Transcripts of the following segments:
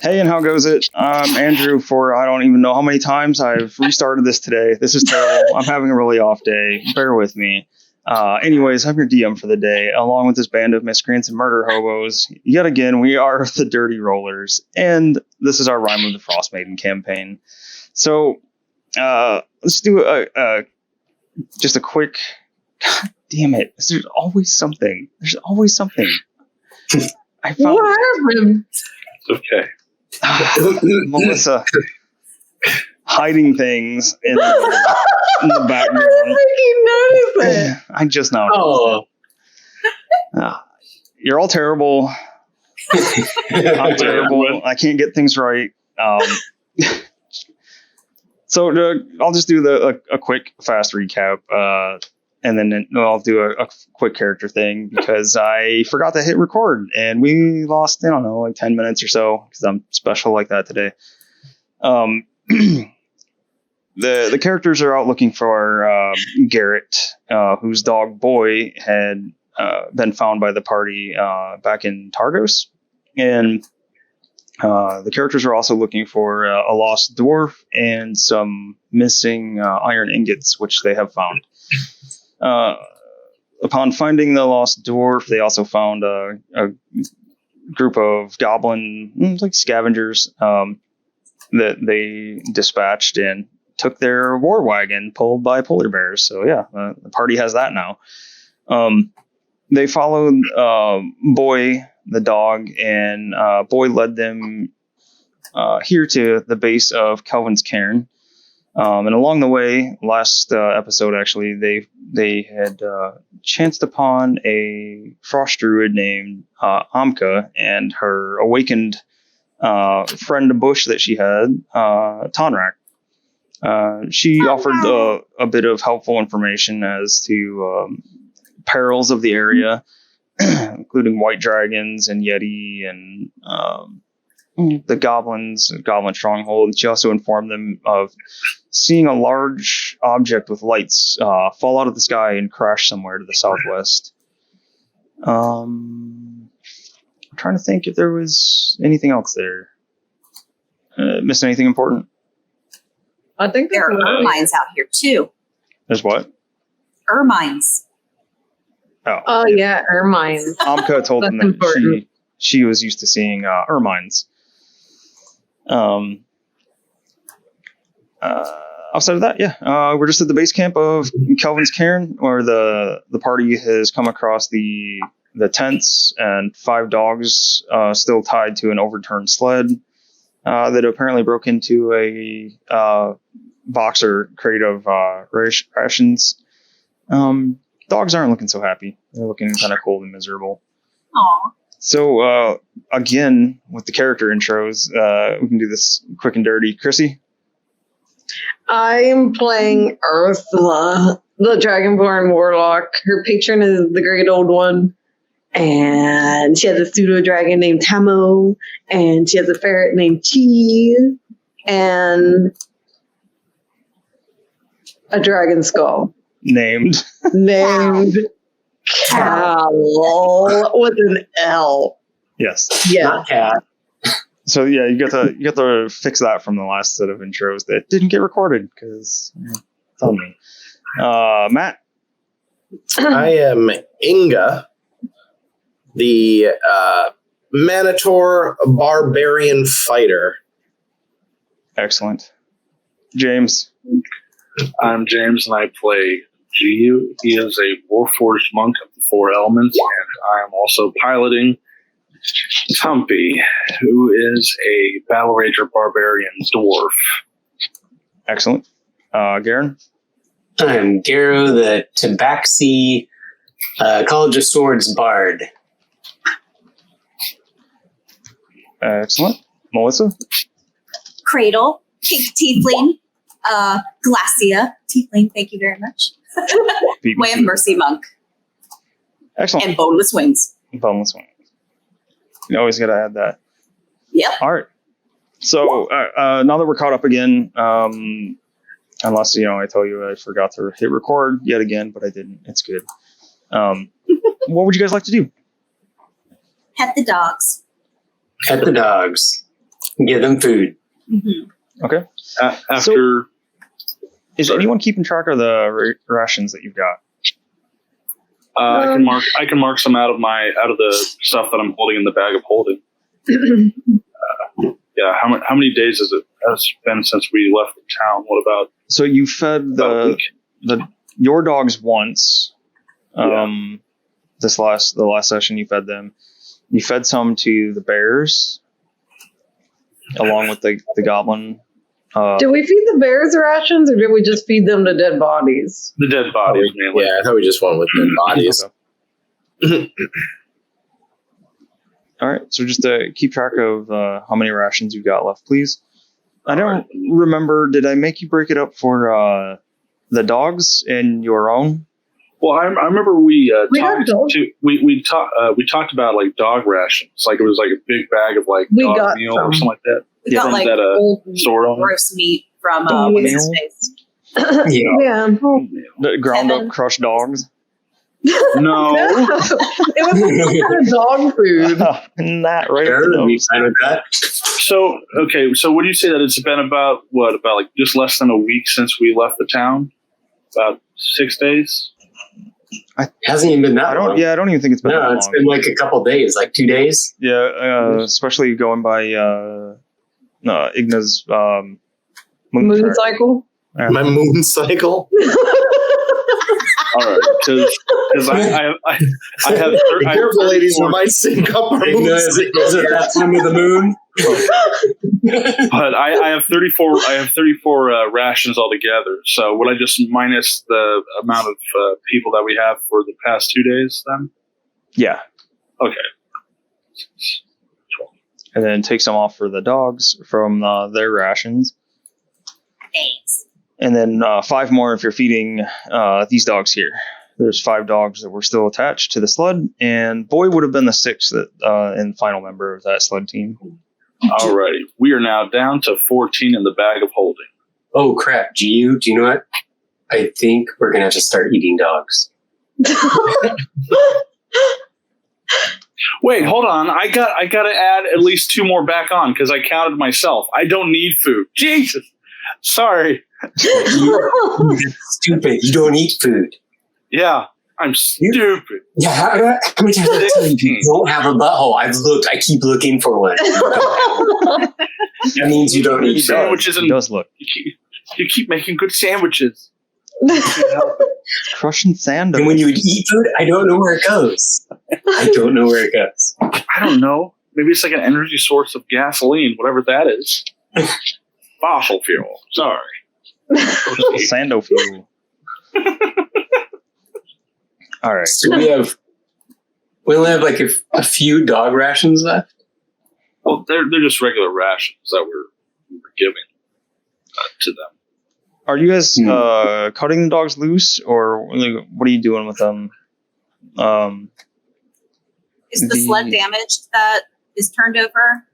Hey, and how goes it? I'm Andrew. For I don't even know how many times I've restarted this today. This is terrible. I'm having a really off day. Bear with me. Anyways, I'm your DM for the day, along with this band of miscreants and murder hobos. Yet again, we are the Dirty Rollers, and this is our Rime of the Frostmaiden campaign. So, let's do just a quick. God damn it! There's always something. I found. What happened? Okay. Melissa hiding things in the background. I didn't think you noticed it. I just know. Oh. You're all terrible. I'm terrible. I can't get things right. So I'll just do a quick, fast recap. And then I'll do a quick character thing because I forgot to hit record and we lost, I don't know, like 10 minutes or so because I'm special like that today. The characters are out looking for Garrett, whose dog Boy had been found by the party back in Targos. And the characters are also looking for a lost dwarf and some missing iron ingots, which they have found. Upon finding the lost dwarf, they also found a group of goblin scavengers that they dispatched and took their war wagon pulled by polar bears. So yeah, the party has that now. They followed Boy, the dog, and Boy led them here to the base of Kelvin's Cairn. And along the way, last episode, actually, they had chanced upon a frost druid named Amka and her awakened friend Bush that she had, Tonrak. She offered a bit of helpful information as to perils of the area, including white dragons and yeti and the goblin stronghold. She also informed them of seeing a large object with lights fall out of the sky and crash somewhere to the southwest. I'm trying to think if there was anything else there. Missed anything important? I think there are ermines out here too. There's what? Ermines. Oh yeah, ermines. Amka told them that important. she was used to seeing ermines. Outside of that, yeah, we're just at the base camp of Kelvin's Cairn, where the party has come across the tents and 5 dogs still tied to an overturned sled that apparently broke into a boxer crate of rations. Dogs aren't looking so happy. They're looking kind of cold and miserable. Aww. So, again, with the character intros, we can do this quick and dirty. Crissy? I'm playing Ursula, the Dragonborn Warlock. Her patron is the Great Old One. And she has a pseudo-dragon named Tamo. And she has a ferret named Cheese. And a dragon skull. Named Cal with an L. Yes. Yeah. Not cat. So yeah, you got to fix that from the last set of intros that didn't get recorded because it's on me. Matt. I am Inga, the Manitor barbarian fighter. Excellent. James. I'm James, and I play Giyu. He is a Warforged monk of the 4 elements, and I am also piloting Tumpy, who is a Battle Rager barbarian dwarf. Excellent. Garen. I'm Garo, the Tabaxi College of Swords bard. Excellent. Melissa. Cradle. Pink tiefling. Glacia. Tiefling, thank you very much. Way of Mercy monk. Excellent. And boneless wings. Boneless wings. You always got to add that. Yep. All right. So now that we're caught up again, unless, I tell you I forgot to hit record yet again, but I didn't. It's good. What would you guys like to do? Pet the dogs. Pet the dogs. Give them food. Mm-hmm. Okay. After Is anyone keeping track of the rations that you've got? I can mark some out of the stuff that I'm holding in the bag of holding. Yeah, how many days has been since we left the town? What about? So you fed your dogs once. The last session you fed them. You fed some to the bears, along with the goblin. Did we feed the bears rations, or did we just feed them to dead bodies? The dead bodies, mainly. Yeah, I thought we just went with dead bodies. Okay. All right, so just keep track of how many rations you've got left, please. I don't remember. Did I make you break it up for the dogs and your own? Well, I remember we talked about like dog rations. Like it was like a big bag of like We dog got meal some. or something like that. We got like that old store owner. roast meat from Oh, what's yeah. his face? Yeah. The ground Kevin. up crushed dogs. No. It was some kind of dog food. Not right. Sure, up the we nose. fine with that. So would you say that it's been about like just less than a week since we left the town? About 6 days? It hasn't even been that long. I don't even think it's been that No, long. it's been like a couple days, like 2 days. Yeah, especially going by Igna's Moon tracker. cycle. Yeah. My moon cycle. All right, because I have Be careful, ladies, we might sync up our moon Is it that time of the moon? but I have 34. I have 34 rations altogether. So would I just minus the amount of people that we have for the past 2 days then? Yeah, Okay. and then take some off for the dogs from their rations, Thanks. and then 5 more if you're feeding these dogs here. There's 5 dogs that were still attached to the sled, and Boy would have been the 6th and final member of that sled team. Alrighty. We are now down to 14 in the bag of holding. Oh crap! Do you know what? I think we're gonna have to start eating dogs. Wait, hold on. I got to add at least 2 more back on because I counted myself. I don't need food. Jesus. Sorry. You're stupid. You don't eat food. Yeah, I'm stupid. Yeah, how many times have I tell you you don't have a butthole? I've looked. I keep looking for one. That means you don't eat Sandwiches It and does look you keep making good sandwiches. crushing sand. And when you eat food, I don't know where it goes. I don't know where it goes. I don't know. Maybe it's like an energy source of gasoline, whatever that is. Fossil fuel. Sorry. Sando fuel. All right. So we only have like a few dog rations left. Well, they're just regular rations that we're giving to them. Are you guys cutting the dogs loose, or like, what are you doing with them? Is the sled damaged that is turned over?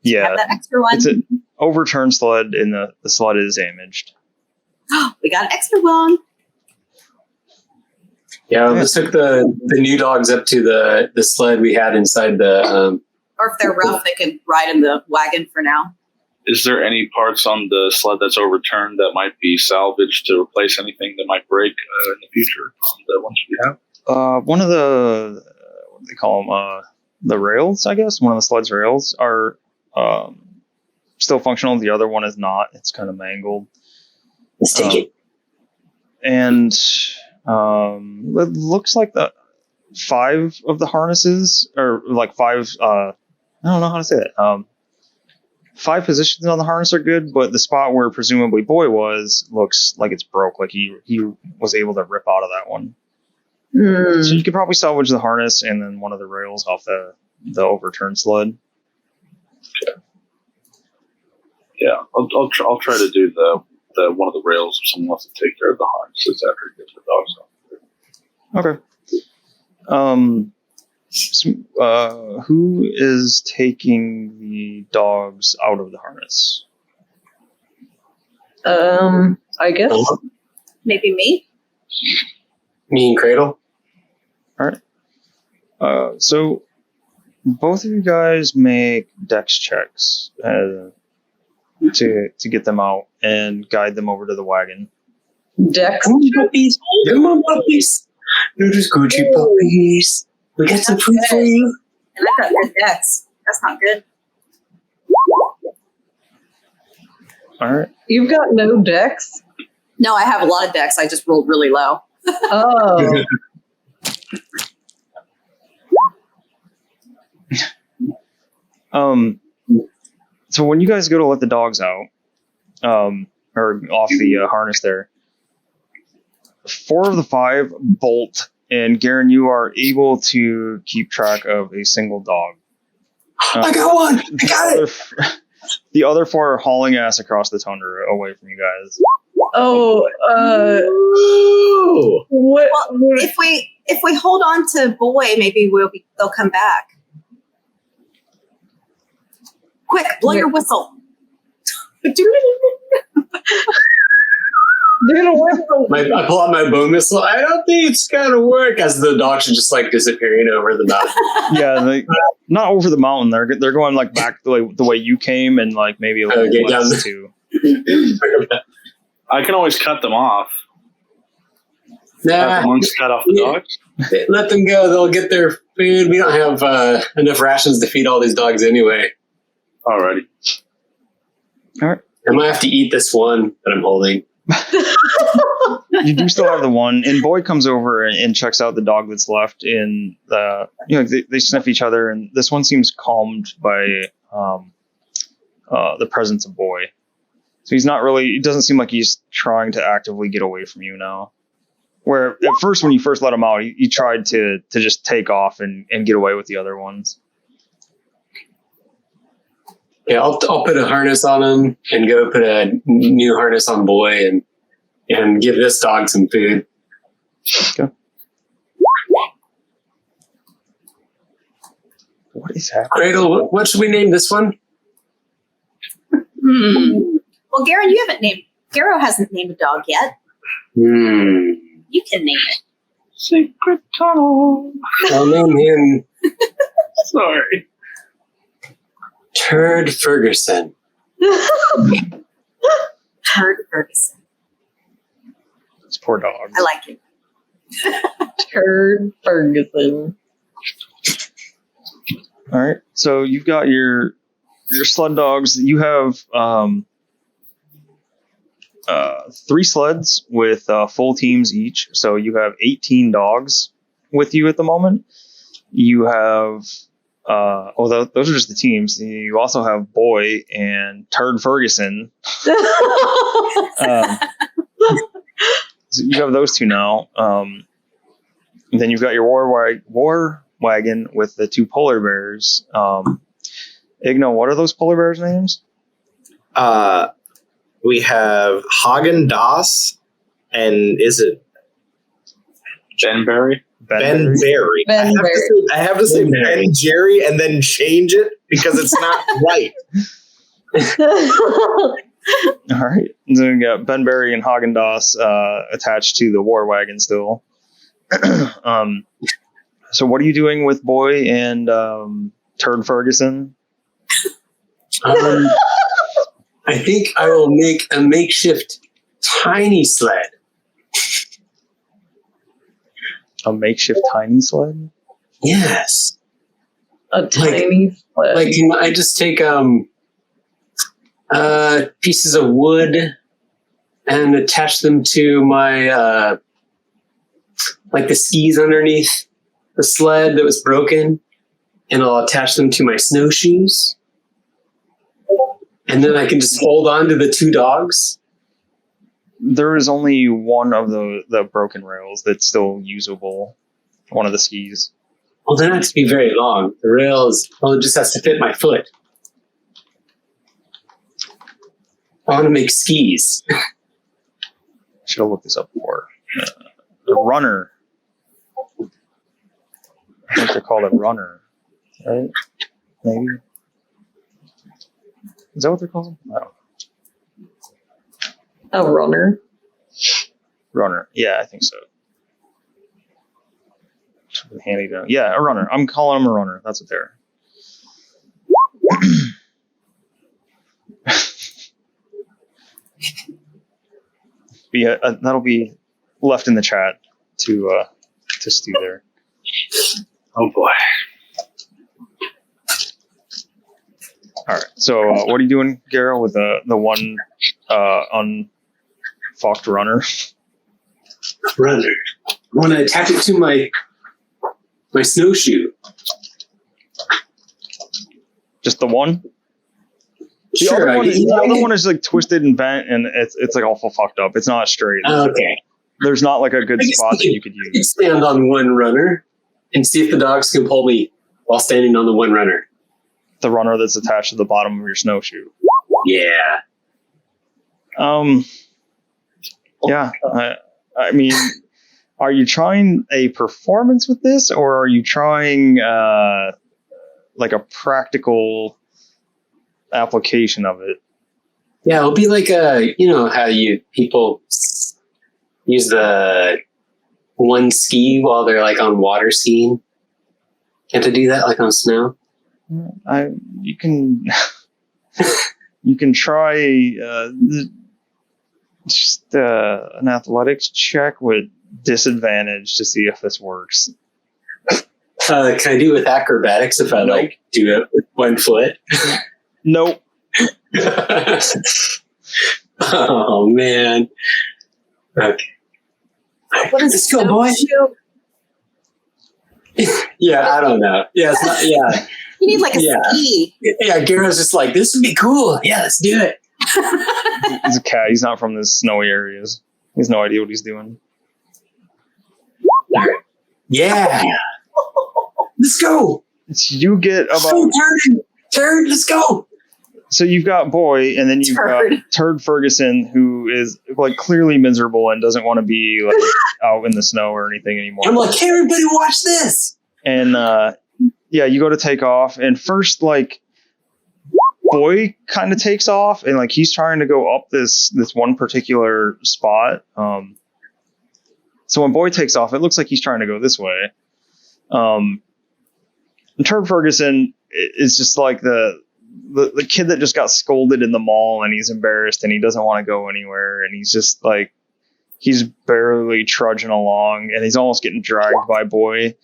Yeah, Have that extra one? it's an overturned sled, and the sled is damaged. We got an extra one. Yeah, let's took the new dogs up to the sled we had inside the. Or if they're rough, they can ride in the wagon for now. Is there any parts on the sled that's overturned that might be salvaged to replace anything that might break in the future on the ones we have? One of the what do they call them? The rails, I guess. One of the sled's rails are still functional. The other one is not. It's kind of mangled. Let's take it. And it looks like the 5 of the harnesses, or like 5. I don't know how to say that. 5 positions on the harness are good, but the spot where presumably Boy was looks like it's broke. Like he was able to rip out of that one. So you could probably salvage the harness and then one of the rails off the overturned sled. Yeah, I'll try to do the one of the rails if someone wants to take care of the harnesses after he gets the dogs off. Okay. Who is taking the dogs out of the harness? I guess. Maybe me? Me and Cradle. All right. So Both of you guys make dex checks to get them out and guide them over to the wagon. Dex. Come on, puppies. Come on, puppies. No, just Gucci puppies. We got some food for you. And I got good dex. That's not good. All right. You've got no dex? No, I have a lot of dex. I just rolled really low. Oh. So when you guys go to let the dogs out, or off the harness there, 4 of the 5 bolt, and Garen, you are able to keep track of a single dog. I got one. I got it. The other 4 are hauling ass across the tundra away from you guys. Oh, Ooh. what? Well, if we hold on to Boy, maybe they'll come back. Quick, blow your whistle. Dude, I pull out my bone missile. I don't think it's gonna work. As the dogs are just like disappearing over the mountain. Yeah, not over the mountain. They're going like back the way you came, and like maybe a little down west too. I can always cut them off. Have Nah, the monks cut off the dogs. let them go. They'll get their food. We don't have enough rations to feed all these dogs anyway. Alrighty. All right. I might have to eat this one that I'm holding. You do still have the one, and Boy comes over and checks out the dog that's left. In they sniff each other, and this one seems calmed by the presence of Boy. So he's not really. It doesn't seem like he's trying to actively get away from you now. Where at first, when you first let him out, he tried to just take off and get away with the other ones. Yeah, I'll put a harness on him and go put a new harness on Boy and give this dog some food. Okay. What is happening? Cradle, what should we name this one? Well, Garen, you haven't named. Garo hasn't named a dog yet. You can name it. Secret tunnel. I'll name him Sorry. Turd Ferguson. Turd Ferguson. This poor dog. I like it. Turd Ferguson. All right. So you've got your sled dogs. You have 3 sleds with full teams each. So you have 18 dogs with you at the moment. You have those are just the teams. You also have Boy and Turd Ferguson. So you have those 2 now. And then you've got your war wagon with the 2 polar bears. Igno, what are those polar bears' names? We have Hagen Dazs, and is it Benberry? Ben Berry? Ben Berry. I have to say Ben Jerry and then change it because it's not right. All right. So we got Ben Berry and Hagen Dazs attached to the war wagon still. So what are you doing with Boy and Turd Ferguson? I think I will make a makeshift tiny sled. A makeshift tiny sled? Yes. A tiny sled. Like, can I just take pieces of wood and attach them to my like the skis underneath the sled that was broken, and I'll attach them to my snowshoes, and then I can just hold on to the 2 dogs. There is only one of the broken rails that's still usable. One of the skis. Well, they don't have to be very long. The rails, it just has to fit my foot. I want to make skis. Should have looked this up before. The runner. I think they're called a runner, right? Maybe. Is that what they're called? I don't know. A runner. Runner. Yeah, I think so. Handy to know. Yeah, a runner. I'm calling them a runner. That's what they're. that'll be left in the chat to Stu there. Oh boy. All right. So what are you doing, Garrow, with the one unfucked runner? Runner. I want to attach it to my snowshoe. Just the one? The Sure. other one is like twisted and bent, and it's like awful fucked up. It's not straight. Okay. There's not like a good spot that you could You use. stand on one runner and see if the dogs can pull me while standing on the one runner. The runner that's attached to the bottom of your snowshoe. Yeah. Yeah. I mean, are you trying a performance with this, or are you trying like a practical application of it? Yeah, it'll be like how people use the one ski while they're like on water skiing. Can't they do that like on snow? You can try just an athletics check with disadvantage to see if this works. Can I do it with acrobatics if I like do it with 1 foot? Nope. Oh man. Okay. What is Let's go, boy. Yeah, I don't know. Yeah, it's not. Yeah, You need like a ski. yeah. Garrow's just like, this would be cool. Yeah, let's do it. He's a cat. He's not from the snowy areas. He has no idea what he's doing. Yeah. Let's go. You get about... So turn. Let's go. So you've got Boy, and then you've got Turd Ferguson, who is like clearly miserable and doesn't want to be like out in the snow or anything anymore. I'm like, hey, everybody, watch this. And you go to take off, and first like Boy kind of takes off, and like he's trying to go up this one particular spot. So when Boy takes off, it looks like he's trying to go this way. And Turd Ferguson is just like the kid that just got scolded in the mall, and he's embarrassed and he doesn't want to go anywhere, and he's just like he's barely trudging along, and he's almost getting dragged by Boy.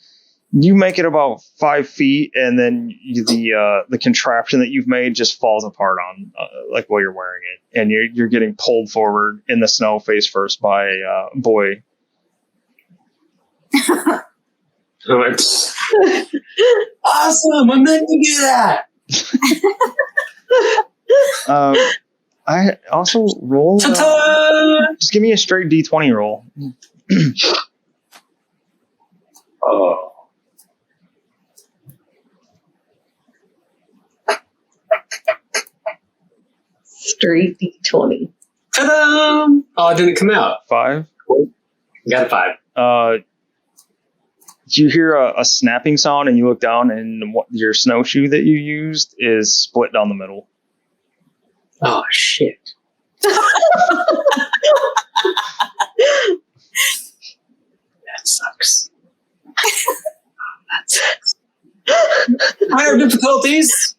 You make it about 5 feet, and then the contraption that you've made just falls apart on like while you're wearing it, and you're getting pulled forward in the snow face first by Boy. Awesome! I'm meant to do that. I also roll. Just give me a straight D20 roll. Oh. Straight D20. Ta-da! Oh, it didn't come out. 5. Got a 5. You hear a snapping sound, and you look down, and your snowshoe that you used is split down the middle. Oh, shit. That sucks. I have difficulties.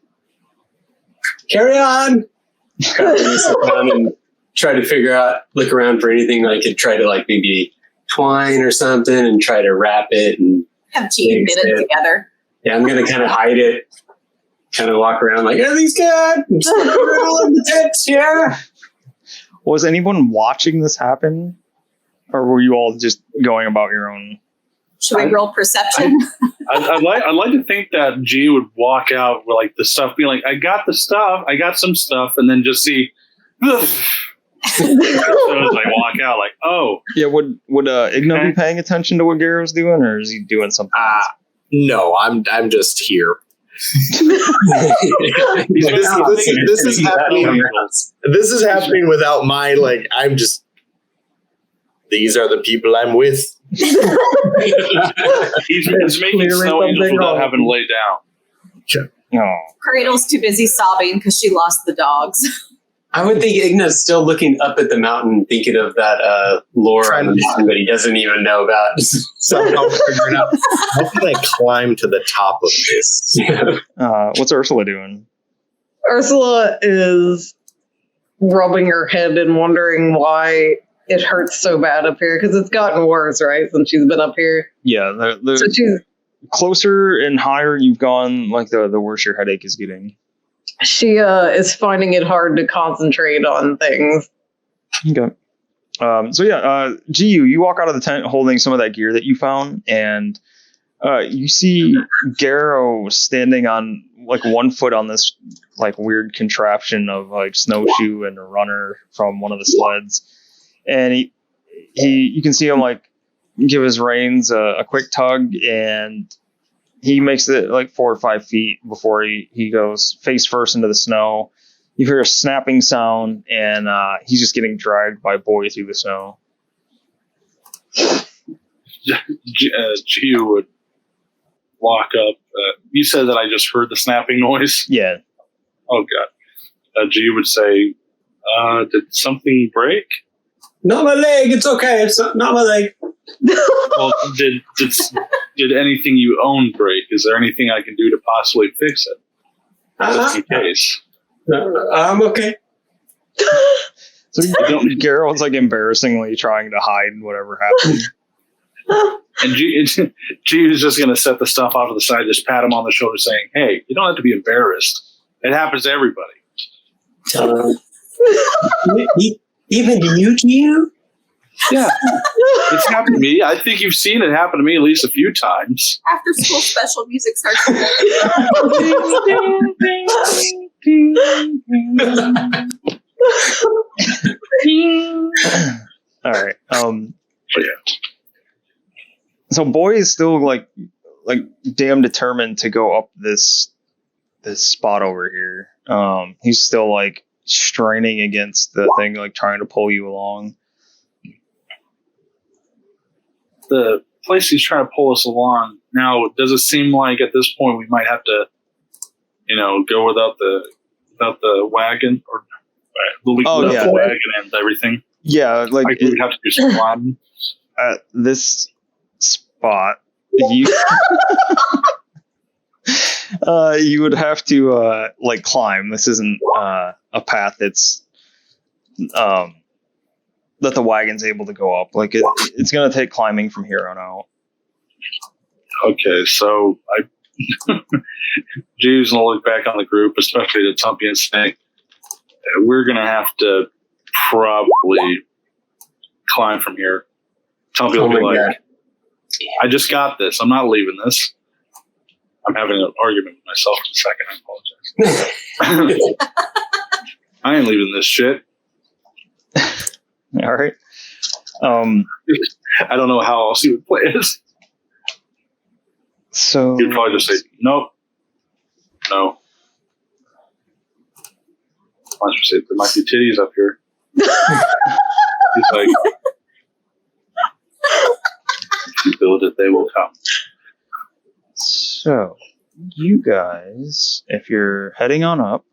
Carry on. Sit down and try to look around for anything I could try to like maybe twine or something and try to wrap it and Have Gene knit it together. Yeah, I'm gonna kind of hide it, kind of walk around like everything's good. Just look around in the tents, yeah. Was anyone watching this happen, or were you all just going about your own? Should we roll perception? I'd like to think that G would walk out with like the stuff, be like, I got the stuff, I got some stuff, and then just see. So as I walk out, like, oh. Yeah, would Igno be paying attention to what Garrow's doing, or is he doing something else? No, I'm just here. This is happening. This is happening without my like. I'm just. These are the people I'm with. He's making snow angels without having to lay down. Sure. No. Cradle's too busy sobbing because she lost the dogs. I would think Igna's still looking up at the mountain, thinking of that lore on the mountain that he doesn't even know about. Somehow figuring out how can I climb to the top of this? What's Ursula doing? Ursula is rubbing her head and wondering why it hurts so bad up here because it's gotten worse, right, since she's been up here. Yeah, So she's closer and higher you've gone, like the worse your headache is getting. She is finding it hard to concentrate on things. Okay. GU, you walk out of the tent holding some of that gear that you found, and you see Garrow standing on like 1 foot on this like weird contraption of like snowshoe and a runner from one of the sleds, and he you can see him like give his reins a quick tug, and he makes it like 4 or 5 feet before he goes face first into the snow. You hear a snapping sound, and he's just getting dragged by Boy through the snow. Gio would walk up. You said that I just heard the snapping noise? Yeah. Oh, God. Gio would say, did something break? Not my leg. It's okay. It's not my leg. Well, did anything you own break? Is there anything I can do to possibly fix it? Just in case. I'm okay. So Garrel's like embarrassingly trying to hide whatever happened. And G is just going to set the stuff off to the side, just pat him on the shoulder saying, hey, you don't have to be embarrassed. It happens to everybody. Even to you, Gio? Yeah. It's happened to me. I think you've seen it happen to me at least a few times. After school special music starts. All right. Yeah. So Boy is still like damn determined to go up this spot over here. He's still like straining against the thing, like trying to pull you along. The place he's trying to pull us along now, does it seem like at this point we might have to, go without the wagon or the wagon and everything? Yeah, like we'd have to do some climbing. At this spot, you you would have to like climb. This isn't a path that's that the wagon's able to go up. Like it's going to take climbing from here on out. Okay, so Jeeves will look back on the group, especially to Tumpy, and say, we're going to have to probably climb from here. Tumpy will be like, God. I just got this. I'm not leaving this. I'm having an argument with myself in a second. I apologize. I ain't leaving this shit. All right. I don't know how else he would play it. So he'd probably just say, nope. No. Why don't you say, there might be titties up here? He's like, if you build it, they will come. So, you guys, if you're heading on up,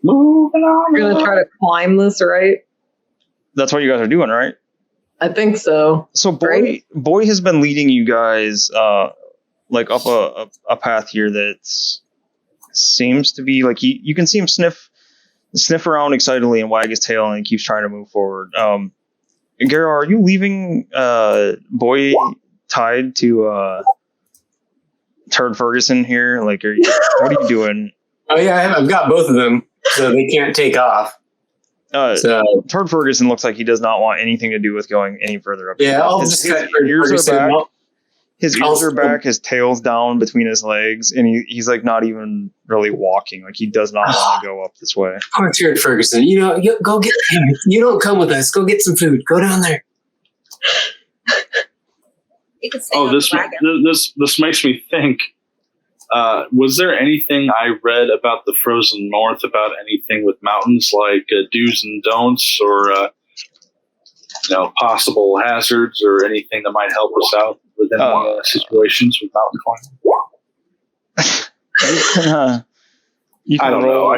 moving on. We're gonna try to climb this, right? That's what you guys are doing, right? I think so. So Boy has been leading you guys like up a path here that seems to be like you can see him sniff around excitedly and wag his tail, and he keeps trying to move forward. Garrow, are you leaving Boy tied to Turd Ferguson here? Like, what are you doing? Oh yeah, I've got both of them, so they can't take off. So Turd Ferguson looks like he does not want anything to do with going any further up. Yeah, I'll just cut Turd Ferguson back. His ears are back, his tail's down between his legs, and he's like not even really walking. Like he does not want to go up this way. Poor Turd Ferguson. Go get him. You don't come with us. Go get some food. Go down there. You could stay on the wagon. This makes me think. Was there anything I read about the Frozen North, about anything with mountains, like do's and don'ts, or possible hazards, or anything that might help us out within situations with mountain climbing? You can roll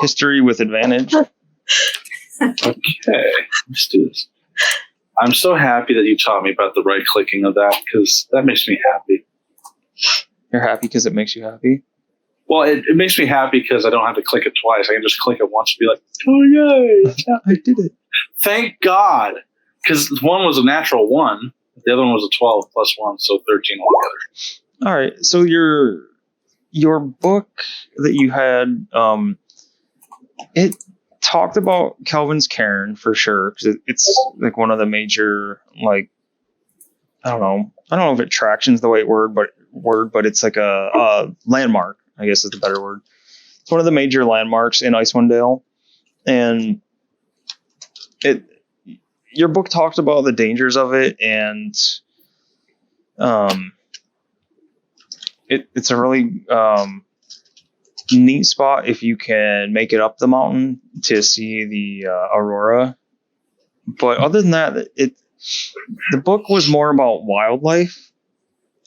history with advantage. Okay, let's do this. I'm so happy that you taught me about the right clicking of that, because that makes me happy. You're happy because it makes you happy? Well, it makes me happy because I don't have to click it twice. I can just click it once and be like, oh, yay. I did it. Thank God. Because one was a natural 1. The other one was a 12 plus 1, so 13 altogether. All right. So your book that you had, it talked about Kelvin's Cairn for sure. Because it's like one of the major, like, I don't know if attraction's the right word, but it's like a landmark, I guess is the better word. It's one of the major landmarks in Icewind Dale. And your book talked about the dangers of it, and it's a really neat spot if you can make it up the mountain to see the aurora. But other than that, the book was more about wildlife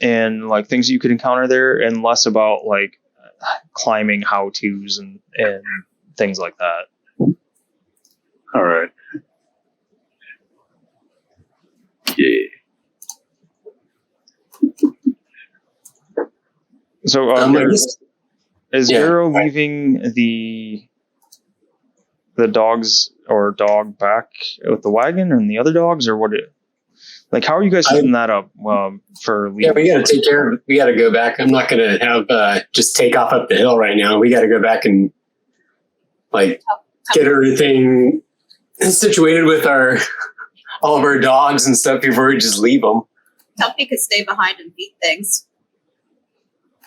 and like things you could encounter there, and less about like climbing how-tos and things like that. All right. Yeah. So is Arrow leaving the dogs or dog back with the wagon and the other dogs, or what? Like, how are you guys setting that up for leaving? Yeah, we got to take care of it. We got to go back. I'm not going to have just take off up the hill right now. We got to go back and like get everything situated with all of our dogs and stuff before we just leave them. Tumpy could stay behind and beat things.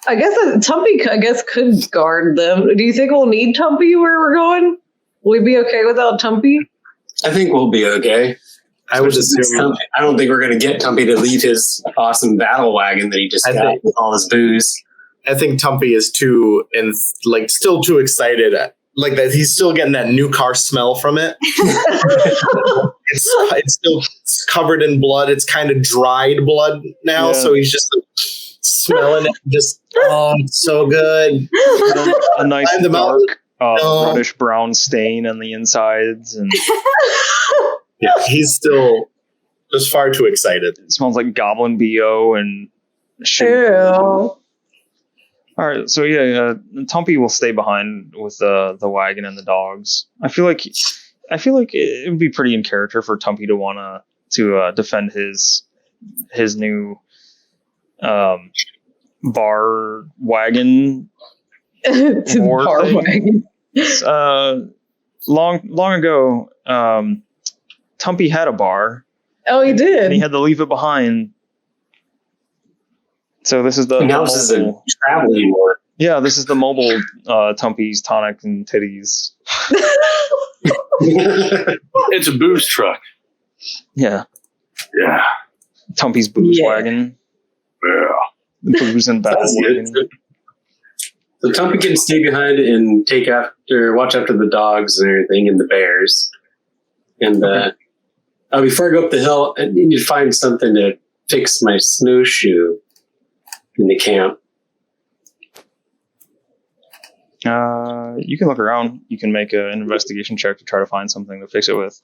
I guess Tumpy, could guard them. Do you think we'll need Tumpy where we're going? Will we be okay without Tumpy? I think we'll be okay. I would assume. I don't think we're going to get Tumpy to leave his awesome battle wagon that he just got with all his booze. I think Tumpy is still too excited. Like that, he's still getting that new car smell from it. It's still covered in blood. It's kind of dried blood now, so he's just like, smelling it. Just it's so good. A nice dark reddish brown stain on the insides, and yeah, he's still just far too excited. It smells like goblin BO and shit. Ew. All right, so Tumpy will stay behind with the wagon and the dogs. I feel like it would be pretty in character for Tumpy to want to defend his new bar wagon. It's a bar wagon. Long ago, Tumpy had a bar. Oh, he did. And he had to leave it behind. So this is now this isn't travel anymore. Yeah, this is the mobile Tumpy's tonic and titties. It's a booze truck. Yeah. Yeah. Tumpy's booze wagon. Yeah. The booze and battle wagon. So Tumpy can stay behind and watch after the dogs and everything and the bears. And before I go up the hill, I need to find something to fix my snowshoe in the camp. You can look around. You can make an investigation check to try to find something to fix it with.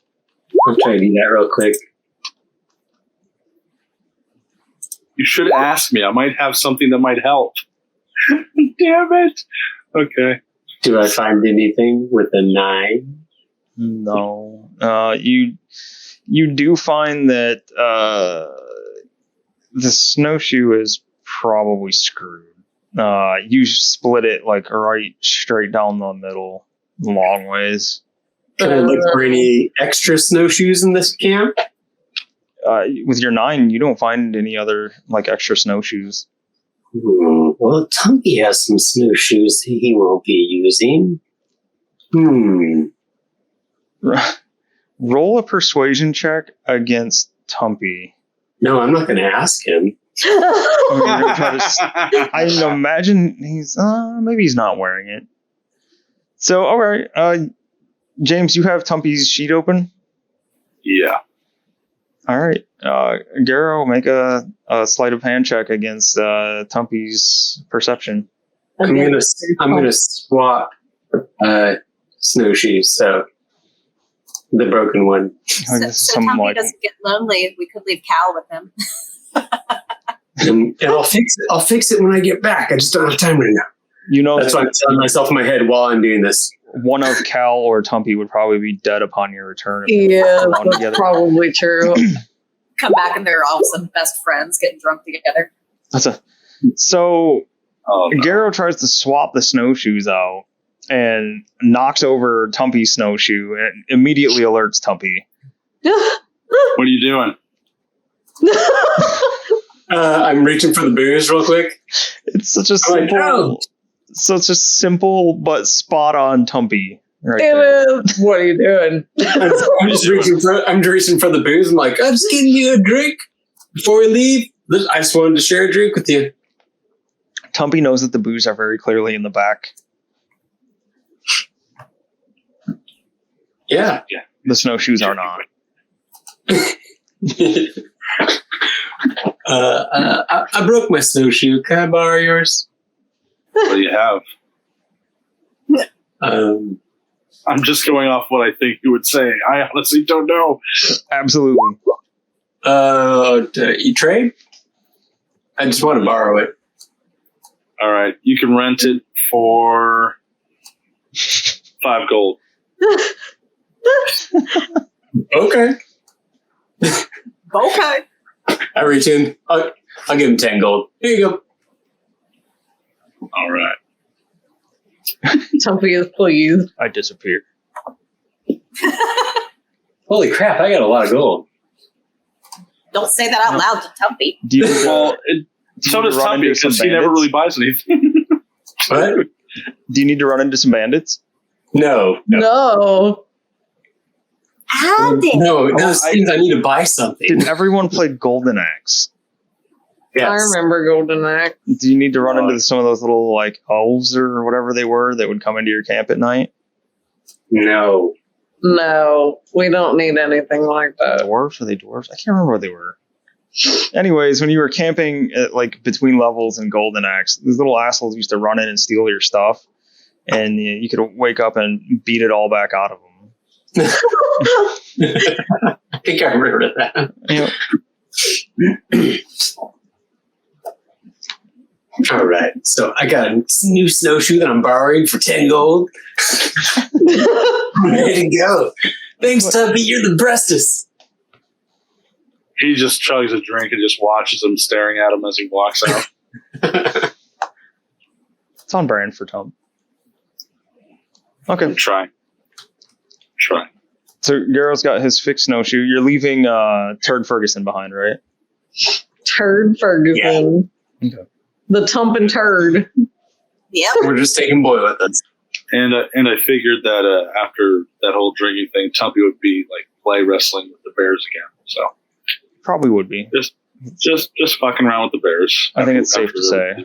I'll try to do that real quick. You should ask me. I might have something that might help. Damn it. Okay. Do I find anything with a 9? No. You do find that the snowshoe is probably screwed. You split it like right straight down the middle, long ways. Can I look for any extra snowshoes in this camp? With your 9, you don't find any other like extra snowshoes. Well, Tumpy has some snowshoes that he won't be using. Roll a persuasion check against Tumpy. No, I'm not going to ask him. I imagine maybe he's not wearing it. So, all right. James, you have Tumpy's sheet open? Yeah. All right. Garrow, make a sleight of hand check against Tumpy's perception. I'm gonna swap snowshoes. So the broken one. So Tumpy doesn't get lonely. We could leave Cal with him. and I'll fix it when I get back. I just don't have time right now. You know That's what I'm telling myself in my head while I'm doing this. one of Cal or Tumpy would probably be dead upon your return. If they Yeah, were alone that's together. probably true. Come back and they're all of a sudden best friends getting drunk together. So Oh, no. Garrow tries to swap the snowshoes out and knocks over Tumpy's snowshoe and immediately alerts Tumpy. What are you doing? I'm reaching for the booze real quick. It's such a I'm like, simple, "Oh." such a simple but spot on Tumpy. Right It there. is. What are you doing? I'm just reaching for the booze. I'm like, I'm just getting you a drink before we leave. I just wanted to share a drink with you. Tumpy knows that the booze are very clearly in the back. Yeah. The snowshoes are not. I broke my snowshoe. Can I borrow yours? What do you have? I'm just going off what I think you would say. I honestly don't know. Absolutely. You trade? I just want to borrow it. All right, you can rent it for 5 gold. Okay. Okay. I reach in. I'll give him 10 gold. Here you go. All right. Tumpy is pleased. I disappear. Holy crap, I got a lot of gold. Don't say that out loud to Tumpy. Do you Well, so does run Tumpy into some because he never bandits? really buys anything. What? Do you need to run into some bandits? No. No. Add it. No, those things I need to buy something. Did everyone play Golden Axe? Yes. I remember Golden Axe. Do you need to run into some of those little like elves or whatever they were that would come into your camp at night? No. No, we don't need anything like that. Dwarves? Are they dwarves? I can't remember what they were. Anyways, when you were camping at, like between levels in Golden Axe, these little assholes used to run in and steal your stuff, and you could wake up and beat it all back out of them. I think I remember that. You know, All right. So I got a new snowshoe that I'm borrowing for 10 gold. Ready to go. Thanks, Tubby. You're the bestest. He just chugs a drink and just watches him staring at him as he walks out. it's on brand for Tom. Okay. Try. So Garrow's got his fixed snowshoe. You're leaving Turd Ferguson behind, right? Turd Ferguson. Yeah. Okay. The Tumpin' Turd. Yep. We're just taking boy with us. And I figured that after that whole drinking thing, Tumpy would be like play wrestling with the bears again. So Probably would be. just fucking around with the bears. I think it's safe to say.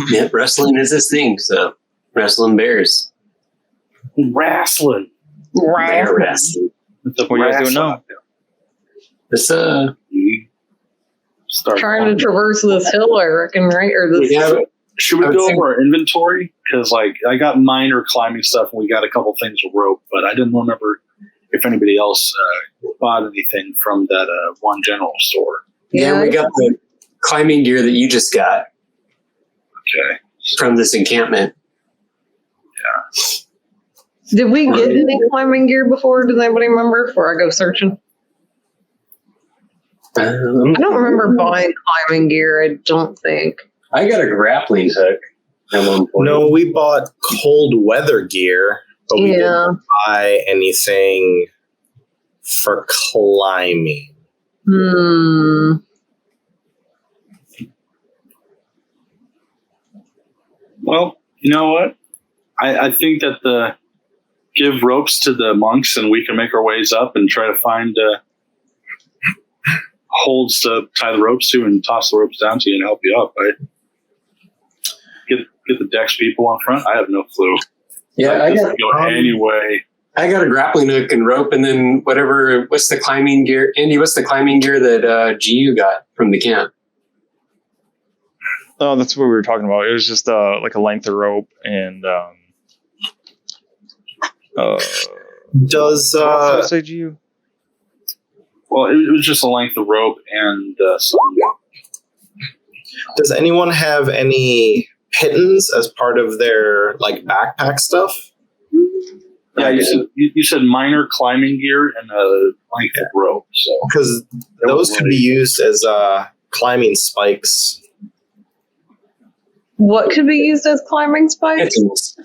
Yeah, wrestling is this thing. So wrestling bears. Wrestling. Bear wrestling. It's a What are you guys doing now? It's Start Trying to traverse this hill, I reckon, right? Or this. Should we I would go say- over our inventory? Because like I got minor climbing stuff and we got a couple things of rope, but I didn't remember if anybody else bought anything from that one general store. Yeah, we got the climbing gear that you just got Okay. from this encampment. Did we get any climbing gear before? Does anybody remember? Before I go searching, I don't remember buying climbing gear. I don't think. I got a grappling hook at one point. No, we bought cold weather gear, but we Yeah. didn't buy anything for climbing. Well, you know what? I think that give ropes to the monks and we can make our ways up and try to find holds to tie the ropes to and toss the ropes down to you and help you up. Get the Dex people on front. I have no clue. Yeah, I This got could go anyway. I got a grappling hook and rope, and then what's the climbing gear? Andy, what's the climbing gear that GU got from the camp? Oh, that's what we were talking about. It was just like a length of rope and Does what did I say to you? Well, it was just a length of rope and some Does anyone have any pittons as part of their like backpack stuff? Yeah, you said minor climbing gear and a length of rope. So Because those could be used as climbing spikes. What could be used as climbing spikes? Pittons.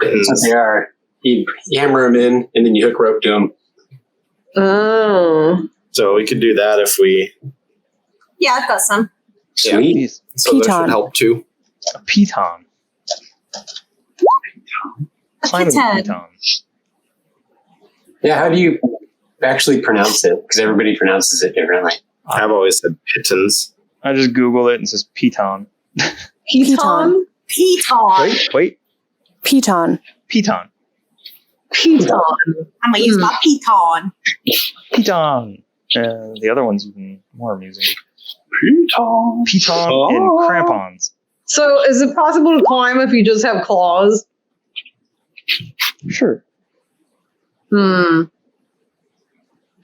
Pittons. That's what they are. You hammer them in, and then you hook rope to them. Oh. So we could do that if we. Yeah, I've got some. Sweet. Jeez. So that Piton. should help too. A piton. A Climbing piton. piton. Yeah, how do you actually pronounce it? Because everybody pronounces it differently. I've always said pittons. I just Googled it and it says piton. Piton? Piton. Wait. Piton. Piton. Piton. I'm gonna use my piton. Piton. The other one's even more amusing. Piton. Piton Oh. and crampons. So is it possible to climb if you just have claws? Sure. I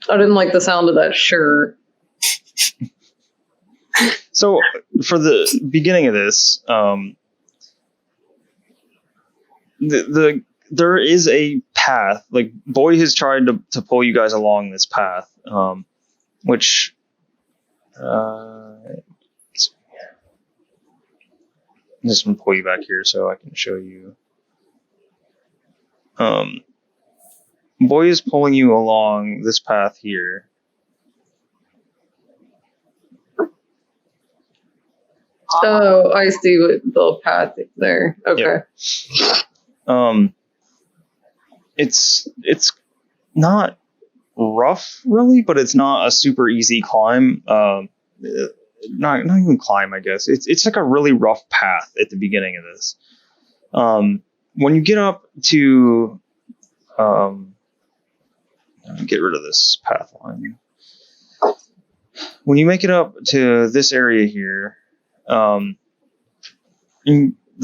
didn't like the sound of that sure. So for the beginning of this, there is a path. Like Boy has tried to pull you guys along this path, which I'm just gonna pull you back here so I can show you. Boy is pulling you along this path here. Oh, I see what the path is there. Okay. It's not rough really, but it's not a super easy climb. Not even climb, I guess. It's like a really rough path at the beginning of this. When you get up to get rid of this path line. When you make it up to this area here, the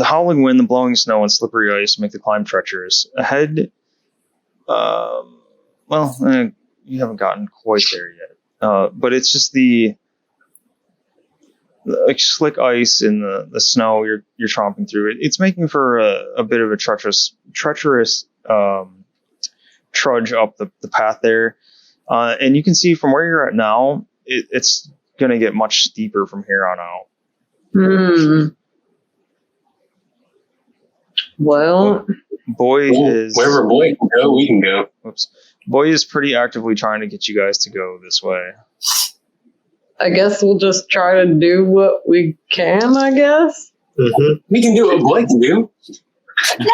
howling wind, the blowing snow, and slippery ice make the climb treacherous. Ahead, you haven't gotten quite there yet, but it's just the like slick ice and the snow you're tromping through. It's making for a bit of a treacherous trudge up the path there, and you can see from where you're at now, it's going to get much steeper from here on out. Well, Boy is Wherever Boy can go, we can go. Boy is pretty actively trying to get you guys to go this way. I guess we'll just try to do what we can, I guess. We can do what Boy can do.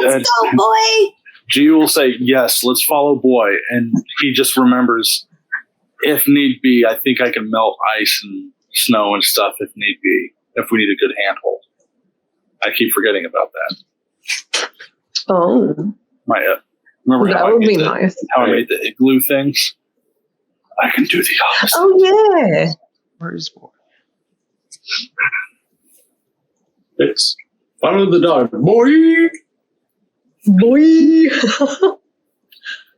Let's go, Boy. G will say, yes, let's follow Boy. And he just remembers, if need be, I think I can melt ice and snow and stuff if need be, if we need a good handhold. I keep forgetting about that. Oh, Remember that how would be nice. How I made the igloo things? I can do the opposite. Oh, yeah. Where is Boy? Let's follow the dog. Boy! Boy.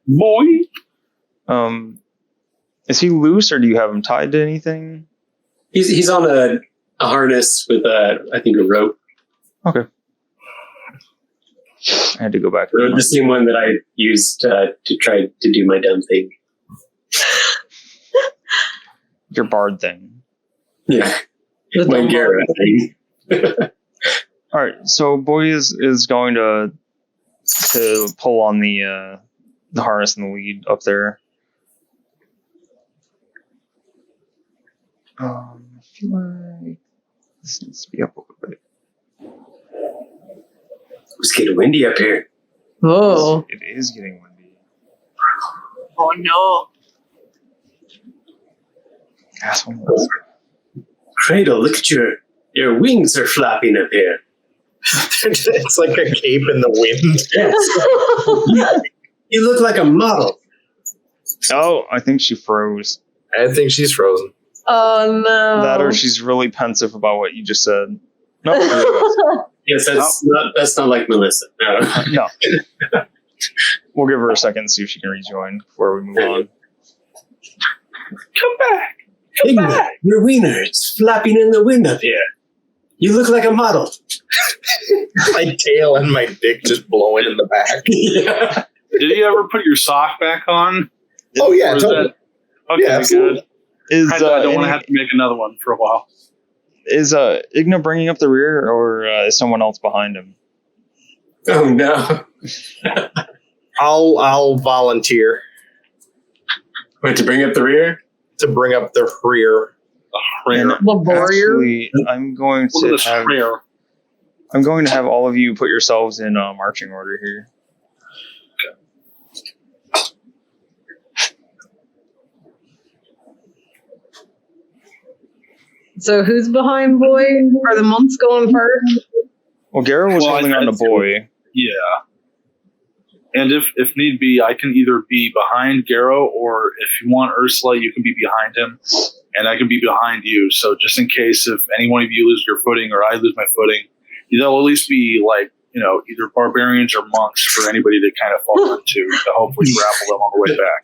Boy! Is he loose or do you have him tied to anything? He's on a harness with I think a rope. Okay. I had to go back. The same one that I used to try to do my dumb thing. Your bard thing. Yeah. My Garrett thing. All right, so Boy is going to pull on the harness and the lead up there. I feel like this needs to be up a little bit. It's getting windy up here. Oh. It is getting windy. Oh no. Asshole. Cradle, look at your wings are flapping up here. It's like a cape in the wind. Yes. You look like a model. Oh, I think she froze. I think she's frozen. Oh, no. That or she's really pensive about what you just said. No. Yes, that's not like Melissa. No. No. We'll give her a second and see if she can rejoin before we move on. Come back! Hey, your wiener, it's flapping in the wind up here. You look like a model. My tail and my dick just blowing in the back. Yeah. Did you ever put your sock back on? Oh, yeah, Or is totally. that- Okay, Yeah, absolutely. good. I don't want to have to make another one for a while. Is Igna bringing up the rear, or is someone else behind him? Oh no. I'll volunteer Wait, to bring up the rear? to bring up the rear. And Laborious. actually, I'm going Look at to this have prayer. all of you put yourselves in marching order here. So who's behind boy? Are the monks going first? Well, Garrow was Well, holding on to I'd- Boy. Yeah. And if need be, I can either be behind Garrow, or if you want Ursula, you can be behind him, and I can be behind you. So just in case if any one of you lose your footing or I lose my footing, there'll at least be either barbarians or monks for anybody to kind of fall into to hopefully grapple them on the way back.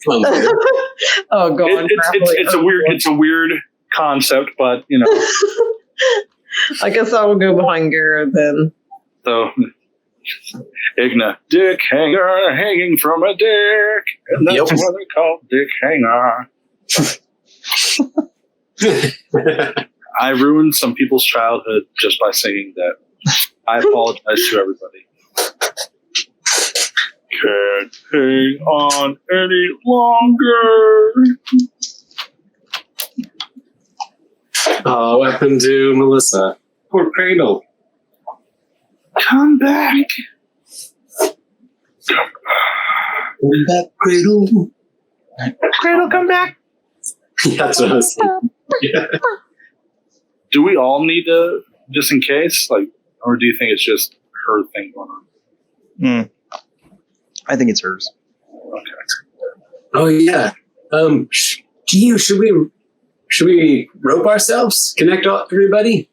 Oh, go on. It's a weird concept, but I guess I will go behind Garrett then. so. Igna, dick hanger, hanging from a dick. And that's Yep. what they call dick hanger. I ruined some people's childhood just by singing that. I apologize to everybody. Can't hang on any longer. Oh, what happened to Melissa? Poor Cradle. Come back. Come back, Cradle. Cradle, come back. That's what I was thinking. Yeah. Do we all need to, just in case? Or do you think it's just her thing going on? I think it's hers. Okay. Oh yeah. Gee, should we rope ourselves? Connect everybody?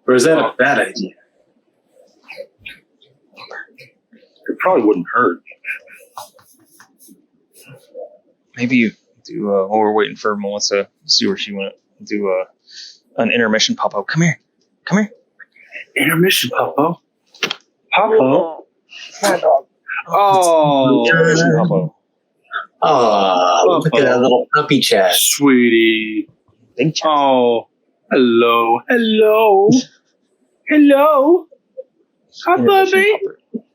Or is that a bad idea? It probably wouldn't hurt. Maybe you do, while we're waiting for Melissa, see where she went, do an intermission pop up. Come here. Intermission, Popo. Popo? Oh, Intermission pop-up. Oh, look at that little puppy chat. sweetie. Big chat. Oh, hello. Hi, Intermission baby. pop-up.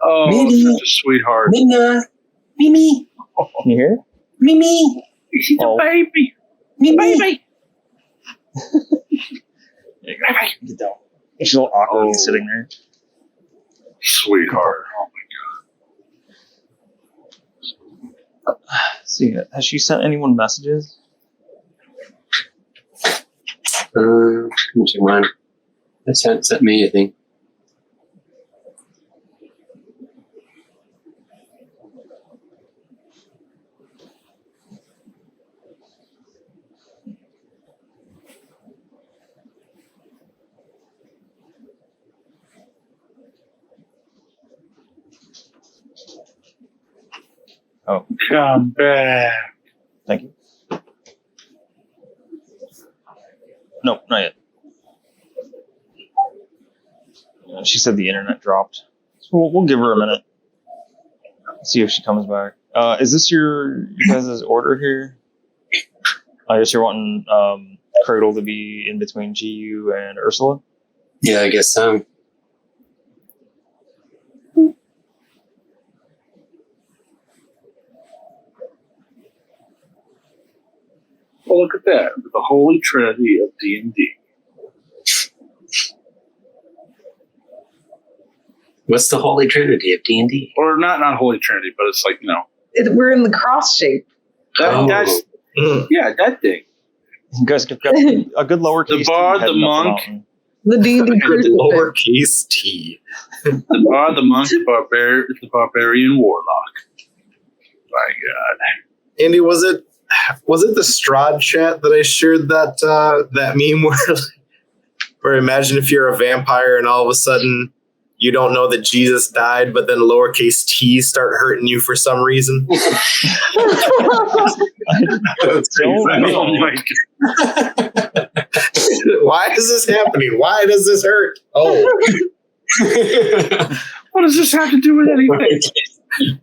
Oh, Maybe. such a sweetheart. Minna. Mimi. Can you hear? Mimi. She's Oh. a baby. Mimi. Baby. There you go. Get down. She's all awkwardly Oh. sitting there. Sweetheart. Oh, See, has she sent anyone messages? Let me check mine. That's sent me, I think. Oh, come back. thank you. No, not yet. She said the internet dropped. So we'll give her a minute. See if she comes back. Is this your guys' order here? I guess you're wanting Cradle to be in between GU and Ursula? Yeah, I guess so. Well, look at that. The Holy Trinity of D&D. What's the Holy Trinity of D&D? Or not Holy Trinity, but it's We're in the cross shape. that's that thing. You guys have got a good lowercase The T bard, the heading up monk. mountain. The D&D crucifix. Lowercase t. The bard, the monk, the barbarian warlock. My God. Andy, was it the Strahd chat that I shared that meme where imagine if you're a vampire and all of a sudden you don't know that Jesus died, but then lowercase t's start hurting you for some reason? That's Don't funny. Oh my God. Why is this happening? Why does this hurt? Oh, What does this have to do with anything?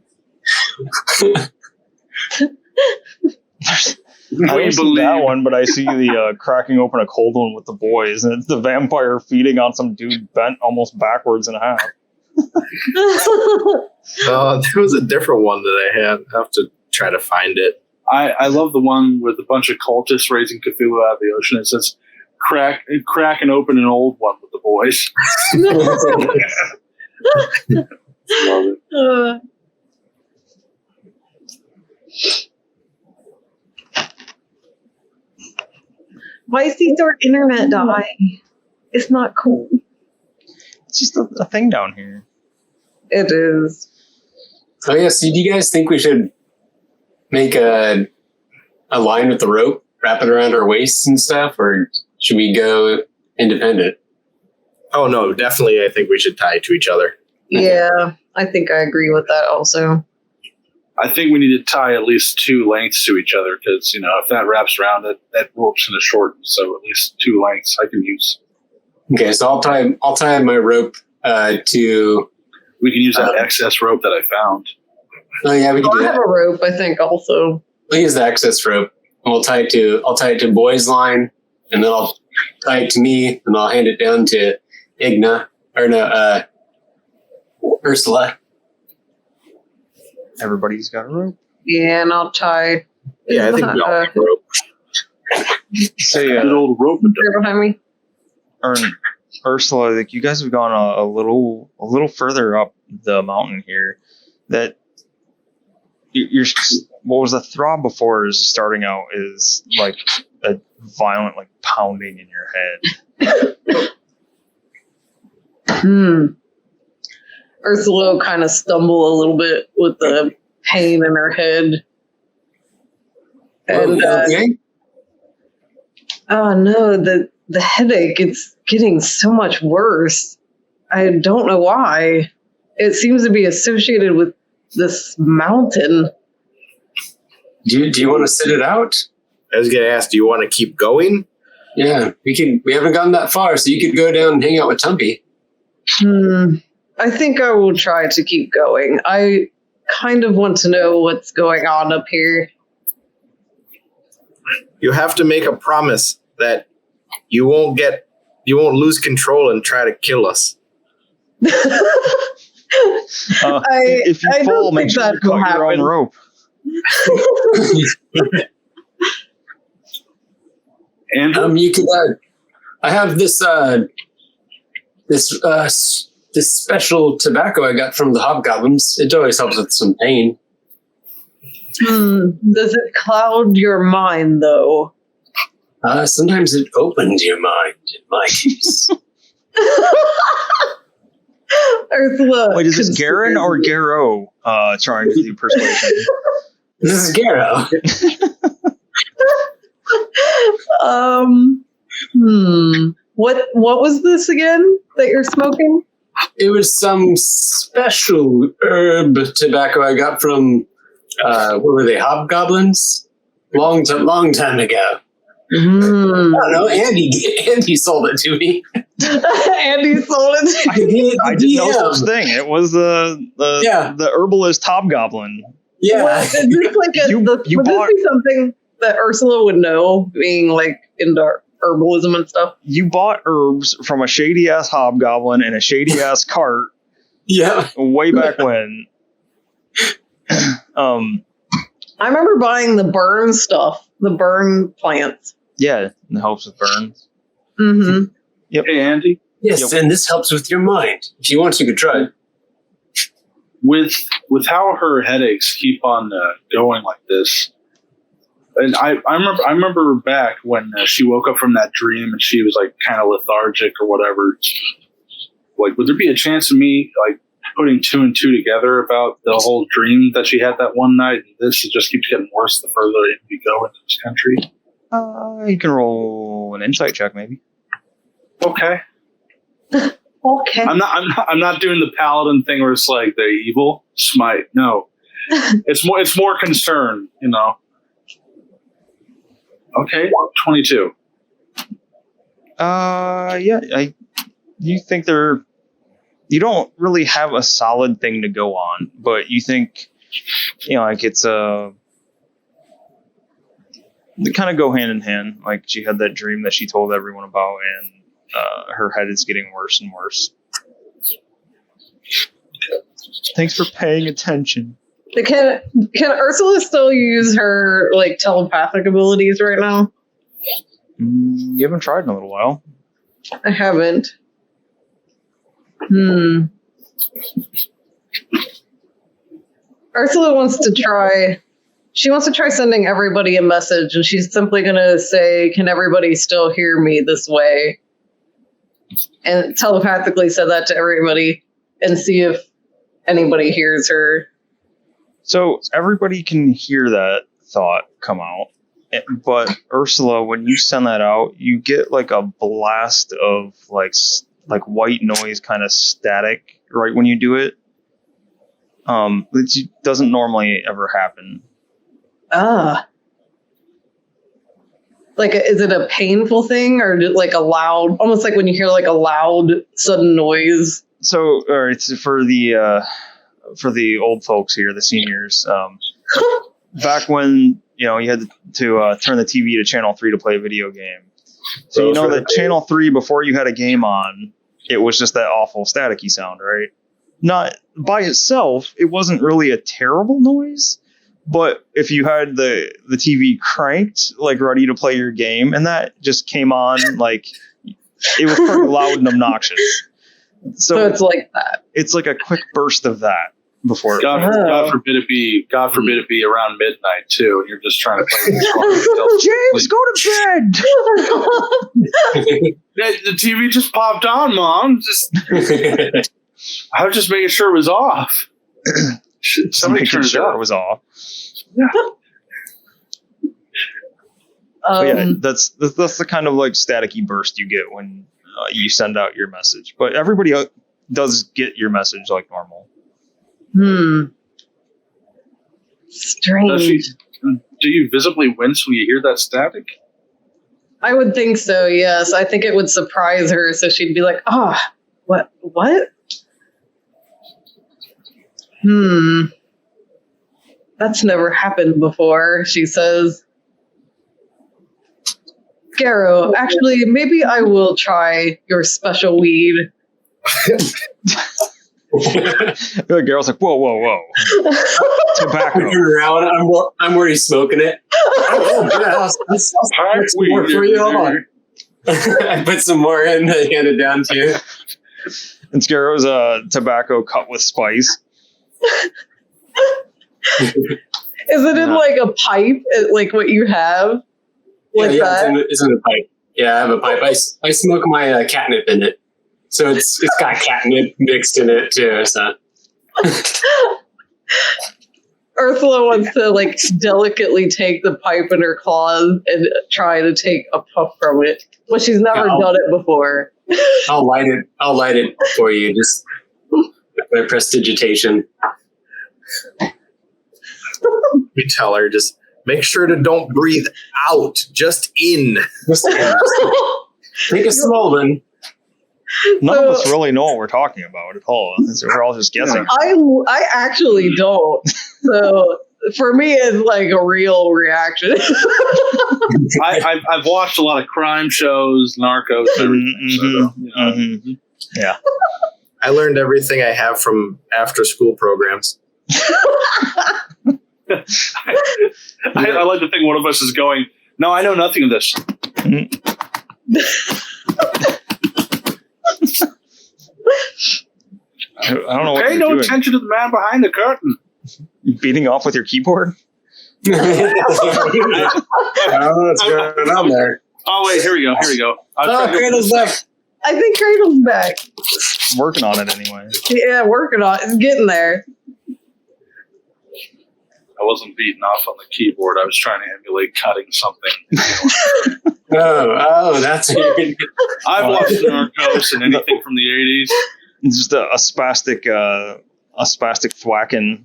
I don't see that one, but I see the cracking open a cold one with the boys, and it's the vampire feeding on some dude bent almost backwards in half. there was a different one that I had. I have to try to find it. I love the one with a bunch of cultists raising Cthulhu out of the ocean. It says, crack and open an old one with the boys. Love it. Why is the dark internet die? It's not cool. It's just a thing down here. It is. Oh yeah, so do you guys think we should make a line with the rope, wrap it around our waists and stuff, or should we go independent? Oh no, definitely. I think we should tie to each other. Yeah, I think I agree with that also. I think we need to tie at least 2 lengths to each other because, if that wraps around, that rope's going to shorten. So at least 2 lengths I can use. Okay, so I'll tie my rope to. We can use that excess rope that I found. Oh yeah, we can do I have that. a rope, I think, also. We'll use the excess rope. I'll tie it to boys' line, and then I'll tie it to me, and I'll hand it down to Ursula. Everybody's got a rope. Yeah, and I'll tie. Yeah, I think we all have rope. Say, Good old rope. Right behind me. Ursula, like you guys have gone a little further up the mountain here. That you're what was the throb before is starting out is like a violent like pounding in your head. Ursula will kind of stumble a little bit with the pain in her head. And Okay. oh no, the headache, it's getting so much worse. I don't know why. It seems to be associated with this mountain. Do you want to sit it out? I was gonna ask, do you want to keep going? Yeah, we haven't gotten that far, so you could go down and hang out with Tumpy. I think I will try to keep going. I kind of want to know what's going on up here. You have to make a promise that you won't lose control and try to kill us. If you fall, make sure you cut your own rope. And You could. I have this special tobacco I got from the hobgoblins. It always helps with some pain. Does it cloud your mind, though? Sometimes it opens your mind. In my case. Ursula. Wait, is this Garen or Garrow trying to do persuasion? This is Garrow. What was this again that you're smoking? It was some special herb tobacco I got from what were they, hobgoblins? Long time ago. I don't know. Andy sold it to me. Andy sold it to you. I did no such thing. It was the herbalist hobgoblin. Yeah. What, is this like would this be something that Ursula would know, being like into herbalism and stuff? You bought herbs from a shady ass hobgoblin in a shady ass cart. Yeah. Way back when. I remember buying the burn stuff, the burn plants. Yeah, it helps with burns. Mm-hmm. Yep. hey, Andy, Yes, and this helps with your mind. If you want, you could try it. with how her headaches keep on going like this, and I remember back when she woke up from that dream and she was like kind of lethargic or whatever. Like, would there be a chance of me like putting 2 and 2 together about the whole dream that she had that one night? And this just keeps getting worse the further we go into this country. You can roll an insight check, maybe. Okay. Okay. I'm not doing the paladin thing where it's like the evil smite. No, it's more concern. Okay, 22. You think you don't really have a solid thing to go on, but you think, like it's they kind of go hand in hand. Like she had that dream that she told everyone about, and her head is getting worse and worse. Thanks for paying attention. Can Ursula still use her like telepathic abilities right now? You haven't tried in a little while. I haven't. Ursula wants to try. She wants to try sending everybody a message, and she's simply going to say, "Can everybody still hear me this way?" And telepathically said that to everybody, and see if anybody hears her. So everybody can hear that thought come out. But Ursula, when you send that out, you get like a blast of like white noise, kind of static, right when you do it. It doesn't normally ever happen. Like, is it a painful thing, or like a loud, almost like when you hear like a loud sudden noise? So, it's for the old folks here, the seniors. Back when you had to turn the TV to channel 3 to play a video game. So you know that channel 3, before you had a game on, it was just that awful staticky sound, right? Not by itself, it wasn't really a terrible noise, but if you had the TV cranked, like ready to play your game, and that just came on, like it was pretty loud and obnoxious. So it's like that. It's like a quick burst of that. Before God forbid it be around midnight too, and you're just trying to play this song. James, go to bed. The TV just popped on, Mom. I was just making sure it was off. Somebody turned it off. It was off. Yeah. That's the kind of like staticky burst you get when you send out your message. But everybody does get your message like normal. Strange. Do you visibly wince when you hear that static? I would think so, yes. I think it would surprise her, so she'd be like, what? That's never happened before, she says. Garrow, actually, maybe I will try your special weed. Garrow's like, whoa. Tobacco. I'm already smoking it. I'll some more for you. Hold on. I put some more in and hand it down to you. And Garrow's tobacco cut with spice. Is it in like a pipe, like what you have? Like that? It's in a pipe. Yeah, I have a pipe. I smoke my catnip in it. So it's got catnip mixed in it too. So Ursula wants to like delicately take the pipe in her claws and try to take a puff from it, but she's never done it before. I'll light it for you. Just by prestidigitation. We tell her, just make sure to don't breathe out, just in. Take a small one. None of us really know what we're talking about at all. So we're all just guessing. I actually don't. So for me, it's like a real reaction. I've watched a lot of crime shows, Narcos, everything. Yeah. I learned everything I have from after-school programs. I like to think one of us is going, no, I know nothing of this. I don't know what Pay you're no doing. attention to the man behind the curtain. Beating off with your keyboard? I don't know what's going on there. Oh, wait, here we go. Cradle's back. I think Cradle's back. I'm working on it anyway. Yeah, working on it. It's getting there. I wasn't beating off on the keyboard. I was trying to emulate cutting something. Oh, that's what you're I've watched Narcos and anything from the 80s. It's just a spastic thwacking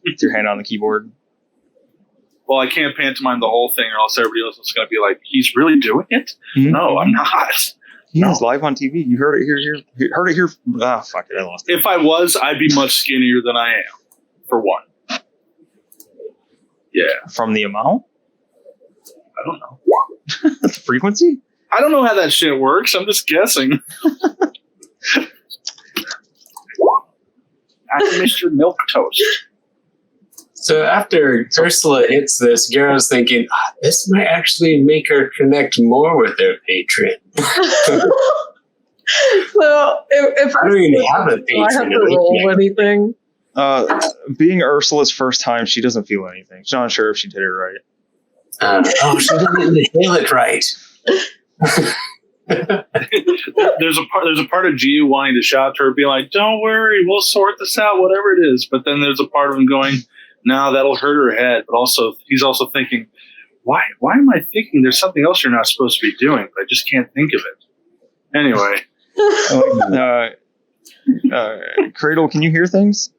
with your hand on the keyboard. well, I can't pantomime the whole thing, or else everybody else is going to be like, he's really doing it? Mhm. No, I'm not. Yeah, it's live on TV. You heard it here. Heard it here. Ah, fuck it. I lost it. If I was, I'd be much skinnier than I am, for one. Yeah, From the amount? I don't know. The frequency? I don't know how that shit works. I'm just guessing. I'm Mr. Milk Toast. So after Ursula hits this, Garrow's thinking, this might actually make her connect more with her patron. Well, if I don't even have a do I have patron. to roll anything? Being Ursula's first time, she doesn't feel anything. She's not sure if she did it right. She didn't inhale it right. There's a part of Gio wanting to shout to her, be like, "Don't worry, we'll sort this out, whatever it is." But then there's a part of him going, "No, that'll hurt her head." But also, he's also thinking, "Why am I thinking there's something else you're not supposed to be doing? But I just can't think of it." Anyway, Cradle, can you hear things?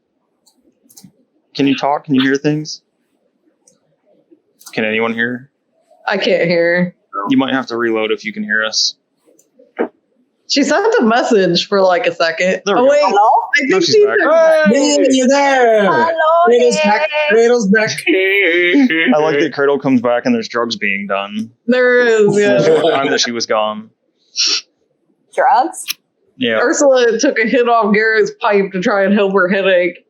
Can you talk? Can you hear things? Can anyone hear? I can't hear. You might have to reload if you can hear us. She sent a message for like a second. There we Oh go. wait, Hello? I No, think she's she's back. Hey, you're there! Hello Cradle's there. back. Cradle's back. I like that Cradle comes back and there's drugs being done. There is, yeah. The time that she was gone. Drugs? Yeah. Ursula took a hit off Garrett's pipe to try and help her headache.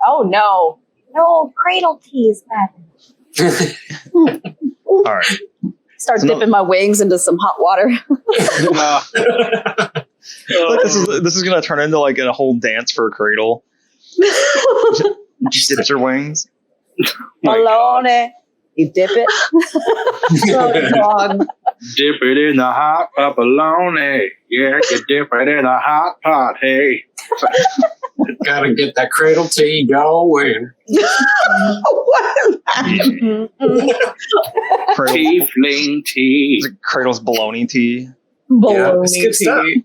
Oh no. No, cradle tea is bad. All right. Start So no- dipping my wings into some hot water. Like this is gonna turn into like a whole dance for Cradle. She dips her wings. Malone. You dip it. Oh God. Dip it in the hot papalone. Yeah, you dip it in a hot pot. Hey, Gotta get that cradle tea going. What is that? Cradle, tiefling tea. it's like Cradle's baloney tea. Baloney it's good stuff. tea.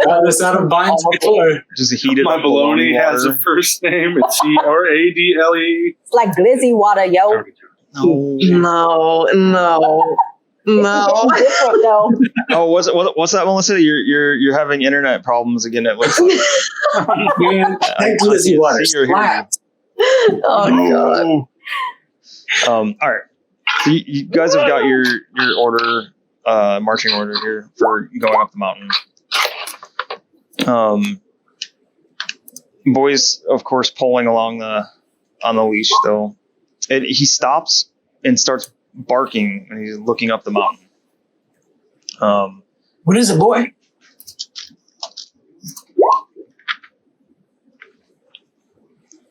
Got this out of binds before. Just heated My up baloney has a water. first name. It's CRADLE. It's like glizzy water, yo. No. No. Different though. Oh, what's that, Melissa? You're having internet problems again. It looks like. Man, that glizzy water See or hear you. slaps. Oh God. All right. So you guys have got your order, marching order here for going up the mountain. Boy's, of course, pulling along on the leash still. And he stops and starts barking, and he's looking up the mountain. What is it, boy?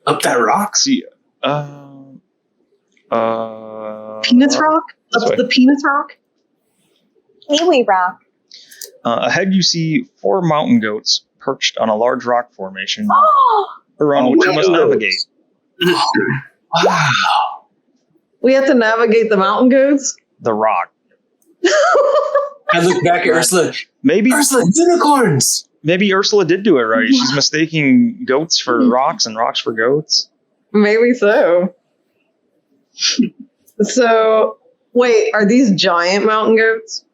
Up that rock? See, Penis rock? this Up way. the penis rock? Kiwi rock. Ahead, you see 4 mountain goats perched on a large rock formation around which you must navigate. Wow. We have to navigate the mountain goats? The rock. I look back at Ursula. Maybe Ursula, unicorns! Maybe Ursula did do it right. She's mistaking goats for rocks and rocks for goats. Maybe so. So, wait, are these giant mountain goats?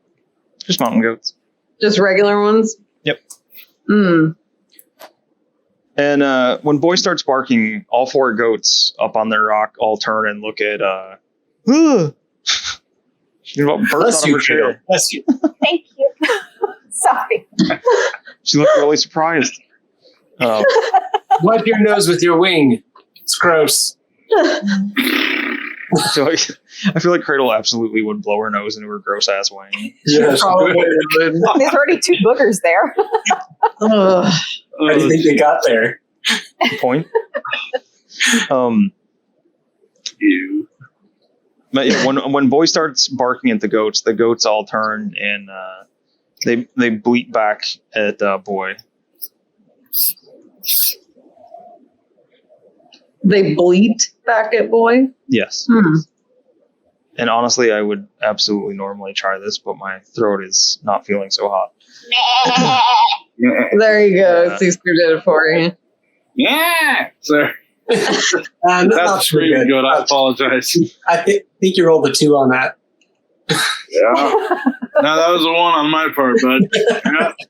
Just mountain goats. Just regular ones? Yep. Hmm. And when Boy starts barking, all 4 goats up on their rock all turn and look at. She about burst Bless out of you, her chair. Cradle. Bless you. Thank you. Sorry. She looked really surprised. Wipe your nose with your wing. It's gross. So I feel like Cradle absolutely would blow her nose into her gross ass wing. Yes. Probably would. There's already 2 boogers there. Ugh. How do you think they got there? Point. You. But yeah, when Boy starts barking at the goats all turn and they bleat back at Boy. They bleat back at Boy? Yes. Hmm. And honestly, I would absolutely normally try this, but my throat is not feeling so hot. There you go. Yeah. Caesar did it for you. Yeah. So That's pretty good. I apologize. I think you rolled a 2 on that. Yeah. No, that was a 1 on my part, bud.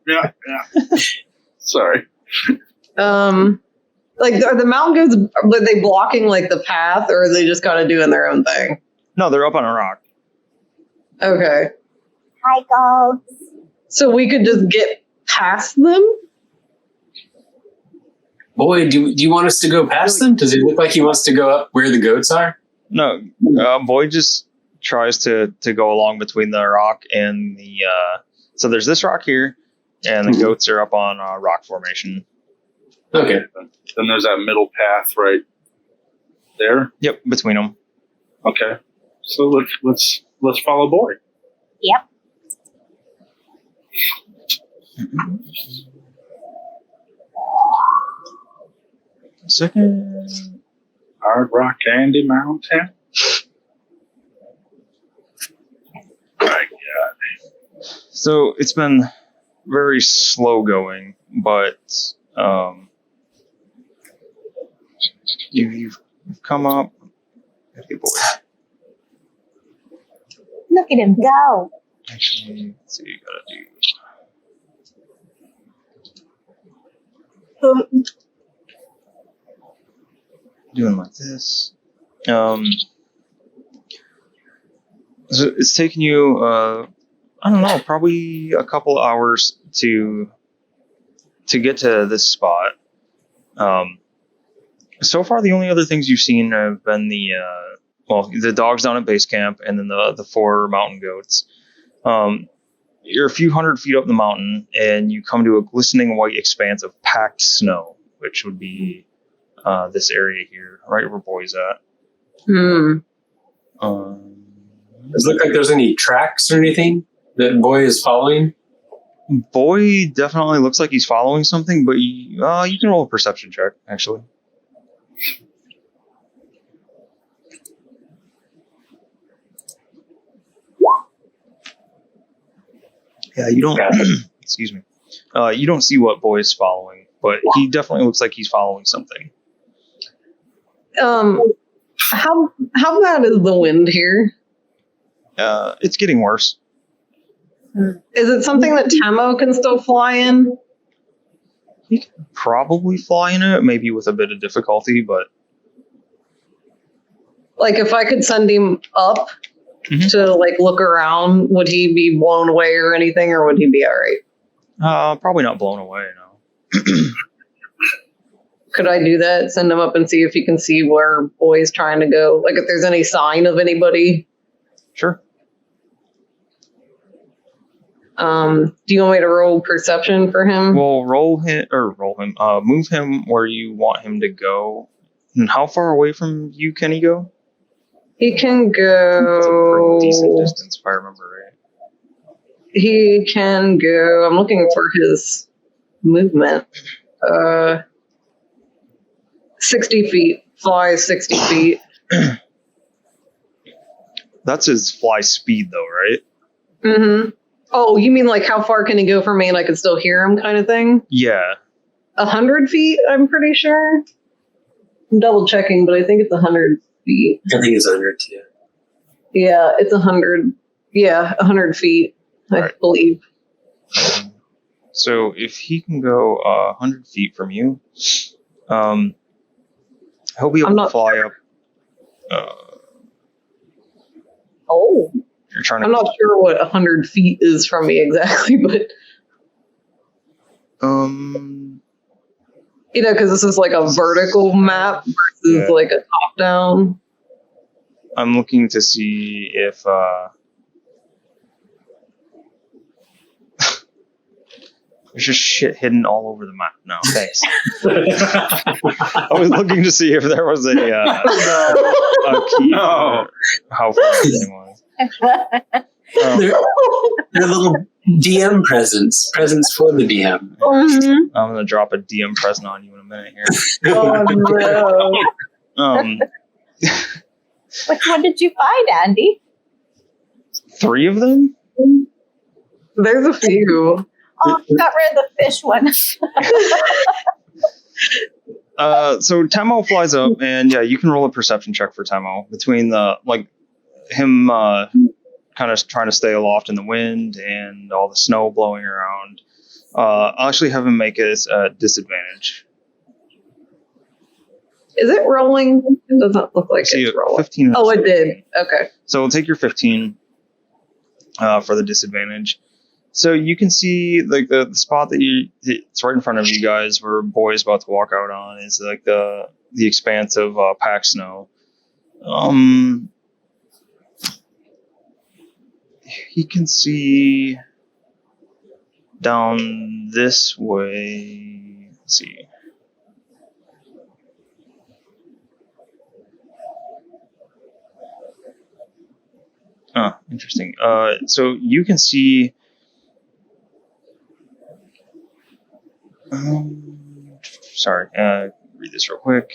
Yeah. Sorry. Like, are the mountain goats, are they blocking like the path, or are they just kind of doing their own thing? No, they're up on a rock. Okay. Hi, goats. So we could just get past them? Boy, do you want us to go past them? Does it look like he wants to go up where the goats are? No, Boyd just tries to go along between the rock and the. So there's this rock here, and the goats are up on rock formation. Okay. Then there's that middle path right there. Yep, between them. Okay. So let's follow Boyd. Yep. Second. Hard Rock Candy Mountain. My God. So it's been very slow going, but you've come up. Okay, boy. Look at him go. Actually, let's see. You gotta do. Doing like this. So it's taking you, I don't know, probably a couple hours to get to this spot. So far, the only other things you've seen have been the dogs down at base camp, and then the 4 mountain goats. You're a few hundred feet up the mountain, and you come to a glistening white expanse of packed snow, which would be this area here, right where Boy's at. Hmm. Does it look like there's any tracks or anything that Boy is following? Boy definitely looks like he's following something, but you can roll a perception check, actually. Yeah, you don't. Excuse me. You don't see what Boy is following, but he definitely looks like he's following something. How bad is the wind here? It's getting worse. Is it something that Tamo can still fly in? He can probably fly in it, maybe with a bit of difficulty, but Like, if I could send him up to like look around, would he be blown away or anything, or would he be all right? probably not blown away. No. Could I do that? Send him up and see if he can see where Boy's trying to go? Like, if there's any sign of anybody. Sure. Do you want me to roll perception for him? Well, move him where you want him to go. And how far away from you can he go? He can That's a go. pretty decent distance, if I remember right. He can go. I'm looking for his movement. 60 feet. Fly 60 feet. That's his fly speed, though, right? Mm-hmm. Oh, you mean like how far can he go from me and I can still hear him kind of thing? Yeah. 100 feet, I'm pretty sure. I'm double checking, but I think it's 100 feet. I think it's 100 too. Yeah, it's 100. Yeah, 100 feet, I Right. believe. So if he can go 100 feet from you, he'll be able I'm to not fly up. Oh, You're trying to. I'm not sure what 100 feet is from me exactly, but you know, because this is like a vertical map versus like a top down. I'm looking to see if. There's just shit hidden all over the map now. Thanks. I was looking to see if there was a key for how far everything was. They're little DM presents for the DM. Mm-hmm. I'm gonna drop a DM present on you in a minute here. Oh no! Which one did you find, Andy? 3 of them? There's a few. Oh, got rid of the fish one. So Temo flies up, and yeah, you can roll a perception check for Temo between him kind of trying to stay aloft in the wind and all the snow blowing around. I'll actually have him make it a disadvantage. Is it rolling? It doesn't look like it's rolling. 15. Oh, it did. Okay. So we'll take your 15 for the disadvantage. So you can see like the spot it's right in front of you guys where Boy is about to walk out on is like the expanse of packed snow. He can see down this way. Let's see. Oh, interesting. So you can see. Sorry. Read this real quick.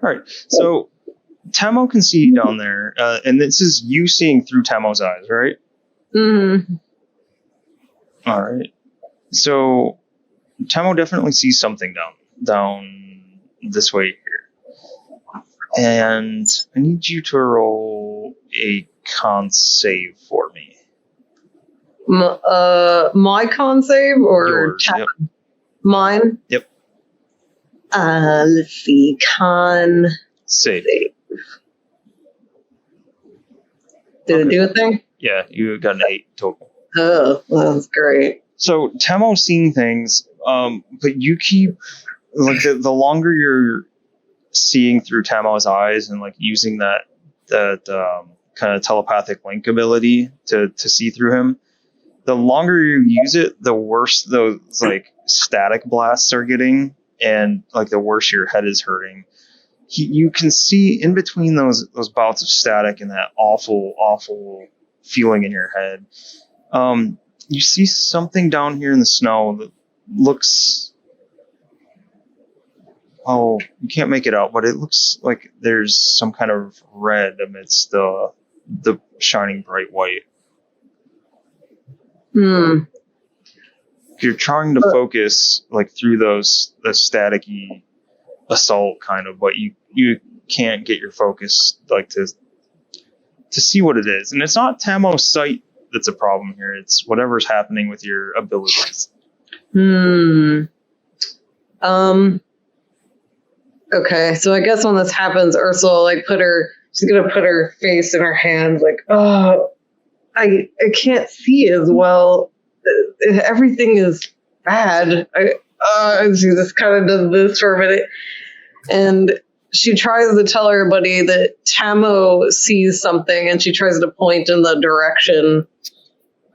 All right. So Temo can see down there, and this is you seeing through Temo's eyes, right? Mm-hmm. All right. So Temo definitely sees something down this way here. And I need you to roll a con save for me. My con save or Yours, yep. Mine? Yep. Let's see. Con Save. Did it do a thing? Yeah, you got an 8 total. Oh, well, that's great. So Temo's seeing things, but you keep like the longer you're seeing through Temo's eyes and like using that kind of telepathic link ability to see through him, the longer you use it, the worse those like static blasts are getting, and like the worse your head is hurting. You can see in between those bouts of static and that awful feeling in your head. You see something down here in the snow that looks. Oh, you can't make it out, but it looks like there's some kind of red amidst the shining bright white. You're trying to focus like through the staticky assault kind of, but you can't get your focus like to see what it is. And it's not Tamo's sight that's a problem here. It's whatever's happening with your abilities. Okay, so I guess when this happens, Ursula she's gonna put her face in her hands, like, oh, I can't see as well. Everything is bad. She just kind of does this for a minute, and she tries to tell everybody that Tamo sees something, and she tries to point in the direction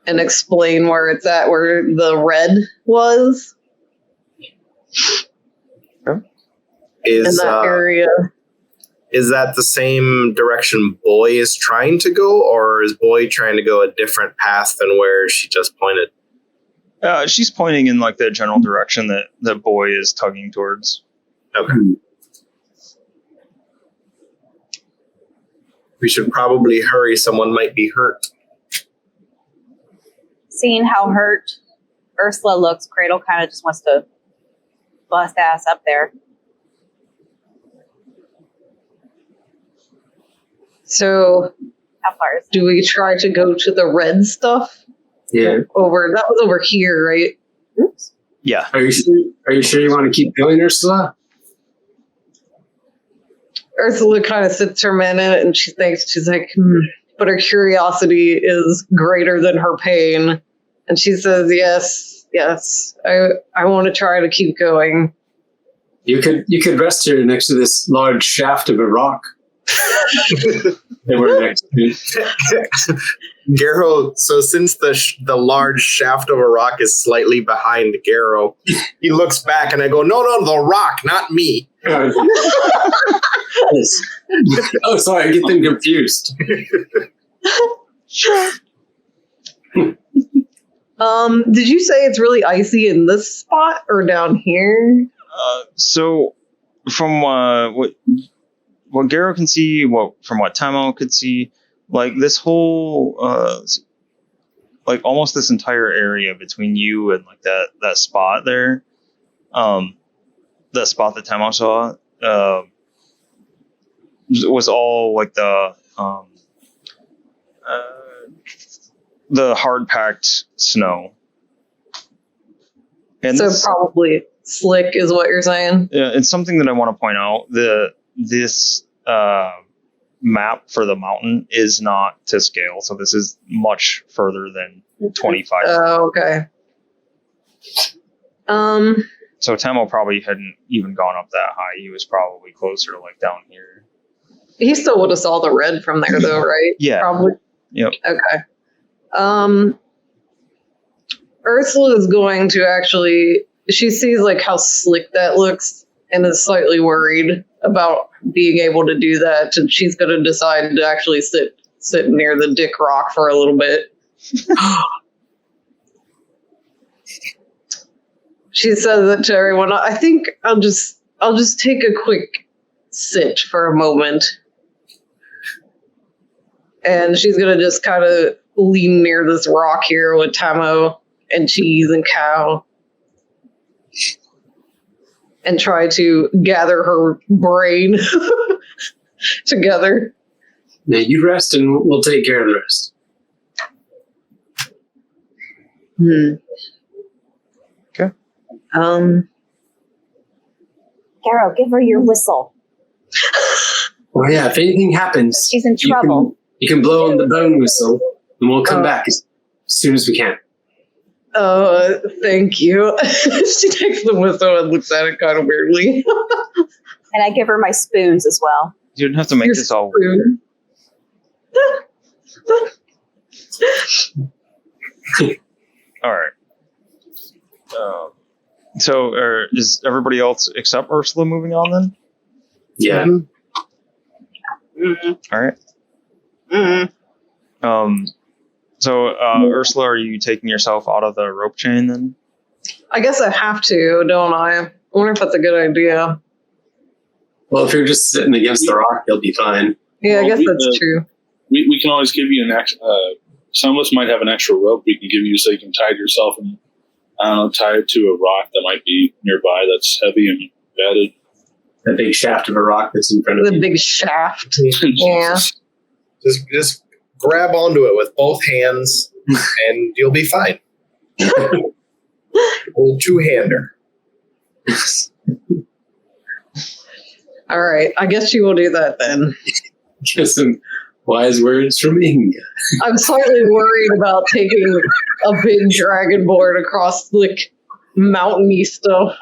and explain where it's at, where the red was. In that area. Is that the same direction Boy is trying to go, or is Boy trying to go a different path than where she just pointed? She's pointing in like the general direction that Boy is tugging towards. Okay. We should probably hurry. Someone might be hurt. Seeing how hurt Ursula looks, Cradle kind of just wants to bust ass up there. So, how far is it? Do we try to go to the red stuff? Yeah. That was over here, right? Oops. Yeah. Are you sure you want to keep going, Ursula? Ursula kind of sits for a minute and she thinks, she's like, but her curiosity is greater than her pain. And she says, yes, I want to try to keep going. You could rest here next to this large shaft of a rock. They were next to Garrow, so since the large shaft of a rock is slightly behind Garrow, he looks back and I go, no, the rock, not me. Oh, sorry, I get them confused. Did you say it's really icy in this spot or down here? So from what Garrow can see, from what Tamo could see, like this whole like almost this entire area between you and like that spot there, that spot that Tamo saw, was all like the hard packed snow. And So this, probably slick is what you're saying. yeah, it's something that I want to point out. This map for the mountain is not to scale, so this is much further than 25. Oh, okay. So Tamo probably hadn't even gone up that high. He was probably closer, like down here. He still would have saw the red from there, though, right? Yeah. Probably. Yep. Okay. Ursula is going to actually. She sees like how slick that looks, and is slightly worried about being able to do that. And she's going to decide to actually sit near the Dick Rock for a little bit. She says it to everyone. I think I'll just take a quick sit for a moment. And she's going to just kind of lean near this rock here with Tamo and Cheese and Cow. And try to gather her brain together. Now you rest and we'll take care of the rest. Okay. Garrow, give her your whistle. Well, yeah, if anything happens, She's in trouble. You can blow on the bone whistle and we'll come back as soon as we can. Thank you. She takes the whistle and looks at it kind of weirdly. And I give her my spoons as well. You didn't have to make Your this all spoon. all right. So is everybody else except Ursula moving on then? Yeah. All right. So Ursula, are you taking yourself out of the rope chain then? I guess I have to, don't I? I wonder if that's a good idea. Well, if you're just sitting against the rock, you'll be fine. Yeah, I Well, guess that's true. We can always give you an extra. Some of us might have an extra rope we can give you so you can tie it yourself and tie it to a rock that might be nearby that's heavy and batted. That big shaft of a rock that's in front of The you. big shaft. Yeah. Just grab onto it with both hands, and you'll be fine. Old two-hander. All right. I guess she will do that then. Just some wise words from Inga. I'm slightly worried about taking a big dragonborn across like mountainy stuff.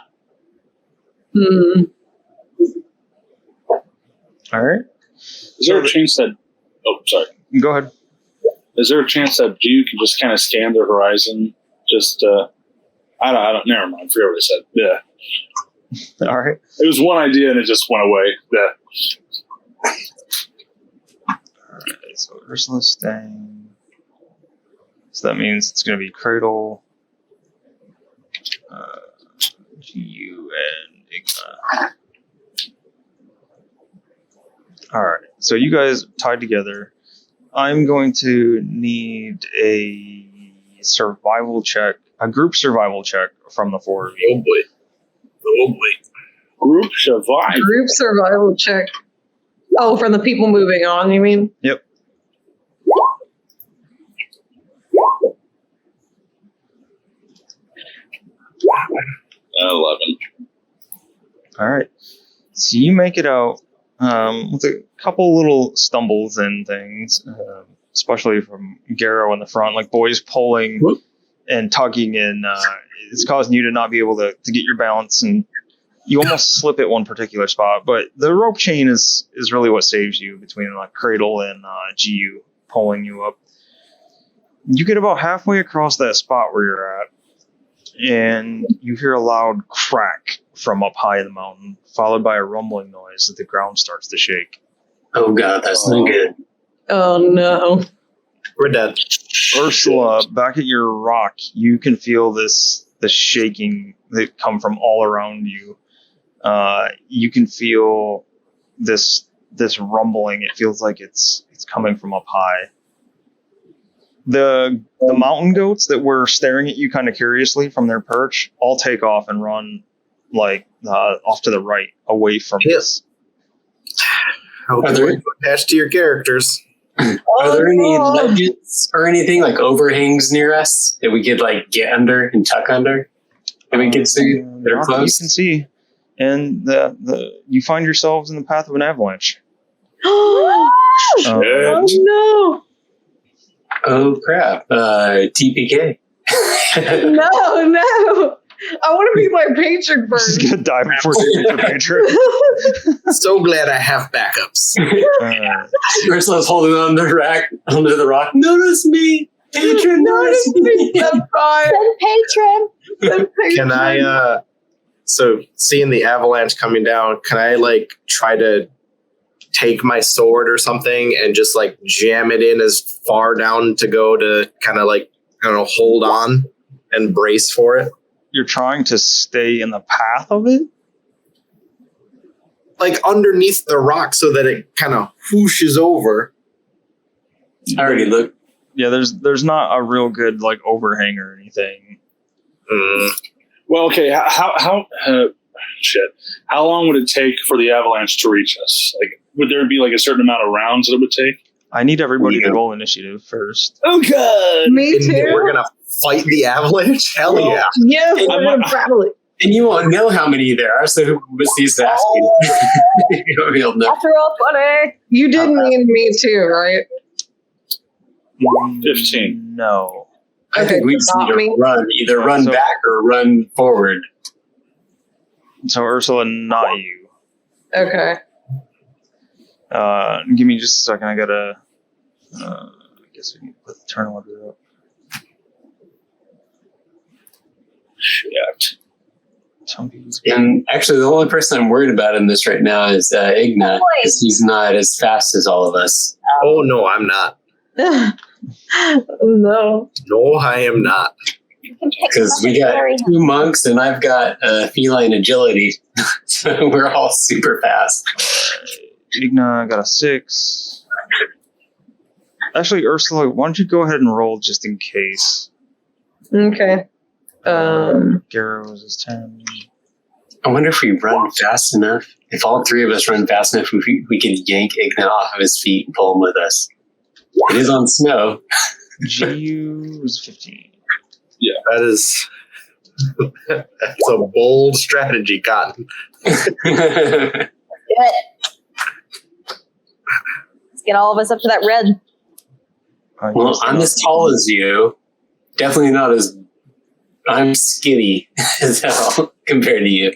All right. Is there a chance that? Oh, sorry. Go ahead. Is there a chance that you can just kind of scan the horizon? Just I don't. Never mind. I forget what I said. Yeah. All right. It was one idea and it just went away. Yeah. All right. So Ursula's staying. So that means it's going to be Cradle, GU, and Igna. All right. So you guys tied together. I'm going to need a survival check, a group survival check from the four of you. Oh boy. Oh boy. Group survive. Group survival check. Oh, from the people moving on, you mean? Yep. Uh, 11. All right. So you make it out with a couple little stumbles and things, especially from Garrow in the front, like boys pulling and tugging, and it's causing you to not be able to get your balance, and you almost slip at one particular spot. But the rope chain is really what saves you between like Cradle and GU pulling you up. You get about halfway across that spot where you're at, and you hear a loud crack from up high in the mountain, followed by a rumbling noise as the ground starts to shake. Oh god, that's not good. Oh no. We're dead. Ursula, back at your rock, you can feel the shaking that come from all around you. You can feel this rumbling. It feels like it's coming from up high. The mountain goats that were staring at you kind of curiously from their perch all take off and run like off to the right, away from this. Are there attached to your characters? Are there any ledges or anything like overhangs near us that we could like get under and tuck under? That we could see they're close. You can see, and you find yourselves in the path of an avalanche. Oh no! Oh crap! TPK. No! I want to be my patron This is first. gonna die before you get your patron. So glad I have backups. Ursula's holding on the rack under the rock. Notice me, patron. Notice me. That's fine. Patron. Can I, so seeing the avalanche coming down, can I like try to take my sword or something and just like jam it in as far down to go to kind of like, I don't know, hold on and brace for it? You're trying to stay in the path of it? Like underneath the rock so that it kind of whooshes over. I already looked. Yeah, there's not a real good like overhang or anything. Well, okay. How long would it take for the avalanche to reach us? Like, would there be like a certain amount of rounds that it would take? I need everybody to roll initiative first. Oh god! Me And too. we're gonna fight the avalanche? Hell yeah. Yes, we're gonna battle it. And you won't know how many there are, so who was these asking? You won't be able to know. After all, funny. You did mean me too, right? 15. No. I think we just need to run, either run So- back or run forward. So Ursula, not you. Okay. Give me just a second. I gotta. I guess we can put the turn order up. Shit. Some people's And actually, the only person I'm worried about in this right now is Igna, because he's not as fast as all of us. Oh, no, I'm not. No. No, I am not. Because we got 2 monks and I've got feline agility. So we're all super fast. Igna got a 6. Actually, Ursula, why don't you go ahead and roll just in case? Okay. Garrow's is 10. I wonder if we run fast enough. If all 3 of us run fast enough, we can yank Igna off of his feet and pull him with us. It is on snow. GU is 15. That is... That's a bold strategy, Cotton. Do it. Let's get all of us up to that red. Well, I'm as tall as you. Definitely not as... I'm skinny as hell compared to you.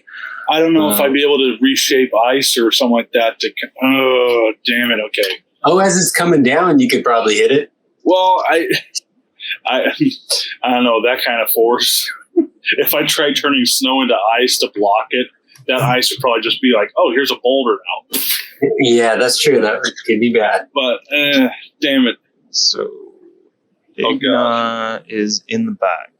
I don't know if I'd be able to reshape ice or something like that. Oh, damn it. Okay. Oh, as it's coming down, you could probably hit it. Well, I don't know, that kind of force. If I tried turning snow into ice to block it, that ice would probably just be like, oh, here's a boulder now. Yeah, that's true. That could be bad. But, damn it. So, Oh, Igna is in the back.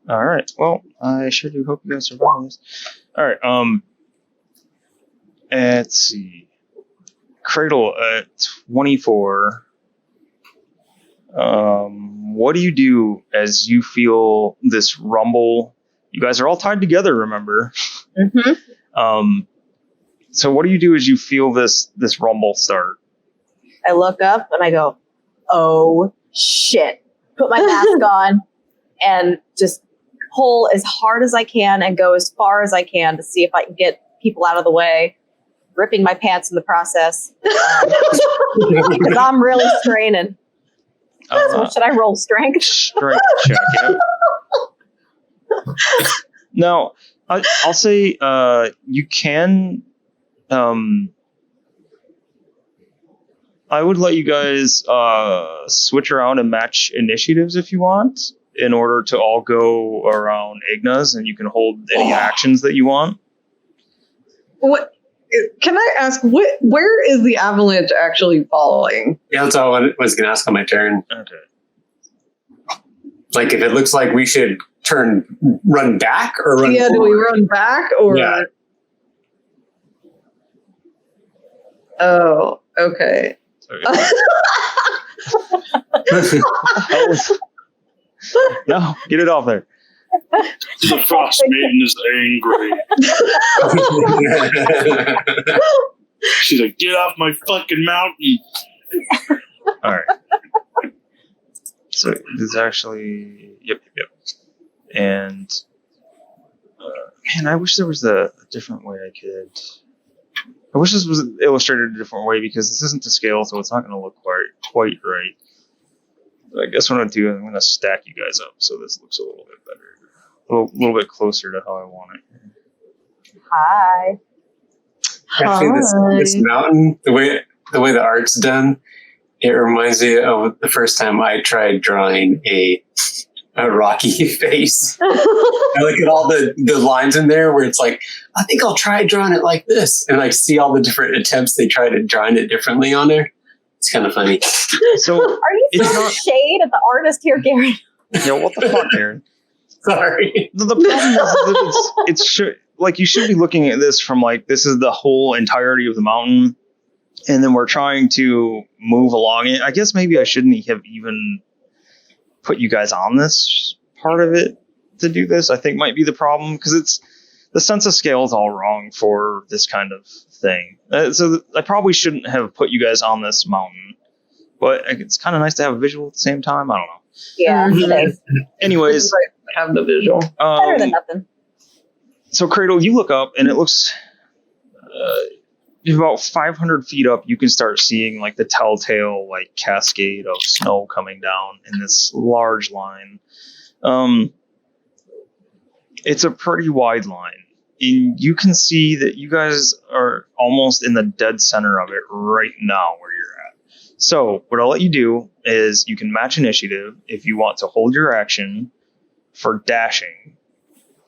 All right. Well, I sure do hope you guys survive this. All right. Let's see. Cradle at 24. What do you do as you feel this rumble? You guys are all tied together, remember? Mm-hmm. So what do you do as you feel this rumble start? I look up and I go, oh shit. Put my mask on and just pull as hard as I can and go as far as I can to see if I can get people out of the way, ripping my pants in the process. Because I'm really straining. So should I roll strength? Strength check, yeah. Now, I'll say you can... I would let you guys switch around and match initiatives if you want, in order to all go around Igna's, and you can hold any actions that you want. What? Can I ask, where is the avalanche actually following? Yeah, that's all I was going to ask on my turn. Okay. Like, if it looks like we should run back or run Yeah, do we forward? run back or? Yeah. Oh, okay. No, get it off there. The Frostmaiden is angry. She's like, get off my fucking mountain. All right. So there's actually, yep. And man, I wish there was a different way I could. I wish this was illustrated a different way because this isn't to scale, so it's not going to look quite right. But I guess what I'm going to do is I'm going to stack you guys up so this looks a little bit better, a little bit closer to how I want it. Hi. Actually, this mountain, the way the art's done, it reminds me of the first time I tried drawing a rocky face. I look at all the lines in there where it's like, I think I'll try drawing it like this, and like see all the different attempts they tried at drawing it differently on there. It's kind of funny. So Are you it's throwing not. shade at the artist here, Gary? Yeah, what the fuck, Aaron? Sorry. The problem is that like you should be looking at this from like this is the whole entirety of the mountain, and then we're trying to move along it. I guess maybe I shouldn't have even put you guys on this part of it to do this. I think might be the problem because it's the sense of scale is all wrong for this kind of thing. So I probably shouldn't have put you guys on this mountain, but it's kind of nice to have a visual at the same time. I don't know. Yeah. Mhm. Anyways, Have the visual. Better than nothing. So Cradle, you look up and it looks about 500 feet up. You can start seeing like the telltale like cascade of snow coming down in this large line. It's a pretty wide line, and you can see that you guys are almost in the dead center of it right now where you're at. So what I'll let you do is you can match initiative if you want to hold your action for dashing.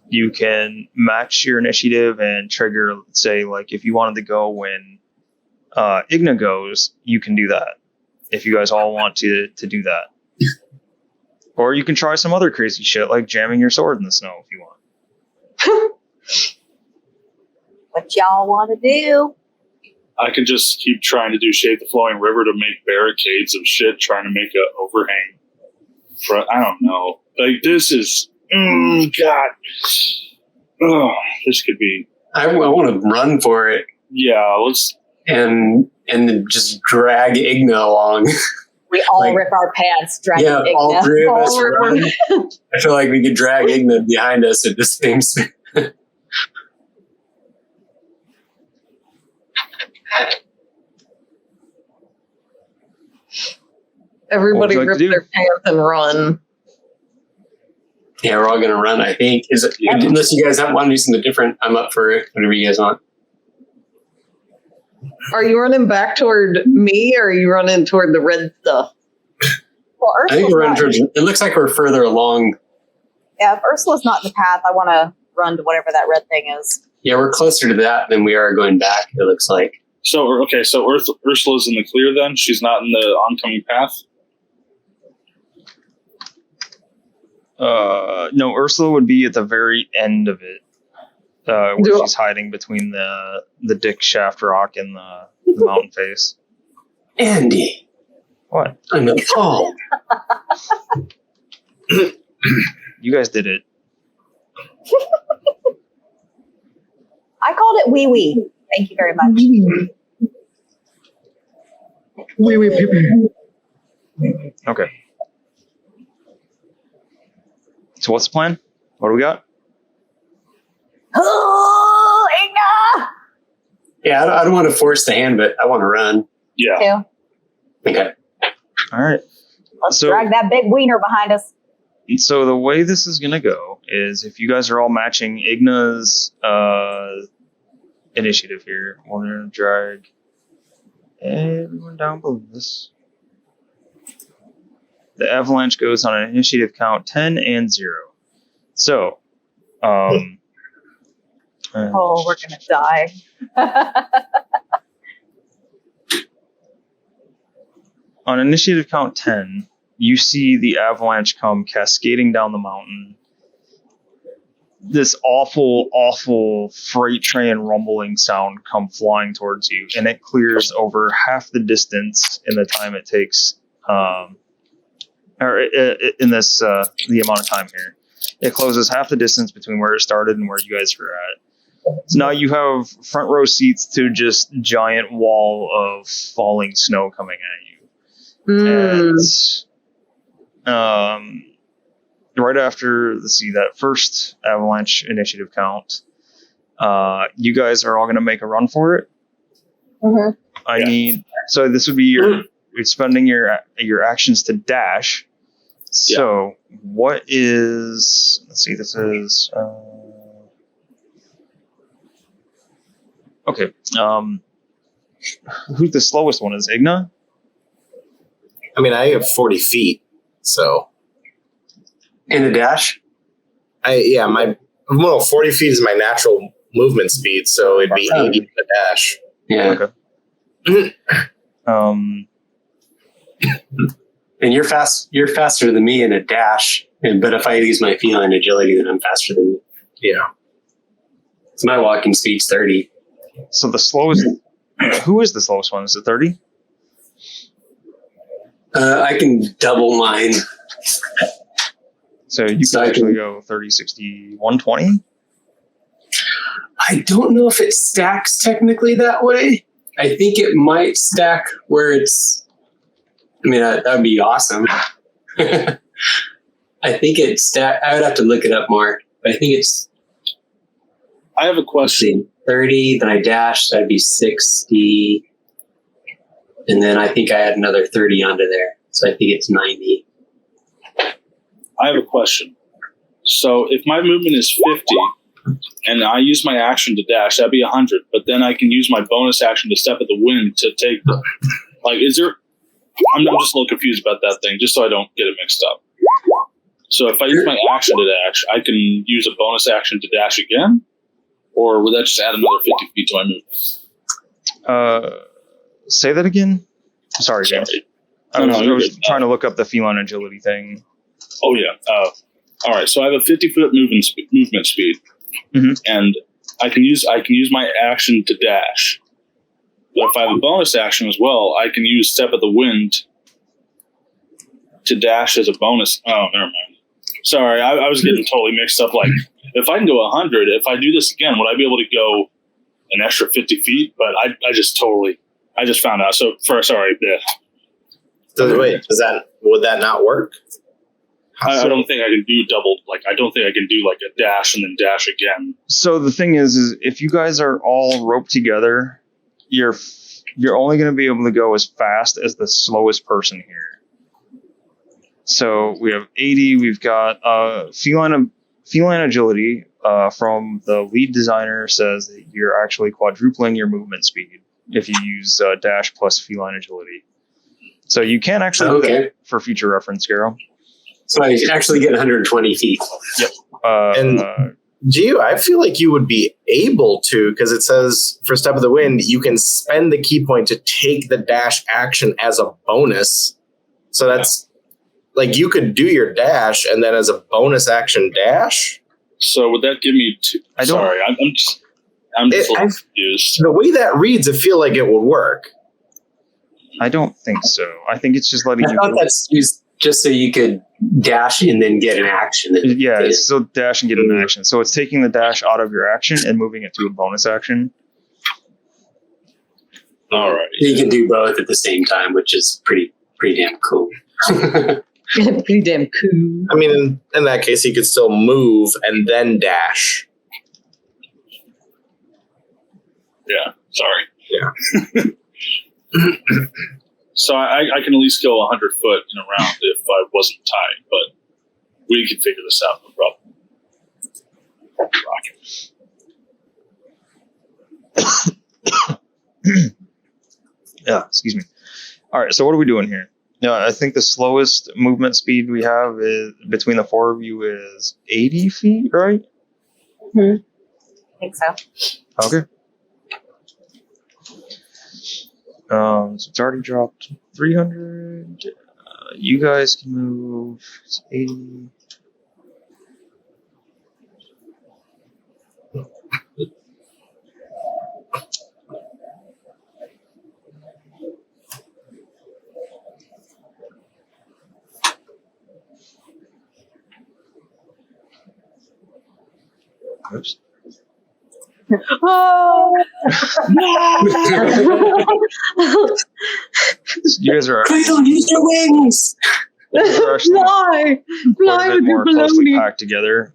You can match your initiative and trigger, say, like if you wanted to go when Igna goes, you can do that. If you guys all want to do that. Or you can try some other crazy shit like jamming your sword in the snow if you want. What y'all want to do? I can just keep trying to do Shade the Flowing River to make barricades of shit, trying to make an overhang. I don't know. Like, this is... God. Oh, this could be... I want to run for it Yeah, let's... and just drag Igna along. We all Like- rip our pants, drag Yeah, Igna. all three of us All rip run. I feel like we could drag Igna behind us at the same speed. Everybody What would you like rip to do? their pants and run. Yeah, we're all gonna run. I think unless you guys want to do something different, I'm up for it. Whatever you guys want. Are you running back toward me or are you running toward the red stuff? Well, I think Ursula's we're running not, towards. It looks like we're further along. yeah, if Ursula's not in the path, I want to run to whatever that red thing is. Yeah, we're closer to that than we are going back. It looks like. So Ursula's in the clear then? She's not in the oncoming path? No, Ursula would be at the very end of it, where Do- she's hiding between the Dick Shaft Rock and the mountain face. Andy, What? I'm appalled. You guys did it. I called it wee wee. Thank you very much. Okay. So what's the plan? What do we got? Oh, Igna! Yeah, I don't want to force the hand, but I want to run. Yeah. Two. Okay. All right. Let's So- drag that big wiener behind us. So the way this is gonna go is if you guys are all matching Igna's initiative here, we're gonna drag everyone down below this. The avalanche goes on an initiative count 10 and 0. So, Oh, we're gonna die. on initiative count 10, you see the avalanche come cascading down the mountain, this awful freight train rumbling sound come flying towards you, and it clears over half the distance in the time it takes, in this the amount of time here. It closes half the distance between where it started and where you guys were at. So now you have front row seats to just giant wall of falling snow coming at you. And right after that first avalanche initiative count, you guys are all going to make a run for it. So this would be you're spending your actions to dash. So what is, let's see, this is, okay. Who's the slowest one? Is Igna? I mean, I have 40 feet, so. In a dash? 40 feet is my natural movement speed, so it'd be 80 in a dash. Yeah. Okay. And you're faster than me in a dash, but if I use my feline agility, then I'm faster than you. Yeah. So my walking speed's 30. So the slowest, who is the slowest one? Is it 30? I can double mine. So you can actually go 30, 60, 120? I don't know if it stacks technically that way. I think it might stack where it's, I mean, that would be awesome. I think it stack. I would have to look it up more, but I think it's. I have a question. 30, then I dash, that'd be 60. And then I think I had another 30 onto there. So I think it's 90. I have a question. So if my movement is 50 and I use my action to dash, that'd be 100. But then I can use my bonus action to step at the wind to take the. Like, is there. I'm just a little confused about that thing, just so I don't get it mixed up. So if I use my action to dash, I can use a bonus action to dash again? Or would that just add another 50 feet to my movement? Say that again? Sorry, James. I was trying to look up the feline agility thing. Oh, yeah. All right, so I have a 50-foot movement speed, and I can use my action to dash. But if I have a bonus action as well, I can use Step of the Wind to dash as a bonus. Oh, never mind. Sorry, I was getting totally mixed up. Like, if I can go 100, if I do this again, would I be able to go an extra 50 feet? But I just found out. So, sorry, yeah. Would that not work? I don't think I can do double. Like, I don't think I can do like a dash and then dash again. So the thing is if you guys are all roped together, you're only going to be able to go as fast as the slowest person here. So we have 80. We've got feline agility from the lead designer says that you're actually quadrupling your movement speed if you use dash plus feline agility. So you can actually do that for future reference, Garo. So I actually get 120 feet. Yep. Gio, I feel like you would be able to, because it says for Step of the Wind, you can spend the key point to take the dash action as a bonus. So that's like you could do your dash and then as a bonus action dash. So would that give me two? I'm just a little confused. The way that reads, I feel like it would work. I don't think so. I think it's just letting you. I thought that's used just so you could dash and then get an action. Yeah, it's still dash and get an action. So it's taking the dash out of your action and moving it to a bonus action. All right. You can do both at the same time, which is pretty damn cool. Pretty damn cool. I mean, in that case, you could still move and then dash. Yeah, sorry. Yeah. So I can at least go 100 foot in a round if I wasn't tied, but we can figure this out, no problem. Yeah, excuse me. All right, so what are we doing here? I think the slowest movement speed we have is between the four of you is 80 feet, right? I think so. Okay. So it's already dropped 300. You guys can move. It's 80. Oops. Oh, You guys are Cradle, use your wings. actually Fly! quite Fly a bit with more your closely baloney. packed together.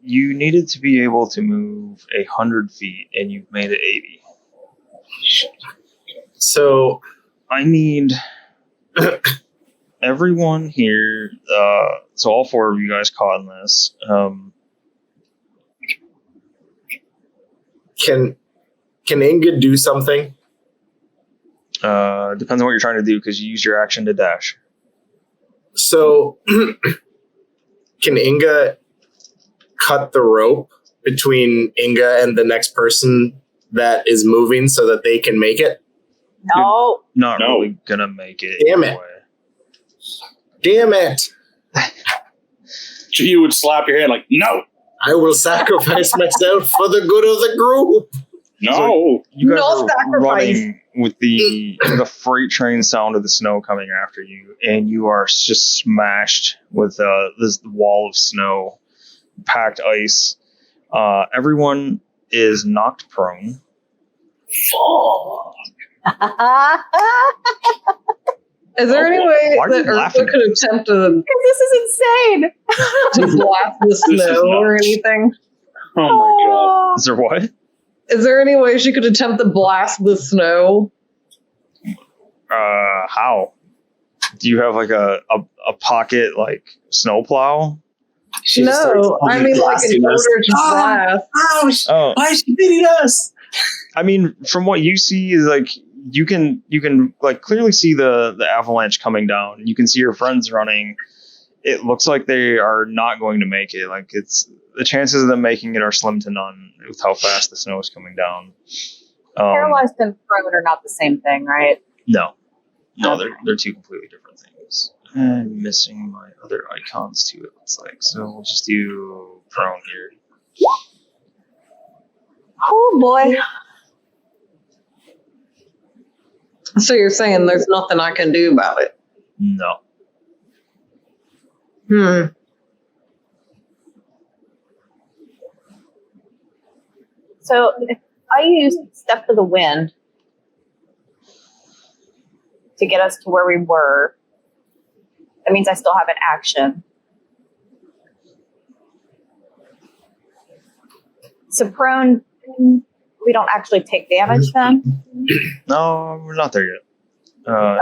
You needed to be able to move 100 feet, and you've made it 80. So I need everyone here. So all four of you guys caught in this. can Inga do something? Depends on what you're trying to do, because you use your action to dash. So can Inga cut the rope between Inga and the next person that is moving so that they can make it? no. Not No. really gonna make it. Damn either it. way. Damn it! You would slap your hand like, no, I will sacrifice myself for the good of the group. no. You guys No are sacrifice. running with the freight train sound of the snow coming after you, and you are just smashed with this wall of snow, packed ice. Everyone is knocked prone. Is there any way Why are you that laughing Ursula could attempt to This is insane. blast the This is snow or nuts. anything? Oh Is there what? Is there any way she could attempt to blast the snow? How? Do you have like a pocket like snowplow? She just starts No, I mean like in blasting us. order to blast. Ouch! Oh, Why is she beating us? I mean, from what you see is like you can like clearly see the avalanche coming down. You can see your friends running. It looks like they are not going to make it. Like it's the chances of them making it are slim to none with how fast the snow is coming down. Paralyzed and prone are not the same thing, right? No, they're two completely different things. I'm missing my other icons too. It looks like so. We'll just do prone here. Oh boy. So you're saying there's nothing I can do about it? No. So if I use Step of the Wind to get us to where we were, that means I still have an action. So prone, we don't actually take damage then? No, we're not there yet.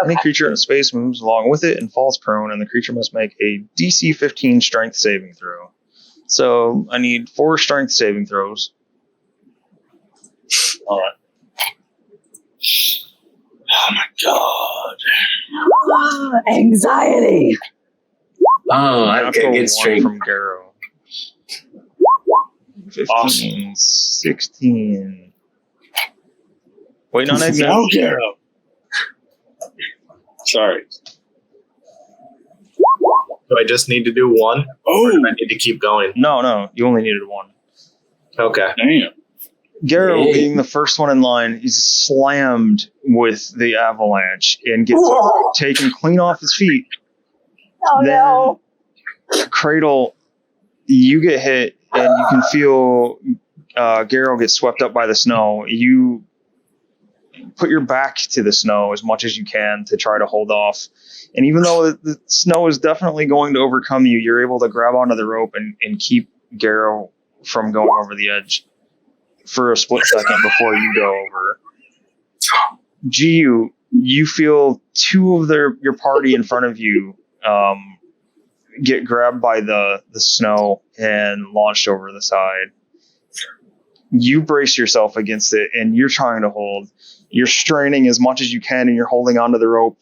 Any creature in space moves along with it and falls prone, and the creature must make a DC 15 strength saving throw. So I need 4 strength saving throws. All right. Oh my god. Anxiety. Oh, I've got Natural good one strength. from Garrow. 15, Awesome. 16. Wait, not exit. No, Garrow. Sorry. Do I just need to do one? Or Oh, do I need to keep going? No, you only needed 1. Okay. damn. Garrow, Hey. being the first one in line, is slammed with the avalanche and gets taken clean off his feet. Oh Then- no. Cradle, you get hit, and you can feel Garrow get swept up by the snow. You put your back to the snow as much as you can to try to hold off. And even though the snow is definitely going to overcome you, you're able to grab onto the rope and keep Garrow from going over the edge for a split second before you go over. Giyu, you feel 2 of your party in front of you get grabbed by the snow and launched over the side. You brace yourself against it, and you're trying to hold. You're straining as much as you can, and you're holding onto the rope,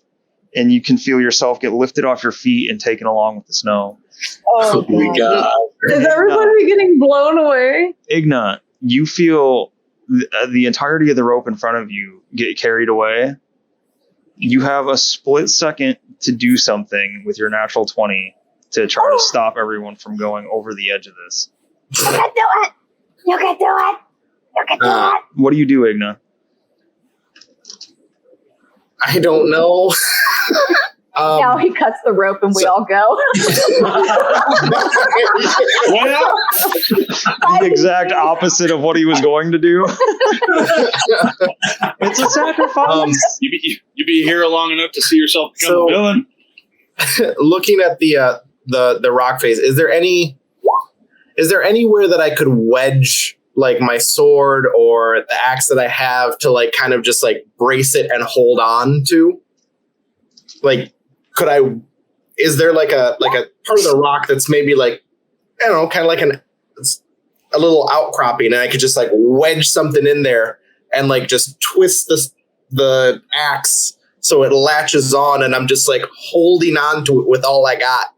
and you can feel yourself get lifted off your feet and taken along with the snow. Oh Oh my god. Is everybody getting blown away? Ignat, you feel the entirety of the rope in front of you get carried away. You have a split second to do something with your natural 20 to try to stop everyone from going over the edge of this. You can do it. You can do it. What do you do, Igna? I don't know. Now he cuts the rope and we all go. The exact opposite of what he was going to do. It's a sacrifice. You be here long enough to see yourself become a villain. Looking at the rock face, is there anywhere that I could wedge like my sword or the axe that I have to like kind of just like brace it and hold on to? Like, is there like a part of the rock that's maybe like, I don't know, kind of like a little outcropping, and I could just like wedge something in there and like just twist the axe so it latches on, and I'm just like holding on to it with all I got.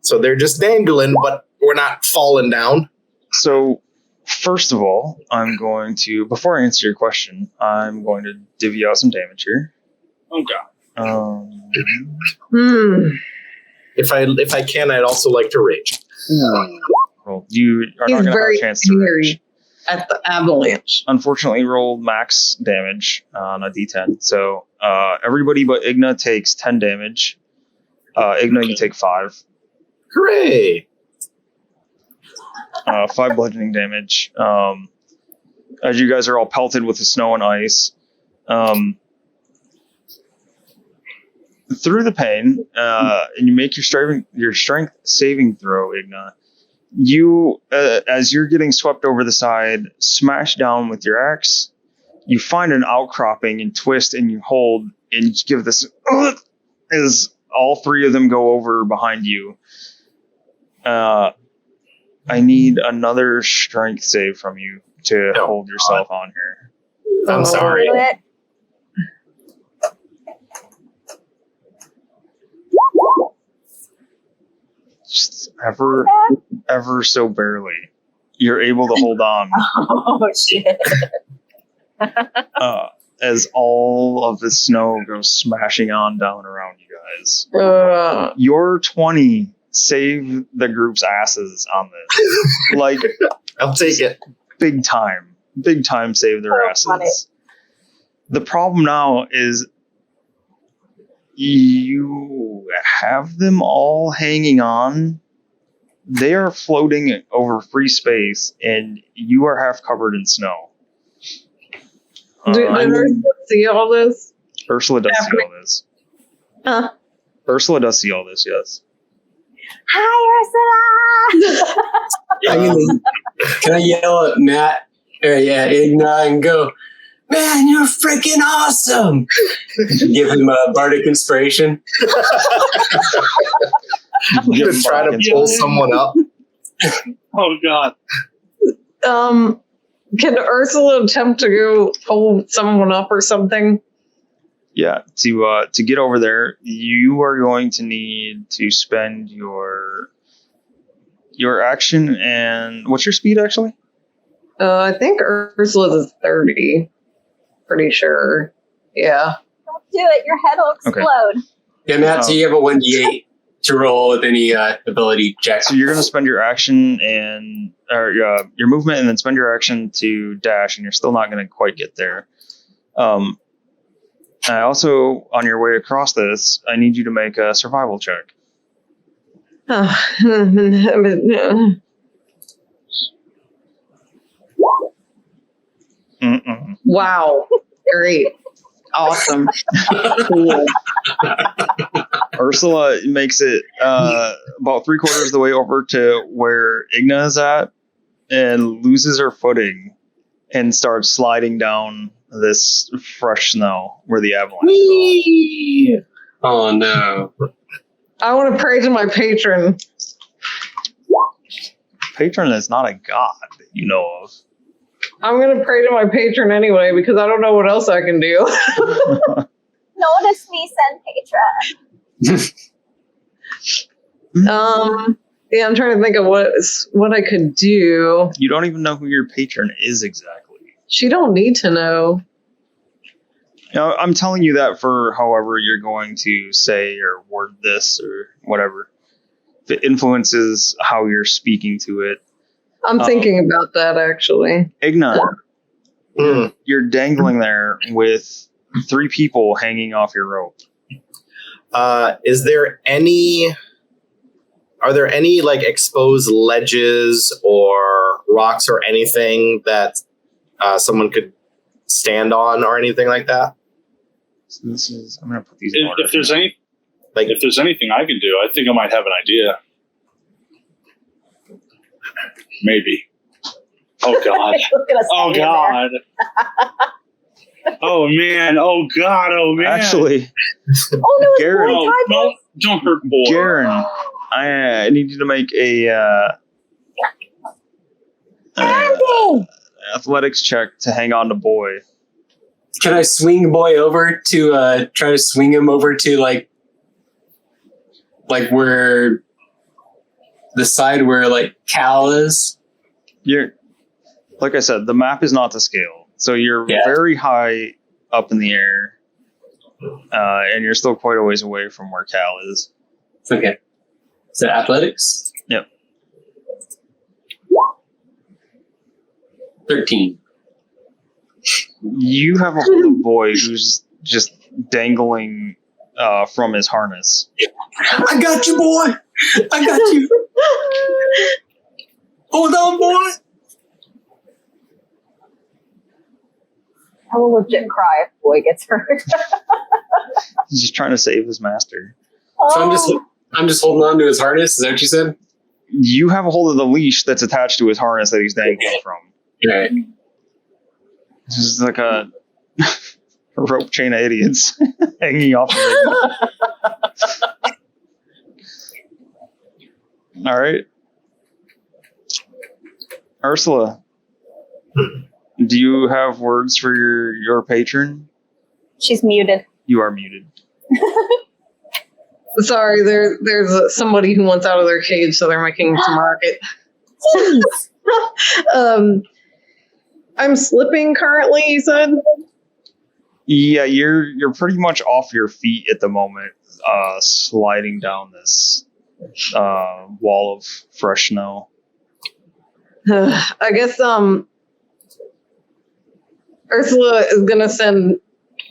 So they're just dangling, but we're not falling down. So first of all, before I answer your question, I'm going to divvy out some damage here. Okay. If I can, I'd also like to rage. Well, you are He's not going to have very a chance to rage. angry at the avalanche. Unfortunately, rolled max damage on a d10. So everybody but Igna takes 10 damage. Igna, you take 5. Hooray! 5 bludgeoning damage. As you guys are all pelted with the snow and ice. Through the pain, and you make your strength saving throw, Igna. You, as you're getting swept over the side, smash down with your axe. You find an outcropping and twist, and you hold, and give this as all 3 of them go over behind you. I need another strength save from you to hold yourself on here. I'm sorry. Just ever so barely. You're able to hold on. Oh, shit. As all of the snow goes smashing on down around you guys. Your 20 save the group's asses on this. Like, I'll take it. Big time save their asses. Funny. The problem now is you have them all hanging on. They are floating over free space, and you are half covered in snow. Did Ursula see all this? Ursula does see all this. Huh? Ursula does see all this, yes. Hi, Ursula! Can I yell at Matt or Igna and go, man, you're freaking awesome! Give him a bardic inspiration. I'm gonna try to pull someone up. Oh God. Can Ursula attempt to go pull someone up or something? Yeah, to get over there, you are going to need to spend your action. And what's your speed actually? I think Ursula's is 30. Pretty sure. Yeah. Don't do it. Your head will explode. Yeah, Matt, so you have a 1d8 to roll with any ability check. So you're going to spend your action or your movement, and then spend your action to dash, and you're still not going to quite get there. I also, on your way across this, I need you to make a survival check. Wow. Great. Awesome. Cool. Ursula makes it about 3/4 of the way over to where Igna is at and loses her footing and starts sliding down this fresh snow where the avalanche is. Oh, no. I want to pray to my patron. Patron is not a god that you know of. I'm going to pray to my patron anyway because I don't know what else I can do. Notice me, send patron. Yeah, I'm trying to think of what I could do. You don't even know who your patron is exactly. She don't need to know. Now, I'm telling you that for however you're going to say or word this or whatever. If it influences how you're speaking to it. I'm thinking about that, actually. Igna, You're dangling there with 3 people hanging off your rope. Are there any like exposed ledges or rocks or anything that someone could stand on or anything like that? So this is. I'm gonna put these in order. If there's anything I can do, I think I might have an idea. Maybe. Oh God. Look at us Oh hanging God. Oh man. Oh God. Oh man. Actually, there. Oh no, it's Garen. boy No, time. don't hurt boy. Garen, I need you to make a athletics check to hang on to Boy. Can I swing Boy over to try to swing him over to like where the side where like Cal is? You're, like I said, the map is not to scale, so you're very high up in the air, and you're still quite a ways away from where Cal is. Okay. Is it athletics? Yep. 13. You have a hold of Boy who's just dangling from his harness. I got you, boy. I got you. Hold on, boy. I will legit cry if boy gets hurt. He's just trying to save his master. So I'm just holding on to his harness. Is that what you said? You have a hold of the leash that's attached to his harness that he's dangling from. Right. This is like a rope chain of idiots hanging off of it. All right. Ursula, do you have words for your patron? She's muted. You are muted. Sorry, there's somebody who wants out of their cage, so they're making some racket. I'm slipping currently, you said? Yeah, you're pretty much off your feet at the moment, sliding down this wall of fresh snow. I guess Ursula is gonna send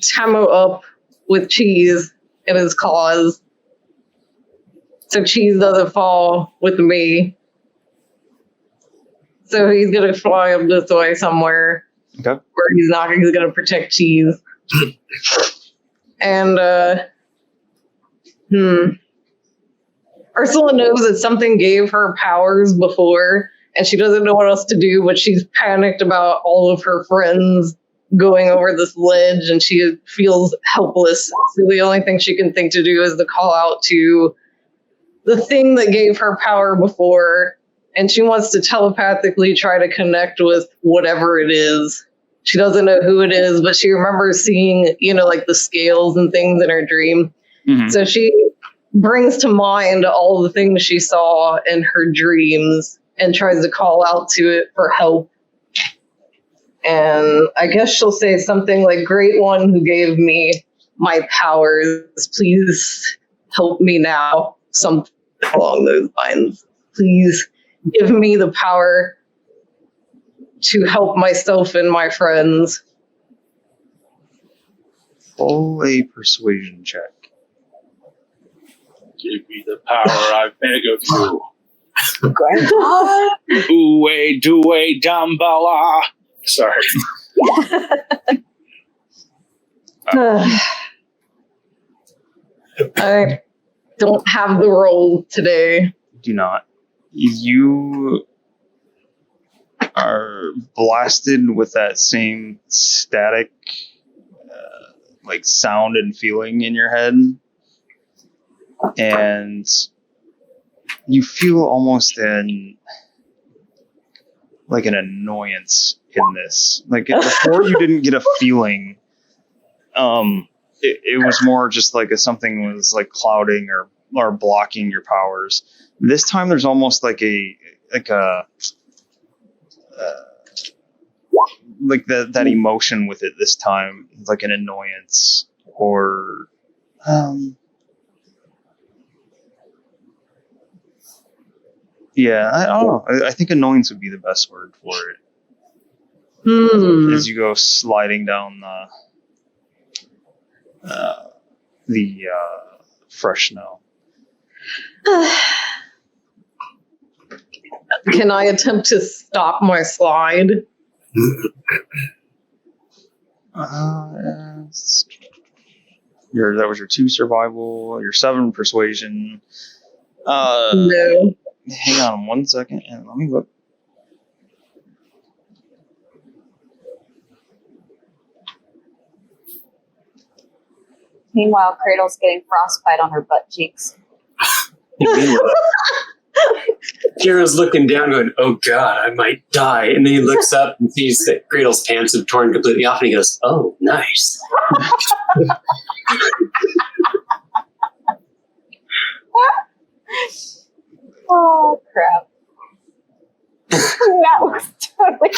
Tamo up with Cheese in his claws, so Cheese doesn't fall with me. So he's gonna fly up this way somewhere. Okay. Where he's not. He's gonna protect Cheese. And Ursula knows that something gave her powers before, and she doesn't know what else to do, but she's panicked about all of her friends going over this ledge, and she feels helpless. So the only thing she can think to do is to call out to the thing that gave her power before, and she wants to telepathically try to connect with whatever it is. She doesn't know who it is, but she remembers seeing, like the scales and things in her dream. Mm-hmm. So she brings to mind all the things she saw in her dreams and tries to call out to it for help. And I guess she'll say something like, "Great One who gave me my powers, please help me now." Something along those lines. Please give me the power to help myself and my friends. Roll a persuasion check. Give me the power I beg of you. Grandpa. Ooh-way, do-way, dambala. Sorry. I don't have the roll today. Do not. You are blasted with that same static, sound and feeling in your head, and you feel almost an annoyance in this. Before, you didn't get a feeling. It was more just something was clouding or blocking your powers. This time, there's almost that emotion with it this time, like an annoyance or I don't know. I think annoyance would be the best word for it. as you go sliding down the fresh snow. Can I attempt to stop my slide? That was your 2 survival, your 7 persuasion. No. Hang on 1 second and let me look. Meanwhile, Cradle's getting frostbite on her butt cheeks. Kira's looking down going, oh God, I might die. And then he looks up and sees that Cradle's pants have torn completely off and he goes, oh, nice. Oh, crap. That was totally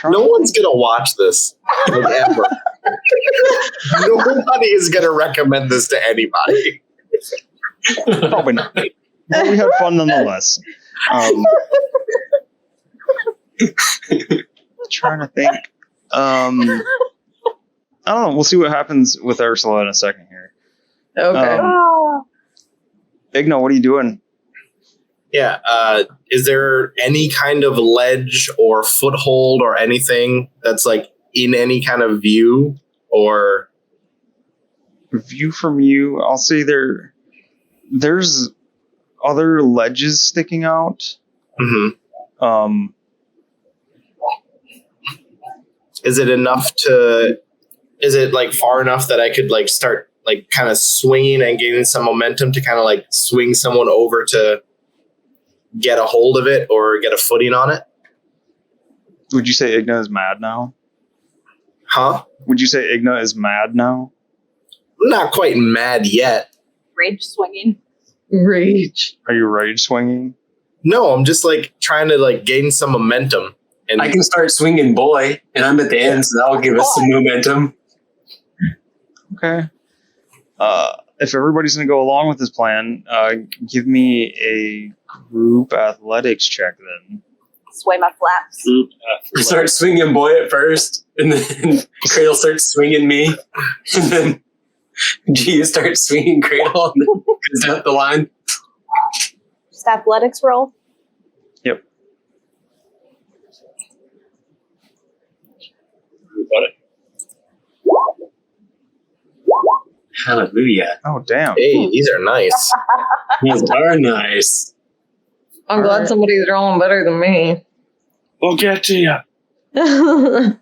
No one's gonna watch this, like, ever. Nobody is gonna recommend this to anybody. Probably not. But we had fun nonetheless. Trying to think. I don't know. We'll see what happens with Ursula in a second here. Okay. Igno, what are you doing? Yeah. Is there any kind of ledge or foothold or anything that's like in any kind of view or View from you? I'll say there's other ledges sticking out. Mm-hmm. Is it enough to? Is it like far enough that I could like start like kind of swinging and gaining some momentum to kind of like swing someone over to get a hold of it or get a footing on it? Would you say Igna is mad now? Huh? Would you say Igna is mad now? Not quite mad yet. Rage swinging. Rage. Are you rage swinging? No, I'm just like trying to like gain some momentum. And I can start swinging boy, and I'm at the end, so that'll give us some momentum. Okay. If everybody's going to go along with this plan, give me a group athletics check then. Sway my flaps. I start swinging boy at first, and then Cradle starts swinging me, and then Gia starts swinging Cradle, and then goes down the line. Just athletics roll. Yep. Hallelujah. Oh, damn. hey, these are nice. These are nice. I'm glad somebody's rolling better than me. We'll get to you. That's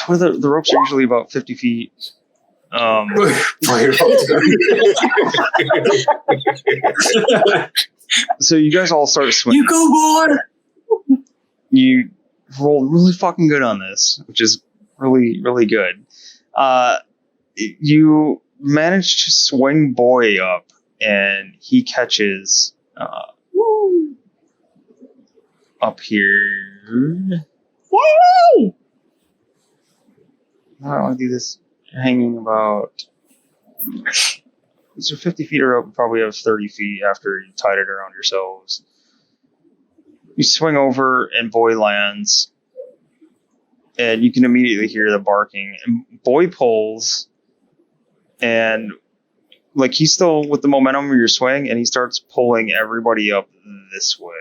where the ropes are usually about 50 feet. So you guys all start swinging. You go, boy! You rolled really fucking good on this, which is really, really good. You manage to swing boy up, and he catches up here. Yay! I don't want to do this hanging about. So 50 feet or up, you probably have 30 feet after you tied it around yourselves. You swing over, and boy lands, and you can immediately hear the barking. And boy pulls, and like he's still with the momentum of your swing, and he starts pulling everybody up this way.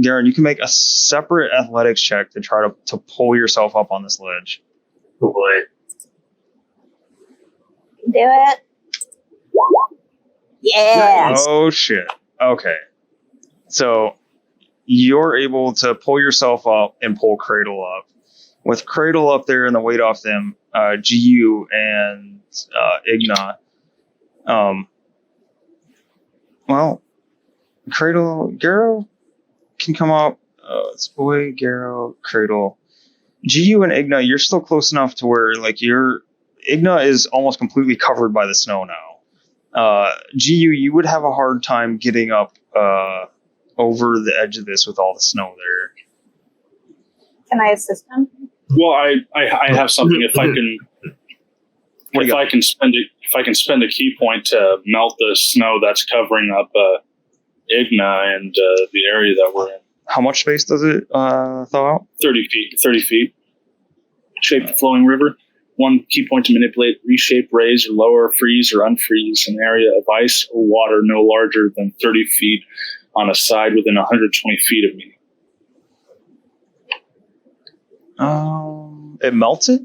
Garen, you can make a separate athletics check to try to pull yourself up on this ledge. Oh boy. Do it. Yeah. Oh shit. Okay. So you're able to pull yourself up and pull Cradle up. With Cradle up there and the weight off them, GU and Igna. Well, Cradle, Garrow can come up. It's boy, Garrow, Cradle. GU and Igna, you're still close enough to where like Igna is almost completely covered by the snow now. GU, you would have a hard time getting up over the edge of this with all the snow there. Can I assist him? Well, I have something. If I can if I can spend a key point to melt the snow that's covering up Igna and the area that we're in. How much space does it thaw out? 30 feet. 30 feet. Shape the flowing river. 1 key point to manipulate, reshape, raise, or lower, freeze, or unfreeze an area of ice or water no larger than 30 feet on a side within 120 feet of me. It melts it?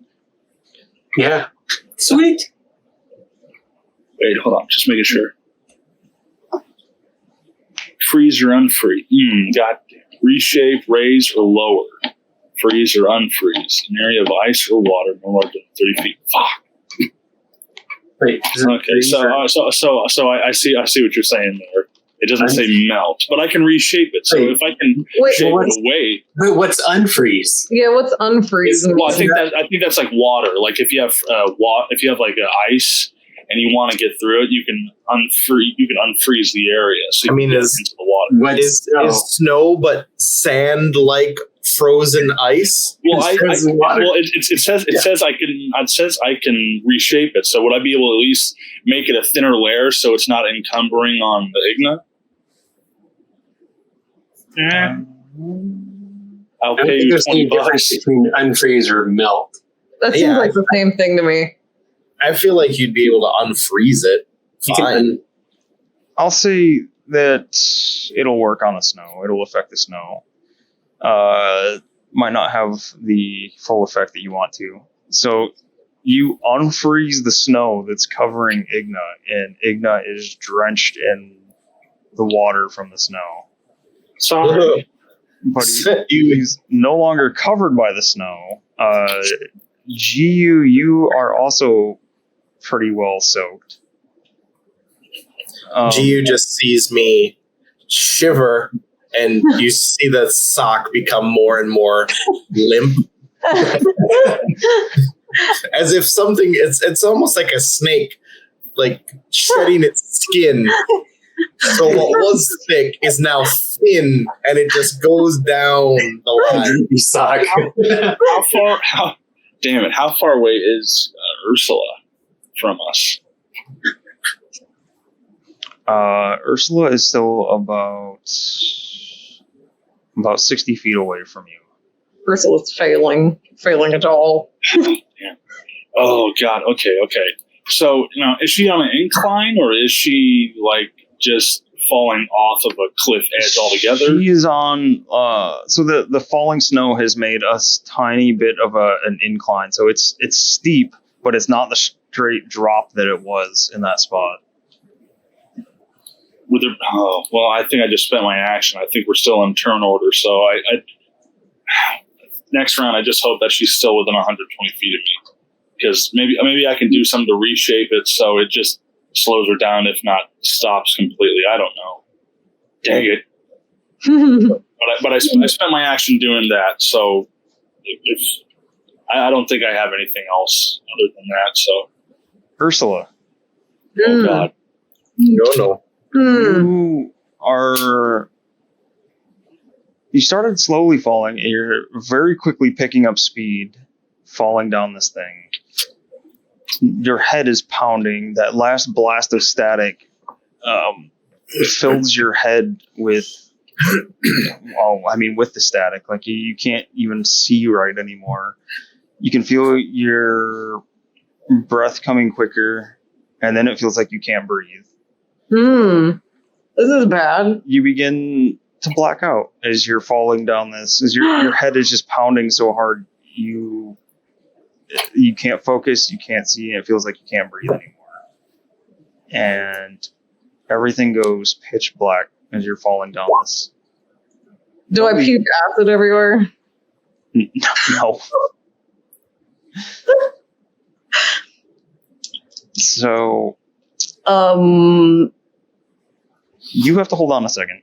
Yeah. Sweet. Wait, hold on. Just making sure. Freeze or unfreeze. God damn. Reshape, raise, or lower. Freeze or unfreeze. An area of ice or water no larger than 30 feet. Fuck. Wait. Okay, so I see what you're saying there. It doesn't say melt, but I can reshape it. So if I can shape it away. But what's unfreeze? Yeah, what's unfreeze? Well, I think that's like water. Like if you have like ice and you want to get through it, you can unfreeze the area. So you can get into the water. Is snow but sand like frozen ice? Well, it says I can reshape it. So would I be able to at least make it a thinner layer so it's not encumbering on the Igna? I'll pay you there's any $20. difference between unfreeze or melt. That seems like the same thing to me. I feel like you'd be able to unfreeze it. Fine. I'll say that it'll work on the snow. It'll affect the snow. Might not have the full effect that you want to. So you unfreeze the snow that's covering Igna, and Igna is drenched in the water from the snow. Sorry. But he's no longer covered by the snow. GU, you are also pretty well soaked. GU just sees me shiver, and you see the sock become more and more limp. As if something, it's almost like a snake, like shedding its skin. So what was thick is now thin, and it just goes down the line. Sock. How far away is Ursula from us? Ursula is still about 60 feet away from you. Ursula's failing at all. Yeah. Oh God. Okay. So is she on an incline or is she like just falling off of a cliff edge altogether? She is on. So the falling snow has made a tiny bit of an incline. So it's steep, but it's not the straight drop that it was in that spot. I think I just spent my action. I think we're still in turn order. So I next round, I just hope that she's still within 120 feet of me, because maybe I can do something to reshape it so it just slows her down, if not stops completely. I don't know. Dang it! But I spent my action doing that. So if I don't think I have anything else other than that. So Ursula. Oh God. No. You started slowly falling, and you're very quickly picking up speed, falling down this thing. Your head is pounding. That last blast of static fills your head with, with the static. Like you can't even see right anymore. You can feel your breath coming quicker, and then it feels like you can't breathe. This is bad. You begin to black out as you're falling down this. As your head is just pounding so hard, you can't focus, you can't see, and it feels like you can't breathe anymore. And everything goes pitch black as you're falling down this. Do I puke acid everywhere? No. So, you have to hold on a second.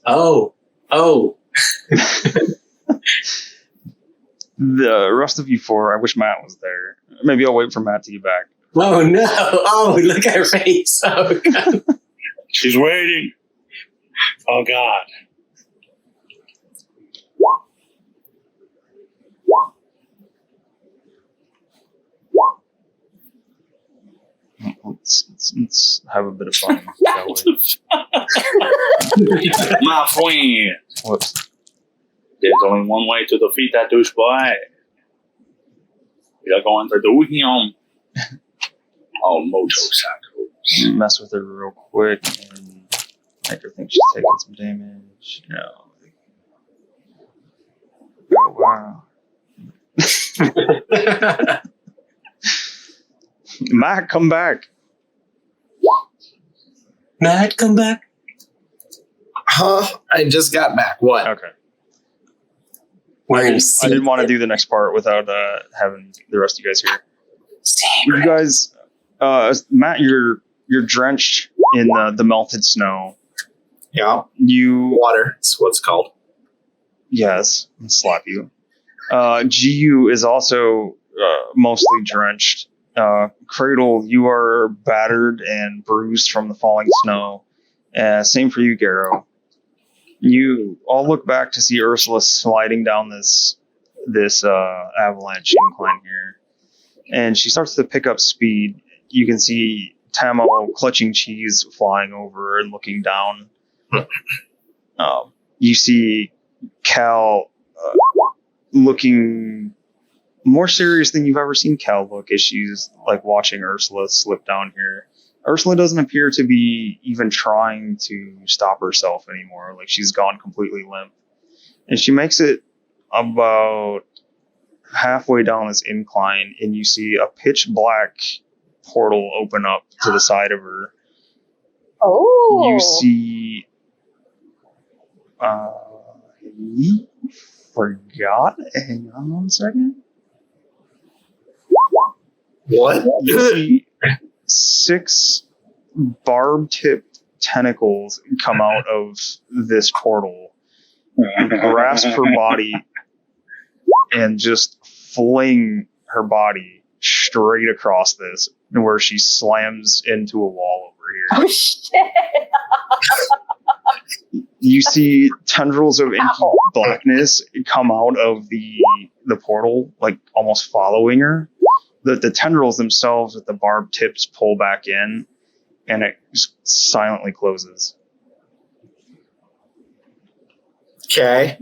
Oh. The rest of you four, I wish Matt was there. Maybe I'll wait for Matt to get back. Oh no! Oh, look at her face! Oh God. She's waiting. Oh God. Let's have a bit of fun, shall we? My friend. Whoops. There's only one way to defeat that douchebag. We are going to do him. Oh, motorcycle. Mess with her real quick and make her think she's taking some damage. No. Oh, wow. Matt, come back. Matt, come back. Huh? I just got back. What? Okay. We're I gonna didn't want to do the next part without having the rest of you guys here. You guys, Matt, you're drenched in the melted snow. Yeah. You Water. That's what it's called. Yes, I'll slap you. GU is also mostly drenched. Cradle, you are battered and bruised from the falling snow. Same for you, Garrow. You all look back to see Ursula sliding down this avalanche incline here, and she starts to pick up speed. You can see Tamo clutching cheese, flying over and looking down. You see Cal looking more serious than you've ever seen Cal look as she's like watching Ursula slip down here. Ursula doesn't appear to be even trying to stop herself anymore. Like she's gone completely limp. And she makes it about halfway down this incline and you see a pitch black portal open up to the side of her. Oh. You see he forgot. Hang on 1 second. What? You see 6 barb-tipped tentacles come out of this portal, grasp her body, and just fling her body straight across this, where she slams into a wall over here. Oh shit! You see tendrils of inky blackness come out of the portal, like almost following her. The tendrils themselves with the barbed tips pull back in, and it just silently closes. Okay.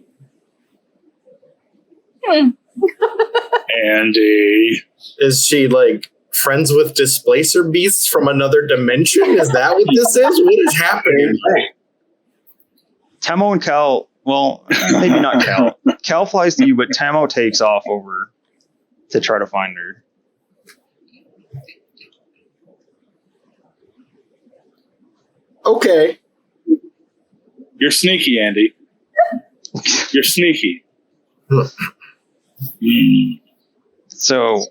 Andy. Is she like friends with displacer beasts from another dimension? Is that what this is? What is happening? Tamo and Cal, well, maybe not Cal. Cal flies to you, but Tamo takes off over to try to find her. Okay. You're sneaky, Andy. You're sneaky. So,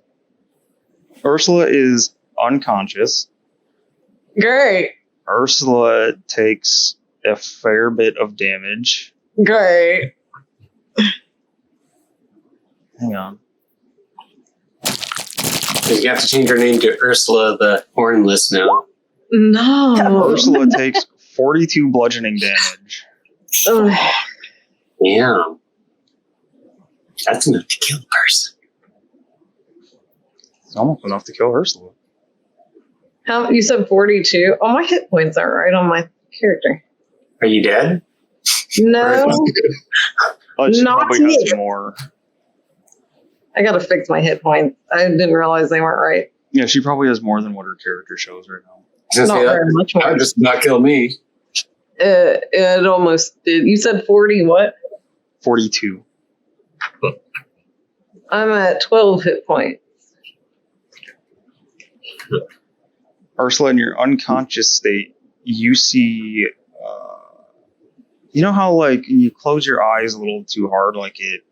Ursula is unconscious. Great. Ursula takes a fair bit of damage. Great. Hang on. You have to change her name to Ursula the Hornless now. No. Ursula takes 42 bludgeoning damage. Ugh. Damn. That's enough to kill a person. It's almost enough to kill Ursula. How you said 42? Oh, my hit points are right on my character. Are you dead? No. Oh, she Not probably me. has more. I gotta fix my hit points. I didn't realize they weren't right. Yeah, she probably has more than what her character shows right now. Not very much more. That would just not kill me. It almost did. You said 40 what? 42. I'm at 12 hit points. Ursula, in your unconscious state, you see, you know how like you close your eyes a little too hard, like if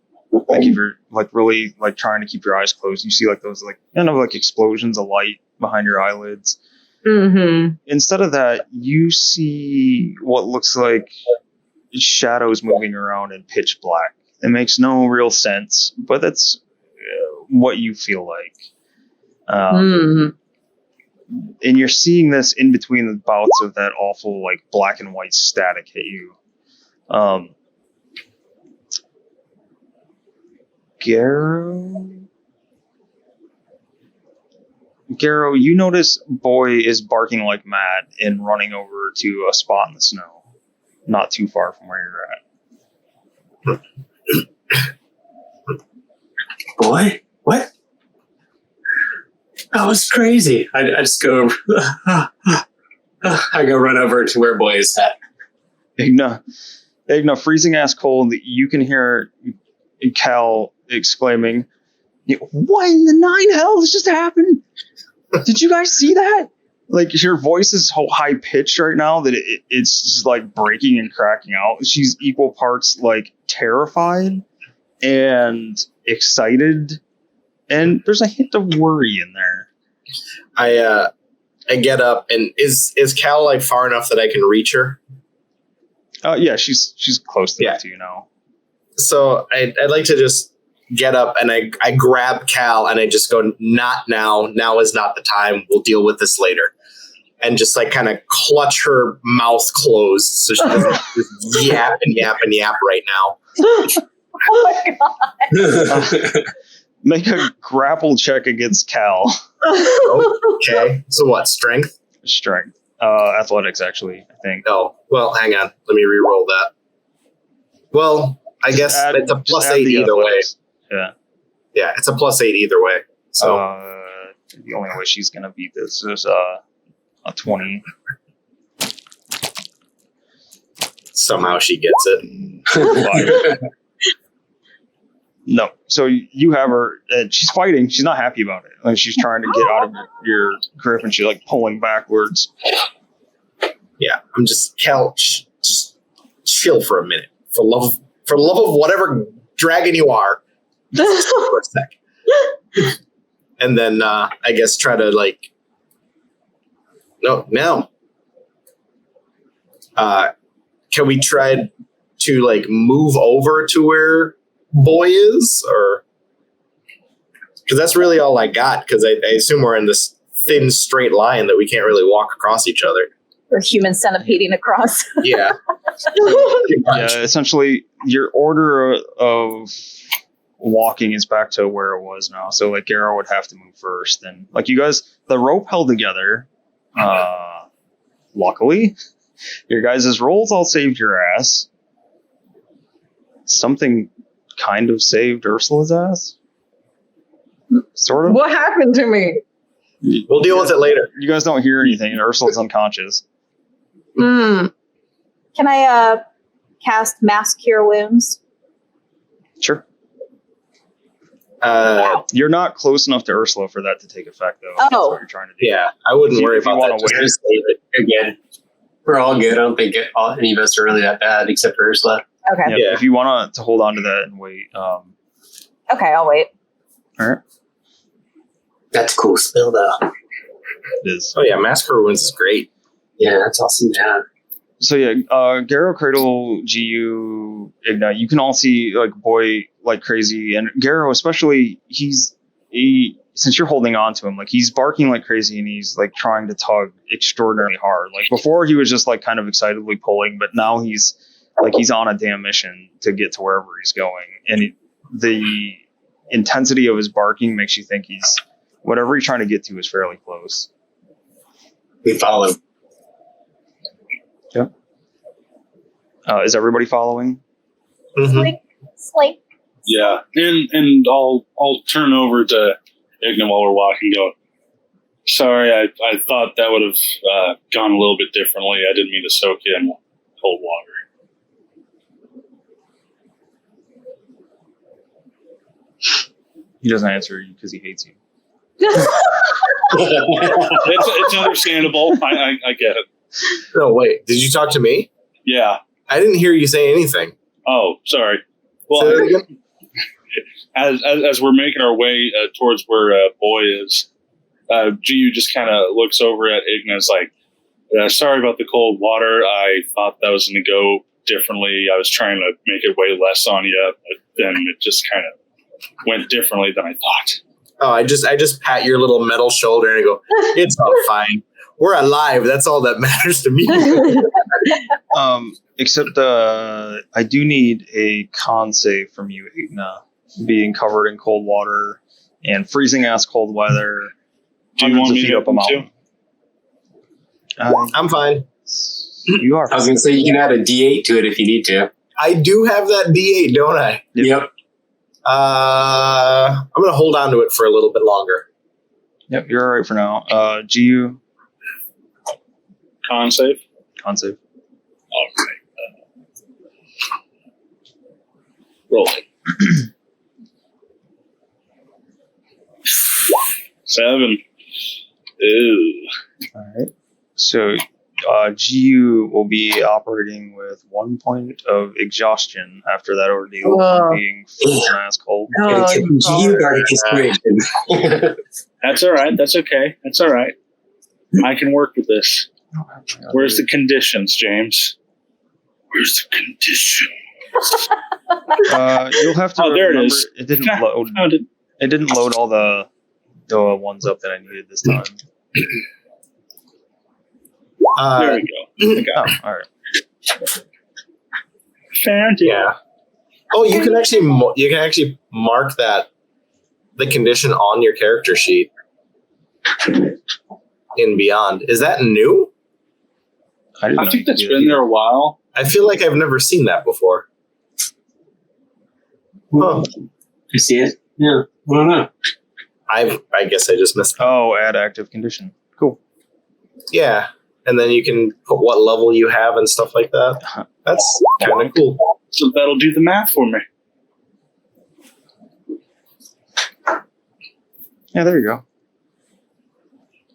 you're like really like trying to keep your eyes closed, you see like those like like explosions of light behind your eyelids. Mm-hmm. Instead of that, you see what looks like shadows moving around in pitch black. It makes no real sense, but that's what you feel like. and you're seeing this in between the bouts of that awful like black and white static hit you. Garrow, you notice Boy is barking like mad and running over to a spot in the snow, not too far from where you're at. Boy, what? That was crazy. I just go. I go run over to where Boy is at. Igna, freezing ass cold. You can hear Cal exclaiming, "What in the nine hells just happened? Did you guys see that?" Like your voice is so high pitched right now that it's just like breaking and cracking out. She's equal parts like terrified and excited, and there's a hint of worry in there. I get up, and is Cal like far enough that I can reach her? Yeah, she's close enough to you now. So I'd like to just get up, and I grab Cal, and I just go, "Not now. Now is not the time. We'll deal with this later." And just like kind of clutch her mouth closed so she doesn't just yap and yap and yap right now. Oh my god. Make a grapple check against Cal. Okay. So what? Strength? Strength. Athletics, actually, I think. Oh, well, hang on. Let me re-roll that. Well, I guess it's a plus 8 either athletics. Way. Yeah. Yeah, it's a plus 8 either way. So the only way she's going to beat this is a 20. Somehow she gets it. No. So you have her, and she's fighting. She's not happy about it. Like she's trying to get out of your grip, and she's like pulling backwards. Yeah, I'm just Cal. Just chill for a minute, for love of whatever dragon you are, just for a sec. And then I guess try to like. No, now. Can we try to like move over to where Boy is, or because that's really all I got? Because I assume we're in this thin straight line that we can't really walk across each other. Or human centipeding across. Yeah. Yeah, essentially your order of walking is back to where it was now. So like Garrow would have to move first, and like you guys, the rope held together. Luckily, your guys' rolls all saved your ass. Something kind of saved Ursula's ass. Sort of. What happened to me? We'll deal with it later. You guys don't hear anything, and Ursula's unconscious. Hmm. Can I cast Mass Cure Wounds? Sure. Wow. You're not close enough to Ursula for that to take effect, though. That's what you're trying to do. Yeah, I wouldn't worry If you about wanna that. Just wait. Just save it. You're good. We're all good. I don't think any of us are really that bad, except for Ursula. Okay. Yeah, if you want to hold on to that and wait. Okay, I'll wait. All right. That's a cool spell, though. It is. Oh yeah, Massacre Wounds is great. Yeah, that's awesome. Yeah. So yeah, Garrow, Cradle, GU, Ignite. You can all see like Boy like crazy, and Garrow especially. Since you're holding on to him, like he's barking like crazy, and he's like trying to tug extraordinarily hard. Like before, he was just like kind of excitedly pulling, but now he's on a damn mission to get to wherever he's going, and the intensity of his barking makes you think whatever he's trying to get to is fairly close. We follow. Yeah. Is everybody following? Mm-hmm. Sleep. Yeah, and I'll turn over to Igna while we're walking. Go. Sorry, I thought that would have gone a little bit differently. I didn't mean to soak you in cold water. He doesn't answer you because he hates you. It's understandable. I get it. No, wait. Did you talk to me? Yeah. I didn't hear you say anything. Oh, sorry. Say Well, that again? as we're making our way towards where Boy is, GU just kind of looks over at Igna. Is like, sorry about the cold water. I thought that was going to go differently. I was trying to make it weigh less on you, but then it just kind of went differently than I thought. Oh, I just pat your little metal shoulder and I go, it's all fine. We're alive. That's all that matters to me. Except I do need a con save from you, Igna. Being covered in cold water and freezing ass cold weather. Do you want me to up a mountain. I'm fine. You are. I was going to say you can add a D8 to it if you need to. I do have that D8, don't I? Yep. I'm going to hold on to it for a little bit longer. Yep, you're all right for now. GU. Con save. Con save. All right. Rolling. 7. Ew. All right. So GU will be operating with 1 point of exhaustion after that ordeal from being frozen ass cold. That's all right. That's okay. That's all right. I can work with this. Where's the conditions, James? Where's the condition? You'll have to. Oh, there remember, it is. It didn't load. It didn't load all the ones up that I needed this time. There we go. Oh, all right. Found it. Yeah. Oh, you can actually mark that the condition on your character sheet in Beyond. Is that new? I think that's been there a while. I feel like I've never seen that before. Huh. You see it? Yeah. I don't know. I guess I just missed it. Oh, add active condition. Cool. Yeah. And then you can put what level you have and stuff like that. That's kind of cool. So that'll do the math for me. Yeah, there you go.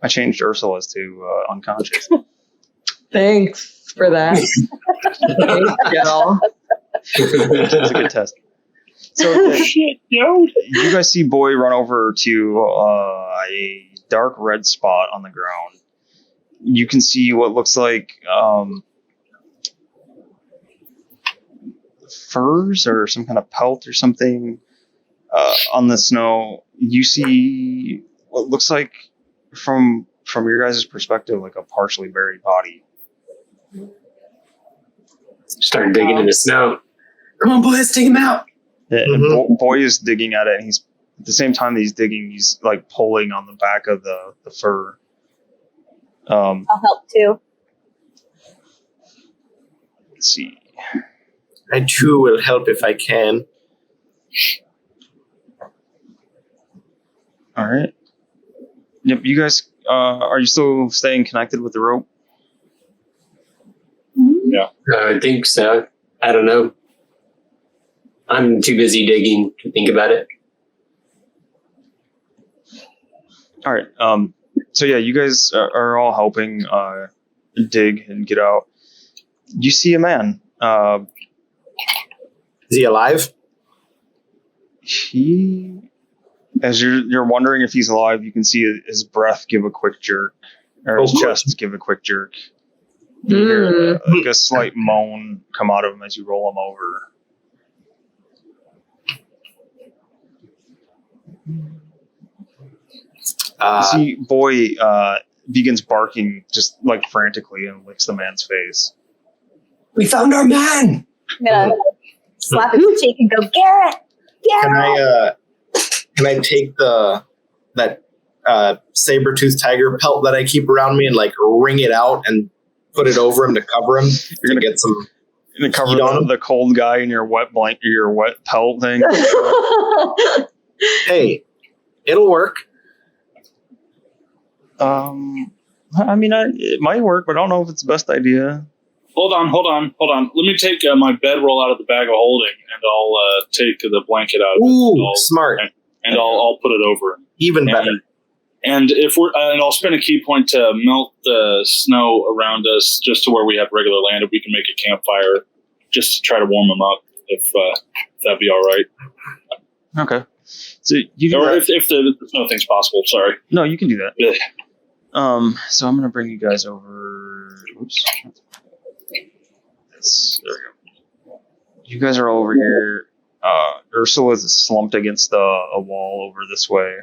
I changed Ursula's to unconscious. Thanks for that. Thanks, y'all. It's a good test. So Shit, yo. you guys see Boy run over to a dark red spot on the ground. You can see what looks like furs or some kind of pelt or something on the snow. You see what looks like from your guys' perspective like a partially buried body. Start digging in the snow. Come on, boys, take him out. And Boy is digging at it, and he's at the same time that he's digging, he's like pulling on the back of the fur. I'll help too. Let's see. I too will help if I can. All right. Yep. You guys, are you still staying connected with the rope? Yeah. I think so. I don't know. I'm too busy digging to think about it. All right. So yeah, you guys are all helping dig and get out. You see a man. Is he alive? As you're wondering if he's alive, you can see his breath give a quick jerk, or his chest give a quick jerk. You hear like a slight moan come out of him as you roll him over. You see Boy begins barking just like frantically and licks the man's face. We found our man. I'm gonna slap his cheek and go, Garrett. Can I take that saber-toothed tiger pelt that I keep around me and like wring it out and put it over him to cover him? You're gonna get some. You're gonna cover the cold guy in your wet blanket, your wet pelt thing. Hey, it'll work. I mean, it might work, but I don't know if it's the best idea. Hold on. Let me take my bedroll out of the bag of holding, and I'll take the blanket out. Ooh, smart. And I'll put it over him. Even better. And I'll spend a key point to melt the snow around us, just to where we have regular land, if we can make a campfire, just to try to warm them up. If that'd be all right. Okay. So you can if the snow thing's possible. Sorry. No, you can do that. Yeah. So I'm gonna bring you guys over. Oops. There we go. You guys are all over here. Ursula's slumped against a wall over this way.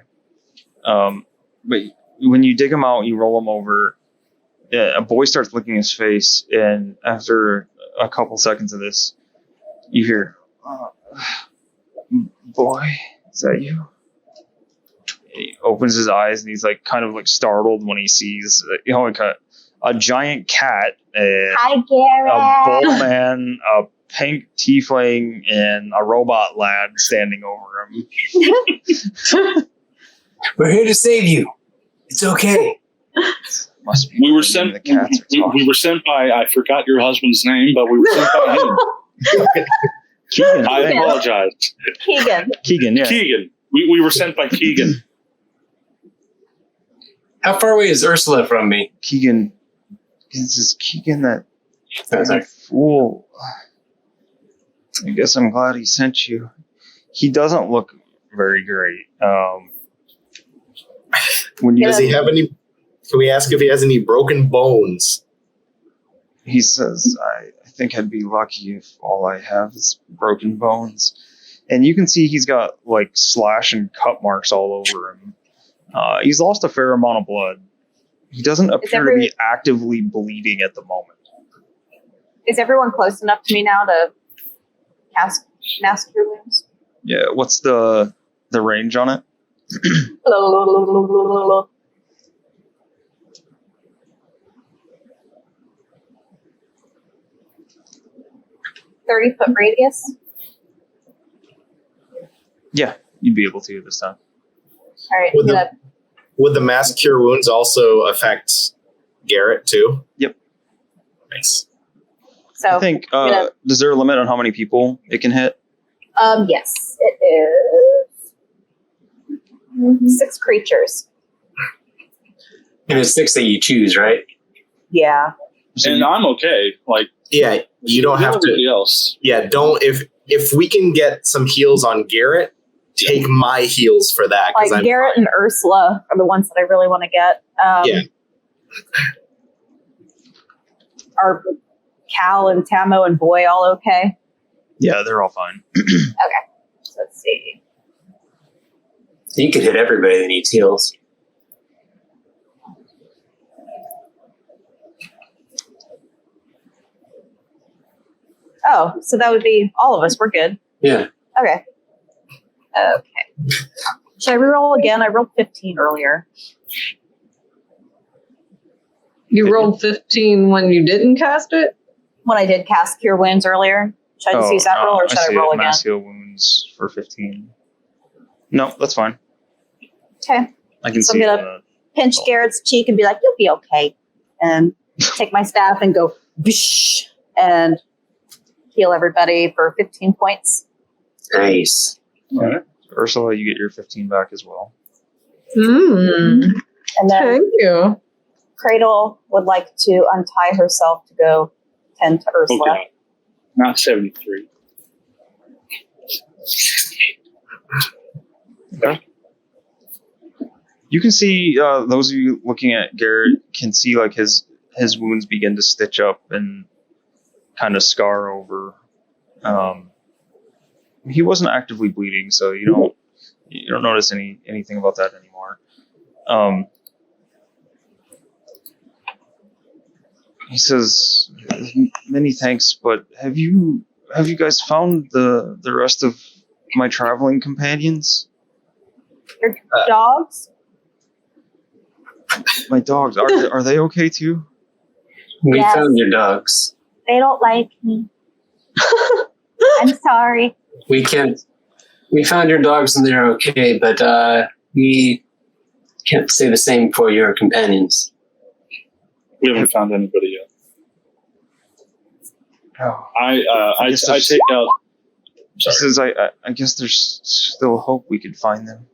But when you dig them out, you roll them over. a boy starts licking his face, and after a couple seconds of this, you hear, "Boy, is that you?" He opens his eyes, and he's like kind of like startled when he sees like a giant cat, Hi, a Garrett. bull man, a pink tiefling, and a robot lad standing over him. We're here to save you. It's okay. Must be We were when sent. the cats are We talking. were sent by. I forgot your husband's name, but we were sent by him. Keegan. I Keegan. apologize. Keegan. Keegan, yeah. Keegan. We were sent by Keegan. How far away is Ursula from me? Keegan. This is Keegan, that Sorry. fool. I guess I'm glad he sent you. He doesn't look very great. When you Does he have any? Can we ask if he has any broken bones? he says, I think I'd be lucky if all I have is broken bones. And you can see he's got like slash and cut marks all over him. He's lost a fair amount of blood. He doesn't appear to be actively bleeding at the moment. Is everyone close enough to me now to cast Master Cure Wounds? Yeah, what's the range on it? 30-foot radius. Yeah, you'd be able to this time. All right. Would I'm the- gonna- Would the mass cure wounds also affect Garrett too? Yep. Nice. so, I think, gonna- is there a limit on how many people it can hit? yes, it is 6 creatures. And it's 6 that you choose, right? Yeah. So And I'm okay. Like, Yeah, you don't have to. everybody else. Yeah, don't. If we can get some heals on Garrett, take my heals for that. Like I'm Garrett and Ursula are the ones that I really want to get. Yeah. Are Cal and Tamo and Boy all okay? yeah, they're all fine. So let's see. You could hit everybody that needs heals. Oh, so that would be all of us. We're good. Yeah. Okay. Should I reroll again? I rolled 15 earlier. You rolled 15 when you didn't cast it? When I did cast Cure Wounds earlier. Should I just use that roll or should I see roll it. again? Mass heal wounds for 15. No, that's fine. Okay. I can So see I'm gonna- Pinch Garrett's cheek and be like, "You'll be okay." And take my staff and go bish and heal everybody for 15 points. Nice. Ursula, you get your 15 back as well. Mm, And then thank you. Cradle would like to untie herself to go tend to Ursula. Oh, God. Not 73. You can see, those of you looking at Garrett can see like his wounds begin to stitch up and kind of scar over. He wasn't actively bleeding, so you don't notice anything about that anymore. He says, "Many thanks, but have you guys found the rest of my traveling companions? Your dogs? My dogs, are they okay too?" We Yes. found your dogs. They don't like me. I'm sorry. We found your dogs and they're okay, but we can't say the same for your companions. We haven't found anybody yet. Oh. I guess I there's- take out. He Sorry. says, I guess there's still hope we could find them.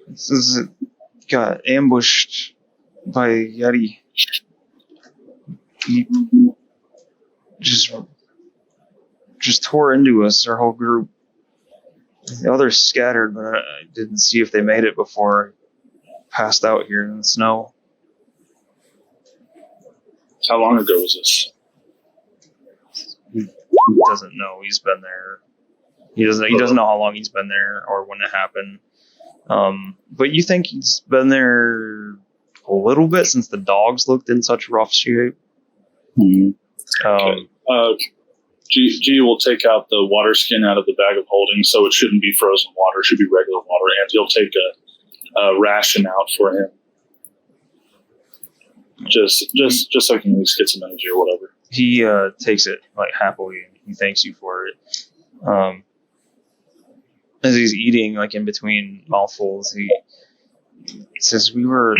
This is got ambushed by Yeti. He just tore into us, our whole group. The others scattered, but I didn't see if they made it before I passed out here in the snow. How long ago was this? He doesn't know. He's been there. He doesn't know how long he's been there or when it happened. But you think he's been there a little bit since the dogs looked in such rough shape. Okay. G will take out the water skin out of the bag of holding, so it shouldn't be frozen water. It should be regular water, and he'll take a ration out for him. Just so he can at least get some energy or whatever. He takes it like happily, and he thanks you for it. As he's eating, like in between mouthfuls, he says, "We were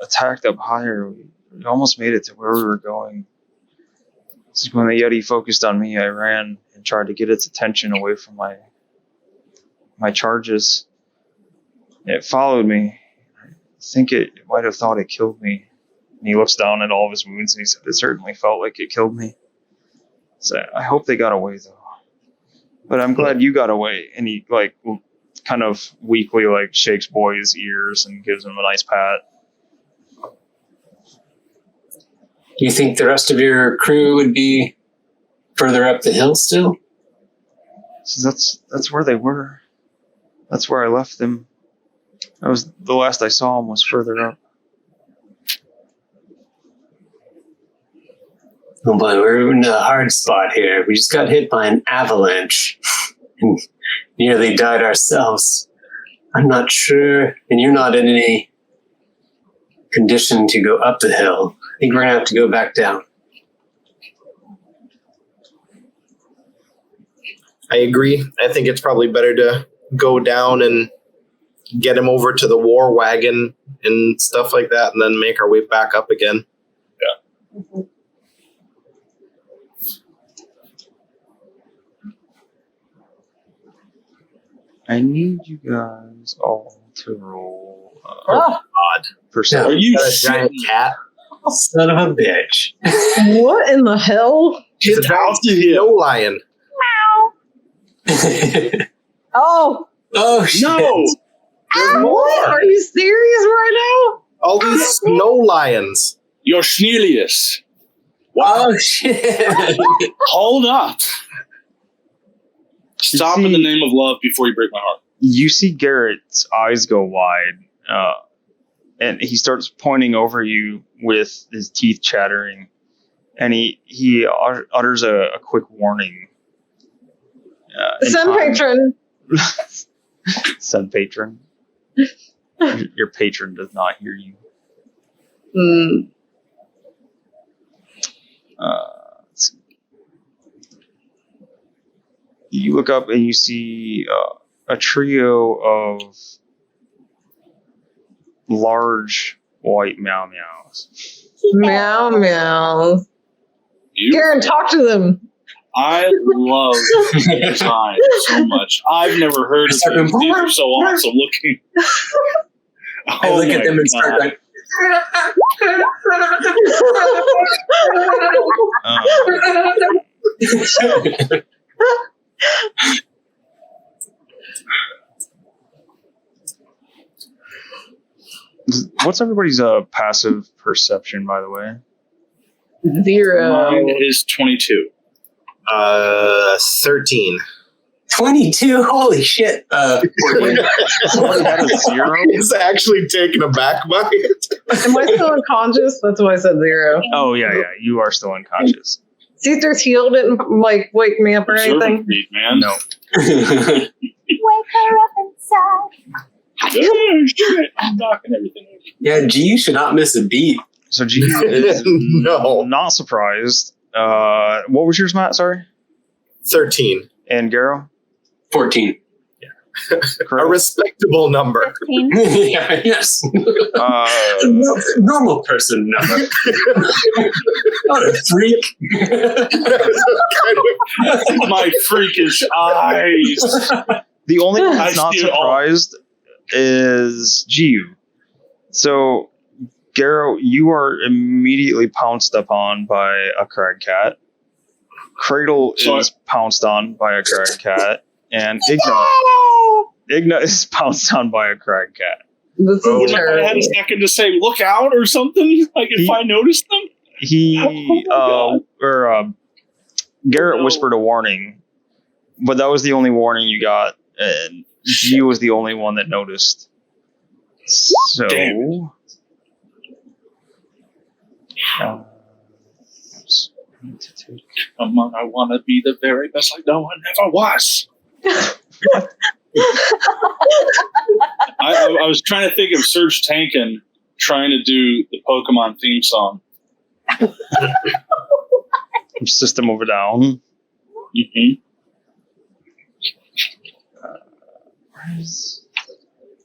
attacked up higher. We almost made it to where we were going. When the Yeti focused on me, I ran and tried to get its attention away from my charges. It followed me. I think it might have thought it killed me." And he looks down at all of his wounds and he said, "It certainly felt like it killed me. So I hope they got away though. But I'm glad you got away." And he like kind of weakly like shakes Boy's ears and gives him a nice pat. Do you think the rest of your crew would be further up the hill still? So that's where they were. That's where I left them. That was the last I saw them was further up. Oh boy, we're in a hard spot here. We just got hit by an avalanche and nearly died ourselves. I'm not sure, and you're not in any condition to go up the hill. I think we're going to have to go back down. I agree. I think it's probably better to go down and get him over to the war wagon and stuff like that, and then make our way back up again. Yeah. Mm-hmm. I need you guys all to roll God. perception. Are you Is that a giant cat? Son of a bitch. What in the hell? It's a giant snow lion. Oh, Oh, shit. No! There's what? more. Are you serious right All these snow lions. You're Schnelius. Oh, shit. Hold up. Stop in the name of love before you break my heart. You see Garrett's eyes go wide, and he starts pointing over you with his teeth chattering, and he utters a quick warning. now? Sun patron. Sun patron. Your patron does not hear you. Mm. Let's see. You look up and you see a trio of large white meow meows. Meow meow. Cairn, talk to them. I love time so much. I've never heard of them. These are so awesome looking. I look at them and start like, What's everybody's passive perception, by the way? 0. Mine is 22. 13. 22? Holy shit. 14. Somebody had a 0? He's actually taken aback by it. Am I still unconscious? That's why I said 0. Oh, yeah. You are still unconscious. Caesar's heal didn't like wake me up or anything. Read, man. No. Wake her up inside. Oh, shit. I'm knocking everything over. Yeah, G should not miss a beat. So G is No. not surprised. What was yours, Matt? Sorry? 13. And Garrow? 14. A respectable number. Yeah, yes. Normal person number. Not a freak. My freakish eyes. The only one that's I not see it all. surprised is Jiu. So, Garrow, you are immediately pounced upon by a Crag cat. Cradle is pounced on by a Crag cat. And Igna is pounced on by a Crag cat. This is Wouldn't I have terrible. had a second to say, look out or something? Like if I noticed them? He, Garrett whispered a warning, but that was the only warning you got. And Jiu was the only one that noticed. So, Damn. Come on, I want to be the very best like no one ever was. I was trying to think of Serge Tankin trying to do the Pokemon theme song. System of a Down. Mm-hmm.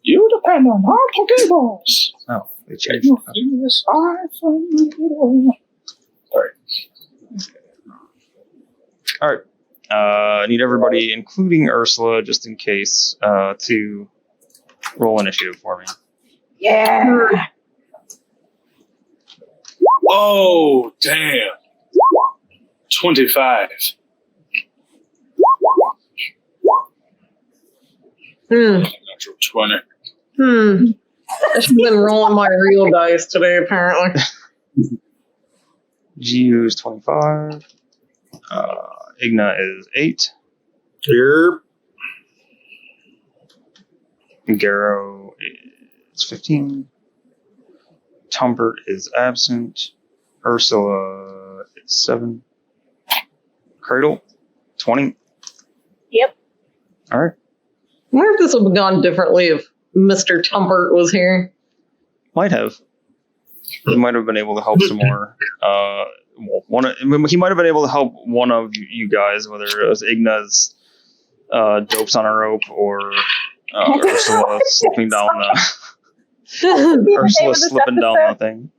You depend on our Pokeballs. Oh, they changed. Sorry. All right. I need everybody, including Ursula, just in case, to roll initiative for me. Yeah. Oh, damn. 25. Natural 20. I've been rolling my real dice today, apparently. GU is 25. Igna is 8. Here. Garrow is 15. Tumbert is absent. Ursula is 7. Cradle, 20. Yep. All right. I wonder if this would have gone differently if Mr. Tumbert was here. Might have. He might have been able to help some more. He might have been able to help one of you guys, whether it was Igna's dopes on a rope or Ursula slipping down the thing.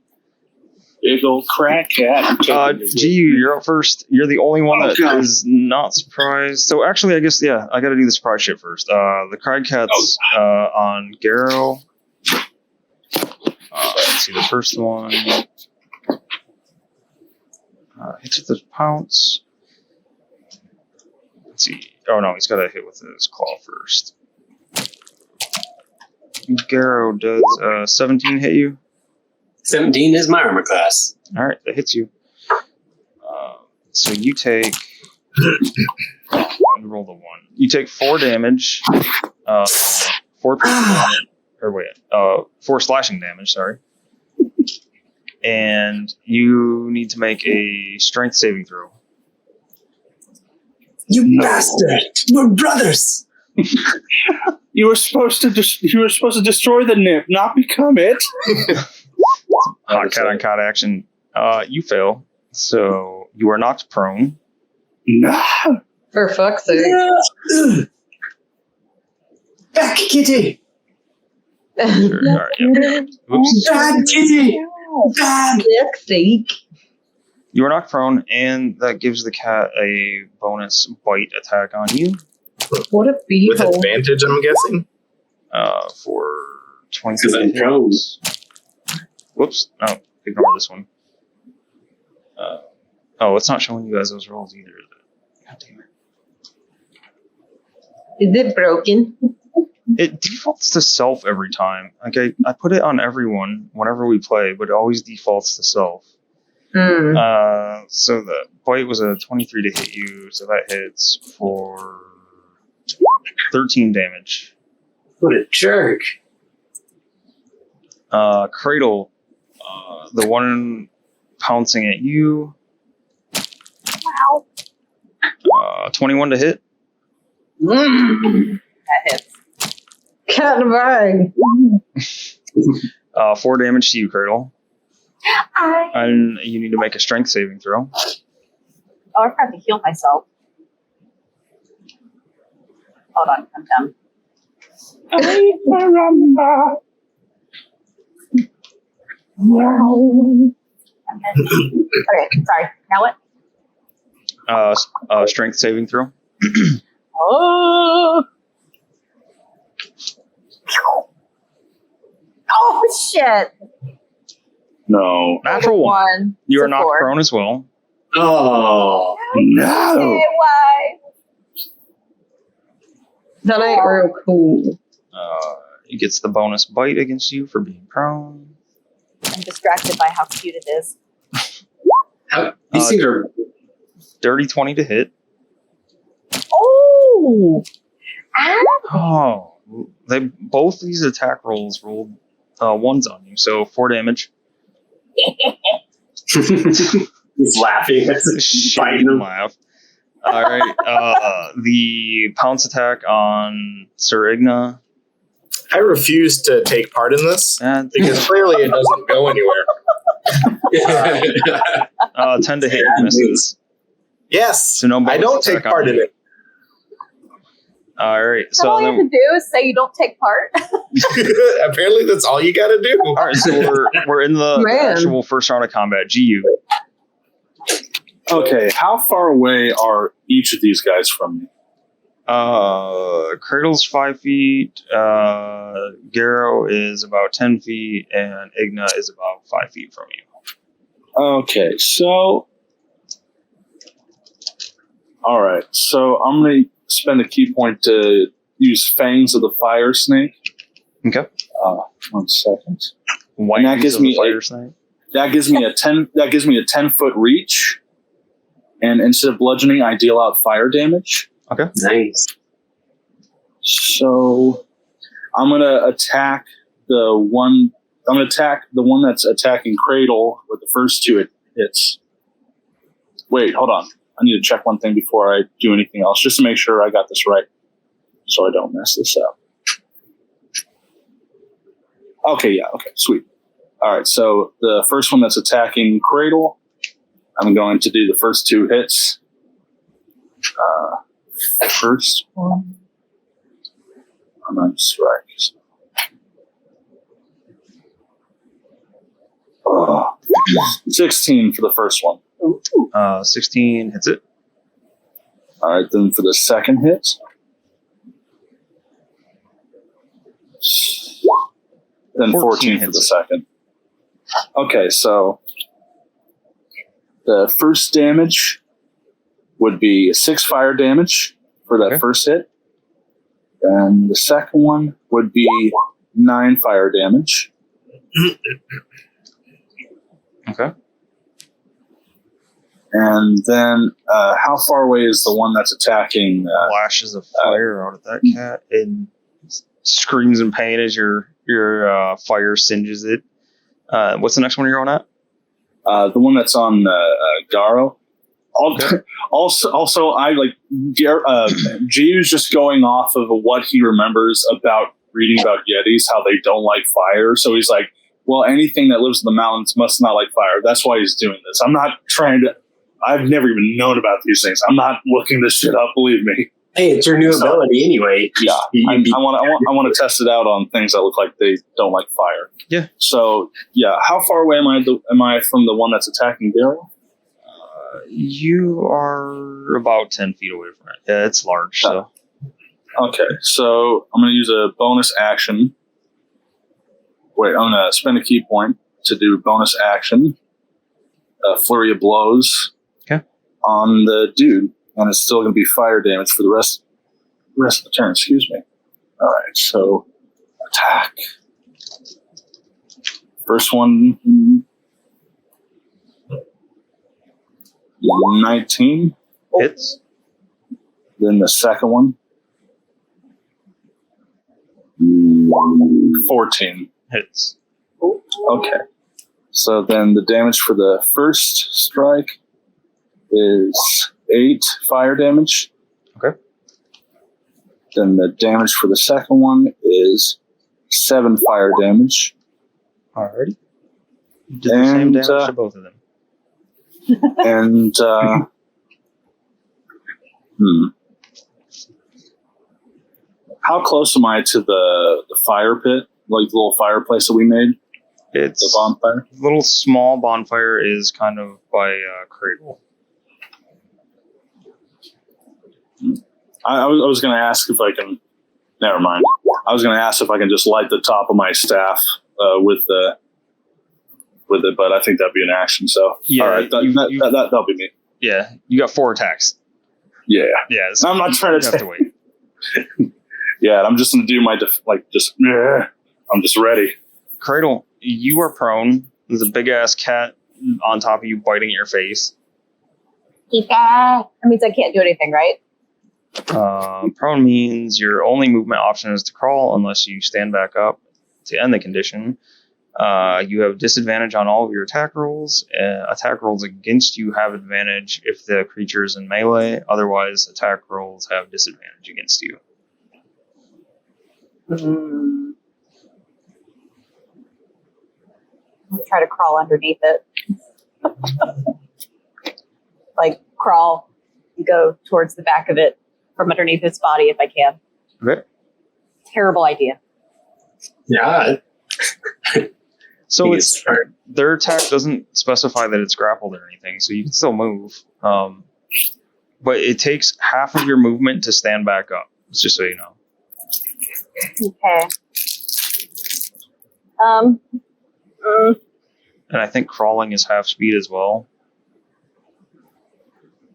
Big old crack cat. GU, you're up first. You're the only one that is not surprised. So actually, I guess, yeah, I got to do the surprise shit first. The Crag cat's on Garrow. Let's see, the first one hits with the pounce. Let's see. Oh no, he's got to hit with his claw first. Garrow does 17 hit you? 17 is my armor class. All right, that hits you. So you take. Roll the 1. You take 4 damage. 4 damage. Or wait, 4 slashing damage. Sorry. And you need to make a strength saving throw. You bastard! We're brothers. You were supposed to destroy the nip, not become it. Hot cat on cat action. You fail, so you are knocked prone. No. For fuck's sake. Back, kitty! Sure, all right, yeah. Oops. Bad kitty! Bad! Fuck's sake. You are knocked prone, and that gives the cat a bonus bite attack on you. What a With beehole. advantage, I'm guessing. For 20 Because I'm prone. Whoops. No, ignore this one. It's not showing you guys those rolls either. God damn it. Is it broken? It defaults to self every time. Like I put it on everyone whenever we play, but it always defaults to self. So the bite was a 23 to hit you, so that hits for 13 damage. What a jerk. Cradle, the one pouncing at you. Wow. 21 to hit. That hits. Cat in a bag. 4 damage to you, Cradle. And you need to make a strength saving throw. Oh, I forgot to heal myself. Hold on, I'm done. Okay, sorry. Now what? Strength saving throw. Oh! Oh, shit. No. Natural 1. You are knocked 4. prone as well. Oh. No. Okay, why? That ain't real cool. He gets the bonus bite against you for being prone. I'm distracted by how cute it is. These things are... Dirty 20 to hit. Oh! Oh. Both these attack rolls rolled 1s on you, so 4 damage. He's laughing. That's biting him. Laugh. All right. The pounce attack on Sir Igna. I refuse to take part in this And because clearly it doesn't go anywhere. 10 to hit misses. Yes, So no I don't bonus take attack part on in you. it. All right. So all you have to do is say you don't take part. Apparently, that's all you got to do. All right. So we're in the Man. actual first round of combat. GU. Okay, how far away are each of these guys from me? Cradle's 5 feet. Garrow is about 10 feet, and Igna is about 5 feet from you. Okay, so... Alright, so I'm going to spend a key point to use Fangs of the Fire Snake. Okay. 1 second. White And that gives me fire a- snake. That gives me a 10-foot reach, and instead of bludgeoning, I deal out fire damage. Nice. So I'm gonna attack the one. I'm gonna attack the one that's attacking Cradle with the first 2 hits. Wait, hold on. I need to check one thing before I do anything else, just to make sure I got this right, so I don't mess this up. Okay, yeah, okay, sweet. All right, so the first one that's attacking Cradle, I'm going to do the first 2 hits. First one. I'm on strike. 16 for the first one. 16 hits it. All right, then for the second hit. Then 14 for the second. Okay, so the first damage would be 6 fire damage for that first hit. And the second one would be 9 fire damage. Okay. And then how far away is the one that's attacking? Flashes of fire out at that cat and screams in pain as your fire singes it. What's the next one you're on at? The one that's on Garo. Also, I like Giu's just going off of what he remembers about reading about Yetis, how they don't like fire. So he's like, well, anything that lives in the mountains must not like fire. That's why he's doing this. I'm not trying to. I've never even known about these things. I'm not looking this shit up. Believe me. Hey, it's your new ability anyway. Yeah, I want to test it out on things that look like they don't like fire. Yeah. So yeah, how far away am I from the one that's attacking Daryl? You are about 10 feet away from it. Yeah, it's large. So Okay, so I'm going to use a bonus action. Wait, I'm going to spend a key point to do bonus action. Flurry of blows. Okay. On the dude, and it's still going to be fire damage for the rest of the turn. Excuse me. All right, so attack. First one, 19. hits. Then the second one, 14. Hits. Okay. So then the damage for the first strike is 8 fire damage. Okay. Then the damage for the second one is 7 fire damage. Alrighty. You did the same damage to both of them. And how close am I to the fire pit? Like the little fireplace that we made? It's The bonfire? a little small bonfire is kind of by Cradle. I was going to ask if I can. Never mind. I was going to ask if I can just light the top of my staff with it, but I think that'd be an action. So Yeah, all right, that'll be me. Yeah, you got 4 attacks. Yeah, Yeah, so I'm not trying to you have to wait. Yeah, I'm just going to do my I'm just ready. Cradle, you are prone. There's a big ass cat on top of you biting at your face. That means I can't do anything, right? Prone means your only movement option is to crawl unless you stand back up to end the condition. You have disadvantage on all of your attack rolls. Attack rolls against you have advantage if the creature is in melee. Otherwise, attack rolls have disadvantage against you. I'll try to crawl underneath it. Like crawl, go towards the back of it from underneath its body if I can. Okay. Terrible idea. Yeah. So it's their attack doesn't specify that it's grappled or anything, so you can still move. But it takes half of your movement to stand back up. Just so you know. Okay. And I think crawling is half speed as well.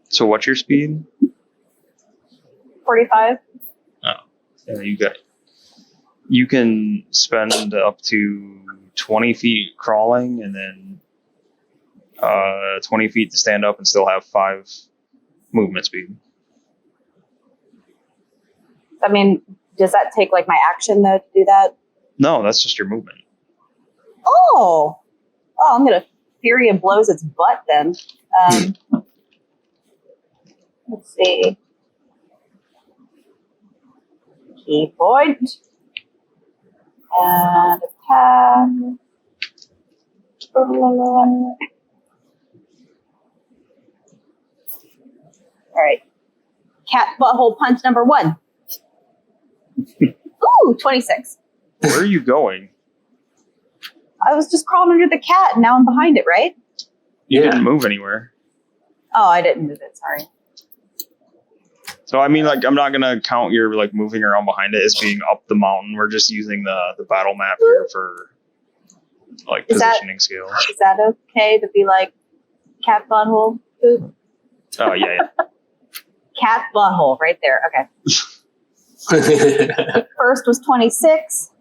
So what's your speed? 45. Oh, yeah, you can spend up to 20 feet crawling and then 20 feet to stand up and still have 5 movement speed. I mean, does that take like my action though to do that? No, that's just your movement. Oh, I'm gonna Fury and blows its butt then. Let's see. Key point. And attack. All right. Cat butthole punch number 1. Ooh, 26. Where are you going? I was just crawling under the cat, and now I'm behind it, right? You didn't move anywhere. Oh, I didn't move it. Sorry. So I mean, like, I'm not gonna count your like moving around behind it as being up the mountain. We're just using the battle map here for like positioning scale. Is that okay to be like cat butthole poop? Oh yeah. Cat butthole right there. Okay. First was 26.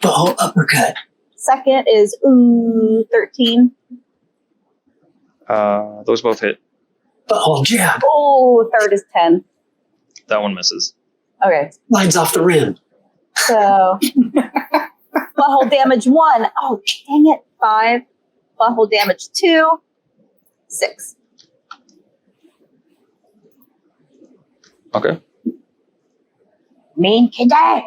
Butthole uppercut. Second is 13. Those both hit. Butthole jab. Oh, third is 10. That one misses. Okay. Lines off the rim. So butthole damage 1. Oh, dang it. 5. Butthole damage 2. 6. Okay. Main cadet.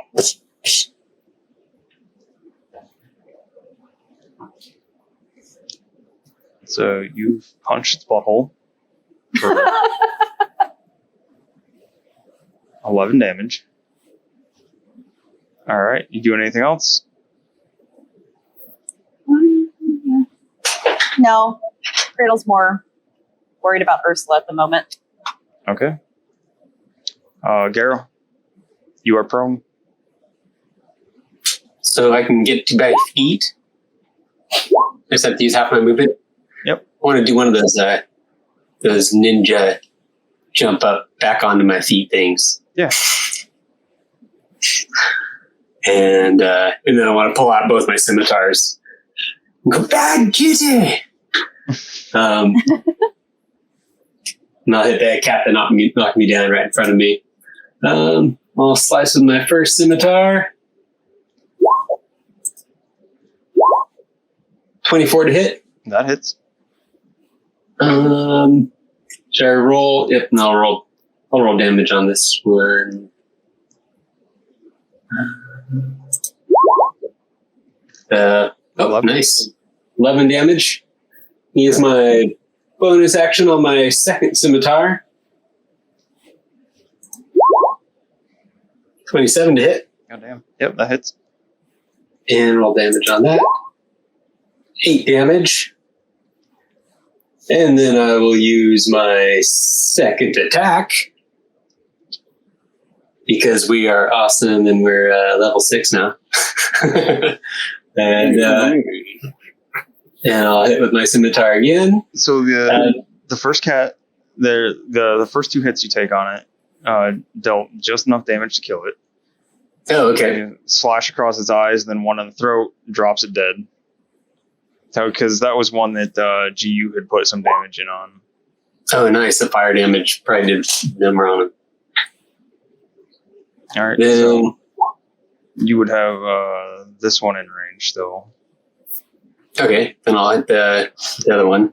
So you've punched its butthole for 11 damage. All right. You doing anything else? No. Cradle's more worried about Ursula at the moment. Okay. Garrow, you are prone. So I can get to my feet. I just have to use half my movement. Yep. I want to do one of those ninja jump up back onto my feet things. Yeah. And then I want to pull out both my scimitars and go, bad kitty! And I'll hit that cat that knocked me down right in front of me. I'll slice with my first scimitar. 24 to hit. That hits. Should I roll? Yep, no, I'll roll damage on this one. Oh, 11. nice. 11 damage. Use my bonus action on my second scimitar. 27 to hit. God damn. Yep, that hits. And roll damage on that. 8 damage. And then I will use my second attack. Because we are awesome and we're level 6 now. and I'll hit with my scimitar again. So the first cat, the first 2 hits you take on it dealt just enough damage to kill it. Oh, okay. You slash across its eyes, and then one on the throat, drops it dead. So, because that was one that GU had put some damage in on. Oh, nice. The fire damage probably did number on him. All right. Then, So you would have this one in range still. Okay, then I'll hit the other one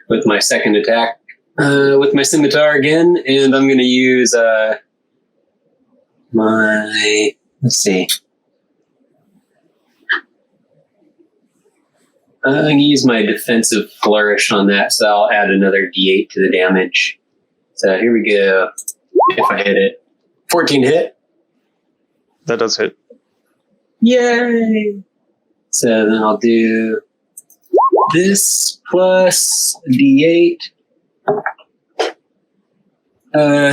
with my second attack with my scimitar again, and I'm going to use let's see. I'm going to use my defensive flourish on that, so I'll add another d8 to the damage. So here we go. If I hit it. 14 hit. That does hit. Yay! So then I'll do this plus d8.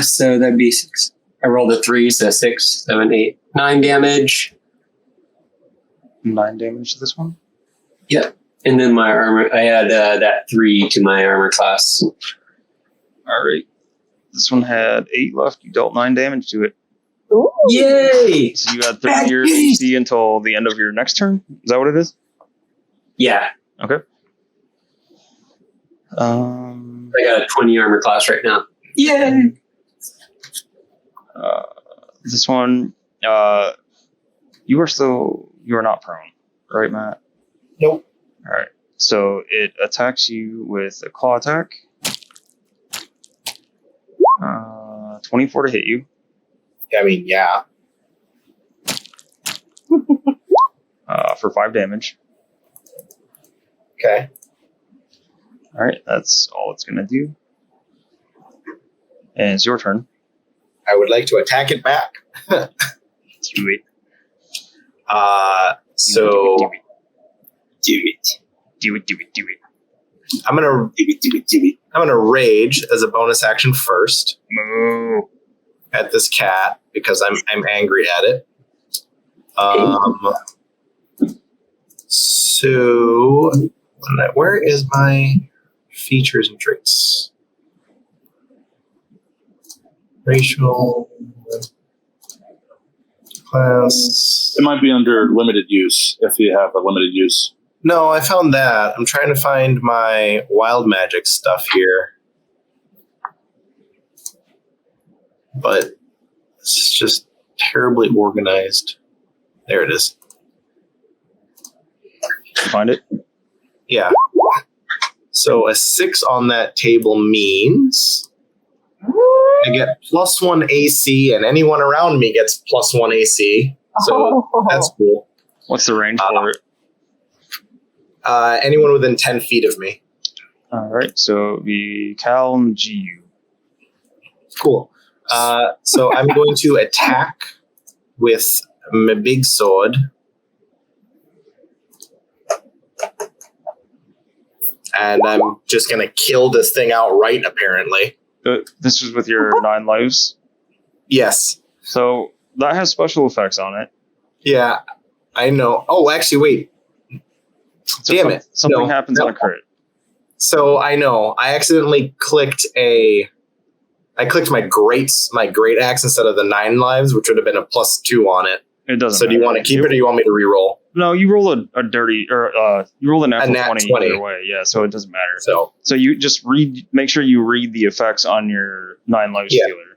So that'd be 6. I rolled a 3, so 6, 7, 8, 9 damage. 9 damage to this one. Yep. And then my armor, I add that 3 to my armor class. All right. This one had 8 left. You dealt 9 damage to it. Ooh. Yay! So you got 30 your AC until the end of your next turn? Is that what it is? Yeah. Okay. I got a 20 armor class right now. Yay! This one, you are not prone, right, Matt? Nope. All right. So it attacks you with a claw attack. 24 to hit you. I mean, yeah. For 5 damage. Okay. All right. That's all it's going to do. And it's your turn. I would like to attack it back. Do it. So Do it. I'm gonna rage as a bonus action first Moo. at this cat because I'm angry at it. So where is my features and traits? Racial class. It might be under limited use if you have a limited use. No, I found that. I'm trying to find my wild magic stuff here. But it's just terribly organized. There it is. Find it. Yeah. So a 6 on that table means I get +1 AC, and anyone around me gets +1 AC. So that's cool. What's the range for it? Anyone within 10 feet of me. All right. So the Cal and GU. Cool. So I'm going to attack with my big sword. And I'm just going to kill this thing outright, apparently. This is with your 9 lives. Yes. So that has special effects on it. Yeah, I know. Oh, actually, wait. So Damn it. Something No, happens no. on a crit. So I know. I accidentally clicked I clicked my great axe instead of the 9 lives, which would have been a +2 on it. It doesn't So do you matter. want to keep it or do you want me to re-roll? No, you roll a dirty, or you roll a natural nat 20 20. either way. Yeah, so it doesn't matter. So So you just make sure you read the effects on your 9 lives Yeah. healer.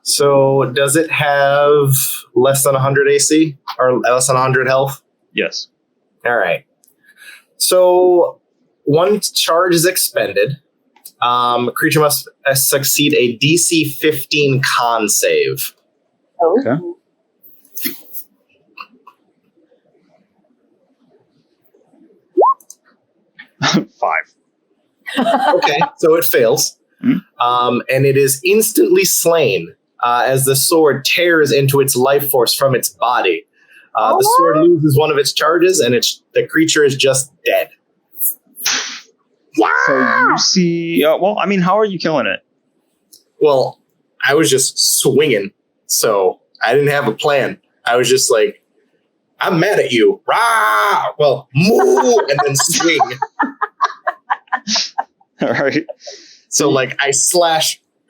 So does it have less than 100 AC or less than 100 health? Yes. All right. So 1 charge is expended. Creature must succeed a DC 15 con save. Oh. Okay. 5. Okay, so it fails. Mhm. And it is instantly slain as the sword tears into its life force from its body. The sword loses one of its charges, and the creature is just dead. So you see, well, I mean, how are you killing it? Well, I was just swinging, so I didn't have a plan. I was just like, I'm mad at you. Rah! Well, moo! And then swing. All right. So, like, I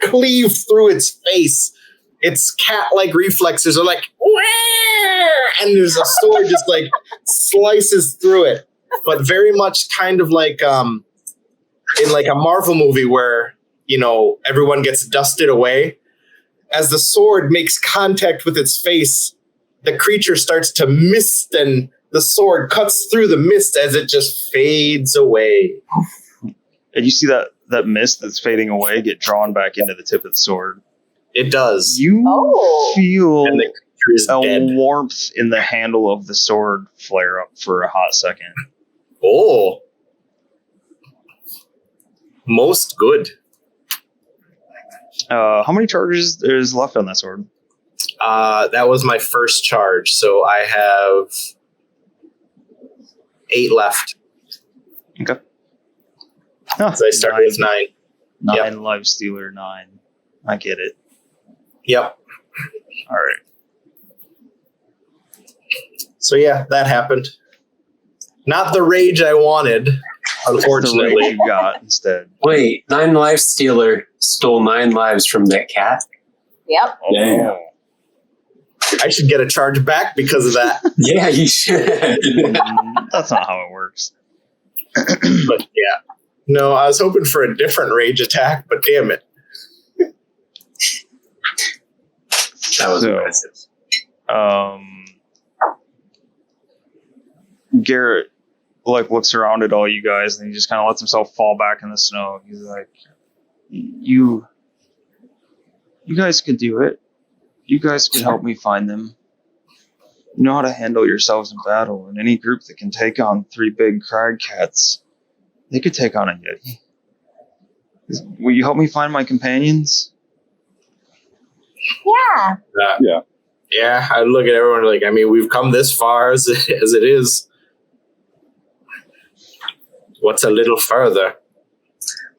cleave through its face. Its cat-like reflexes are like, wah! And there's a sword just, like, slices through it. But very much kind of like, in, like, a Marvel movie where, you know, everyone gets dusted away. As the sword makes contact with its face, the creature starts to mist and The sword cuts through the mist as it just fades away. And you see that mist that's fading away get drawn back into the tip of the sword. It does. You feel And the creature is a dead. warmth in the handle of the sword flare up for a hot second. Oh. Most good. How many charges is left on that sword? That was my first charge, so I have 8 left. Okay. So I started with 9. 9 life stealer, 9. I get it. Yep. All right. So yeah, that happened. Not the rage I wanted, The rage unfortunately. you got instead. Wait, 9 life stealer stole 9 lives from that cat? Yep. Damn. I should get a charge back because of that. Yeah, you should. That's not how it works. But yeah. No, I was hoping for a different rage attack, but damn it. That was So, impressive. Garrett looks around at all you guys and he just kind of lets himself fall back in the snow. He's like, you guys could do it. You guys could help me find them. You know how to handle yourselves in battle, and any group that can take on 3 big crag cats, they could take on a yeti. Will you help me find my companions? Yeah. Yeah, I look at everyone like, I mean, we've come this far as it is. What's a little further?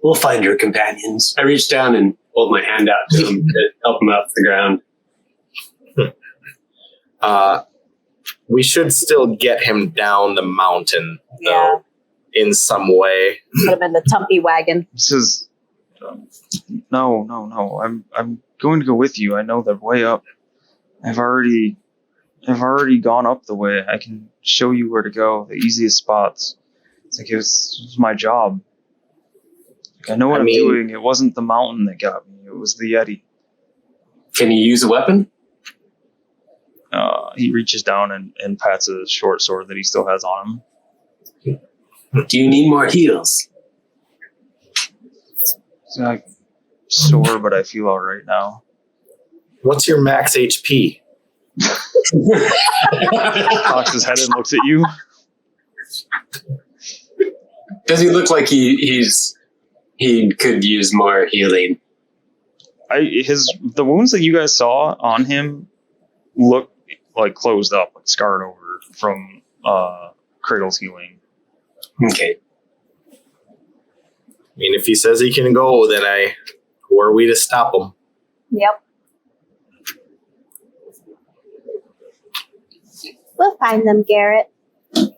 We'll find your companions. I reached down and hold my hand out to him to help him off the ground. We should still get him down the mountain, Yeah. though, in some way. Put him in the Tumpy wagon. He says, no. I'm going to go with you. I know the way up. I've already gone up the way. I can show you where to go, the easiest spots. It's like it was my job. Like, I know what I'm doing. It wasn't the mountain that got me. It was the Yeti. Can you use a weapon? He reaches down and pats a short sword that he still has on him. Do you need more heals? He's like, sore, but I feel all right now. What's your max HP? Cocks his head and looks at you. Does he look like he could use more healing? The wounds that you guys saw on him look like closed up, like scarred over from Cradle's healing. Okay. I mean, if he says he can go, then who are we to stop him? Yep. We'll find them, Garrett. I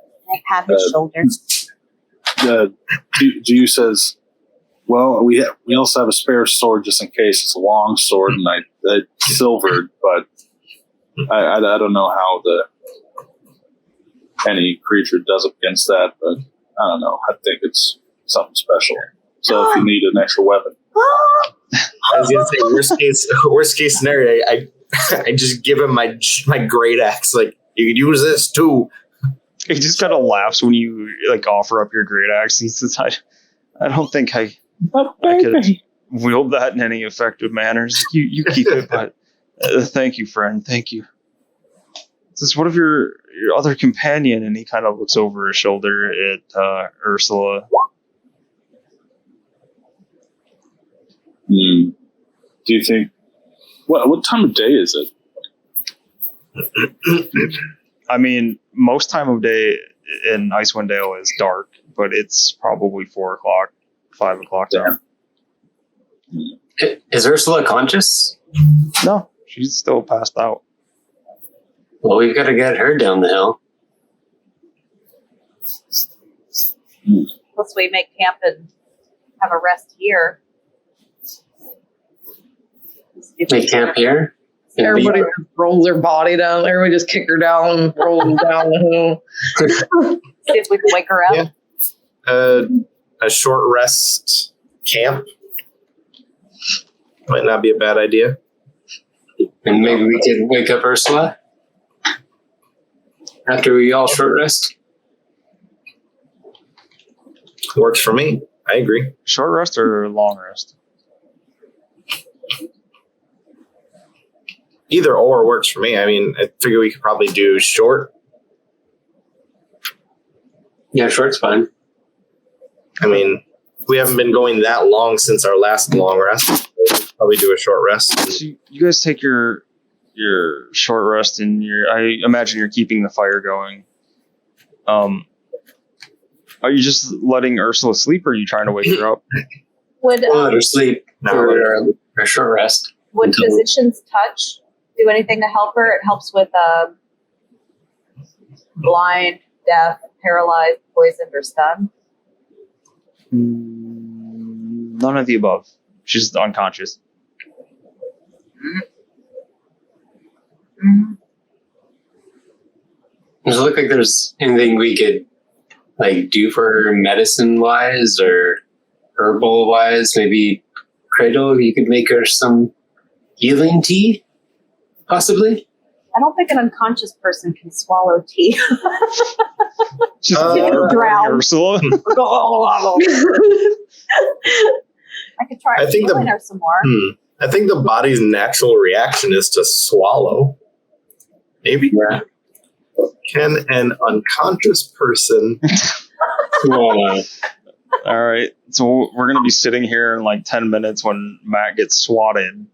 pat his shoulder. G says, well, we also have a spare sword just in case. It's a long sword, and I silvered, but I don't know how any creature does against that, but I don't know. I think it's something special. So if you need an extra weapon. I was gonna say worst case scenario. I just give him my great axe. Like, you could use this too. He just kind of laughs when you offer up your great axe. He says, I don't think I could wield that in any effective manners. You keep it, but thank you, friend. Thank you. Says, what of your other companion? And he kind of looks over his shoulder at Ursula. Do you think? What time of day is it? I mean, most time of day in Icewind Dale is dark, but it's probably 4 o'clock, 5 o'clock now. Is Ursula conscious? No, she's still passed out. Well, we've got to get her down the hill. Unless we make camp and have a rest here. Make camp here? Everybody just rolls their body down. Everybody just kick her down and roll them down the hill. See if we can wake her up. Yeah. A short rest camp might not be a bad idea. And maybe we could wake up Ursula? After we all short rest? Works for me. I agree. Short rest or long rest? Either or works for me. I mean, I figure we could probably do short. Yeah, short's fine. I mean, we haven't been going that long since our last long rest. We'll probably do a short rest. So you guys take your short rest, and I imagine you're keeping the fire going. Are you just letting Ursula sleep, or are you trying to wake her up? Would We'll let her sleep No, for our short rest. would Until- physician's touch do anything to help her? It helps with blind, deaf, paralyzed, poisoned, or stunned. None of the above. She's unconscious. Mm-hmm. Does it look like there's anything we could like do for her medicine wise or herbal wise? Maybe Cradle, you could make her some healing tea, possibly. I don't think an unconscious person can swallow tea. Just Uh, drown. Ursula. I could try I think healing her some more. I think the body's natural reaction is to swallow. Maybe. Yeah. Can an unconscious person... Well, All right. So we're going to be sitting here in like 10 minutes when Matt gets swatted.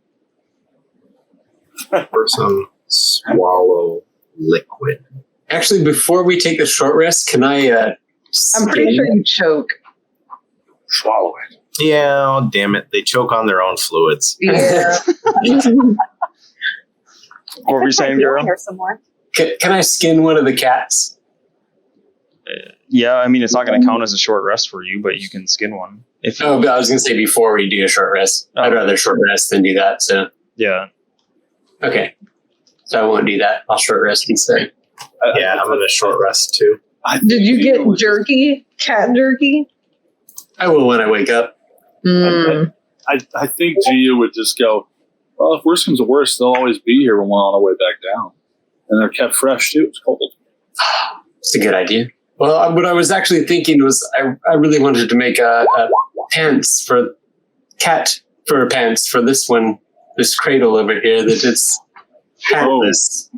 person swallow liquid? actually, before we take the short rest, can I? I'm pretty sure you choke. Swallow it. Yeah, oh, damn it. They choke on their own fluids. Yeah. What were you saying, girl? Her some more. Can I skin one of the cats? Yeah, I mean, it's not going to count as a short rest for you, but you can skin one. If you, Oh, but I was going to say before we do a short rest. I'd rather short rest than do that. So, yeah. okay. So I won't do that. I'll short rest instead. Yeah, I'm in a short rest too. Did you get jerky? Cat jerky? I will when I wake up. Mm. I think Gia would just go, well, if worse comes to worse, they'll always be here when we're on our way back down. And they're kept fresh, too. It's cold. It's a good idea. Well, what I was actually thinking was I really wanted to make a pants for cat fur pants for this one, this cradle over here that is hatless.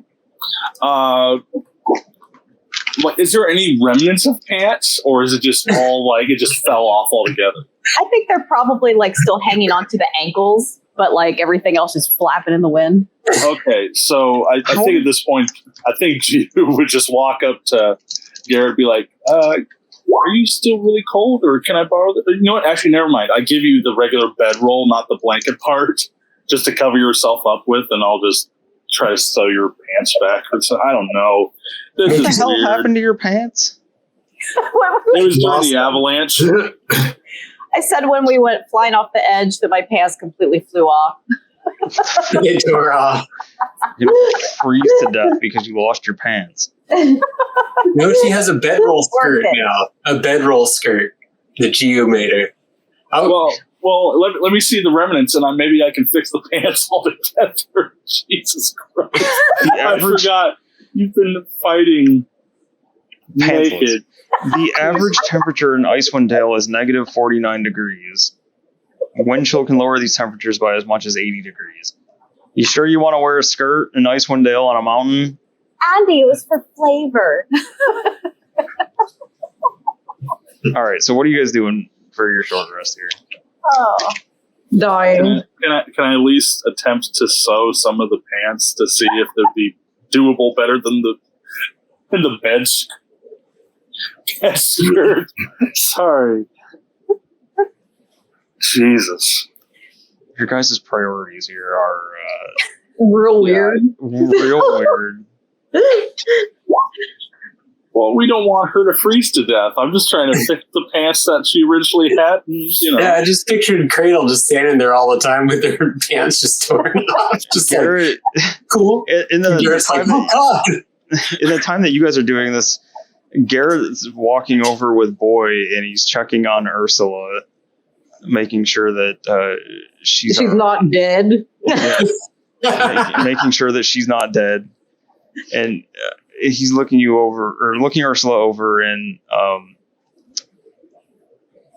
Like, is there any remnants of pants, or is it just all like it just fell off altogether? I think they're probably like still hanging onto the ankles, but like everything else is flapping in the wind. Okay, so I think at this point, I think Gia would just walk up to Garrett and be like, are you still really cold, or can I borrow the... You know what? Actually, never mind. I give you the regular bedroll, not the blanket part, just to cover yourself up with, and I'll just try to sew your pants back. I don't know. This What the is hell weird. happened to your pants? It was during Lost the them. avalanche. I said when we went flying off the edge that my pants completely flew off. It tore off. You're going to freeze to death because you lost your pants. No, she has a bedroll skirt now. A bedroll skirt that Gio made her. Well, let me see the remnants, and maybe I can fix the pants all together. Jesus Christ. The I average, forgot. You've been fighting Pantsless. naked. the average temperature in Icewind Dale is negative 49 degrees. Wind chill can lower these temperatures by as much as 80 degrees. You sure you want to wear a skirt in Icewind Dale on a mountain? Andy, it was for flavor. All right, so what are you guys doing for your short rest here? Oh, Dying. Can I at least attempt to sew some of the pants to see if they'd be doable better than the bed skirt? Sorry. Jesus. Your guys' priorities here are Real weird. real weird. Well, we don't want her to freeze to death. I'm just trying to fix the pants that she originally had. And, Yeah, I just pictured Cradle just standing there all the time with her pants just torn off. Just like, Garrett, cool. in the Garrett's like, time oh, God. in the time that you guys are doing this, Garrett's walking over with Boy and he's checking on Ursula, making sure that she's not dead. yeah, making sure that she's not dead. And he's looking Ursula over, and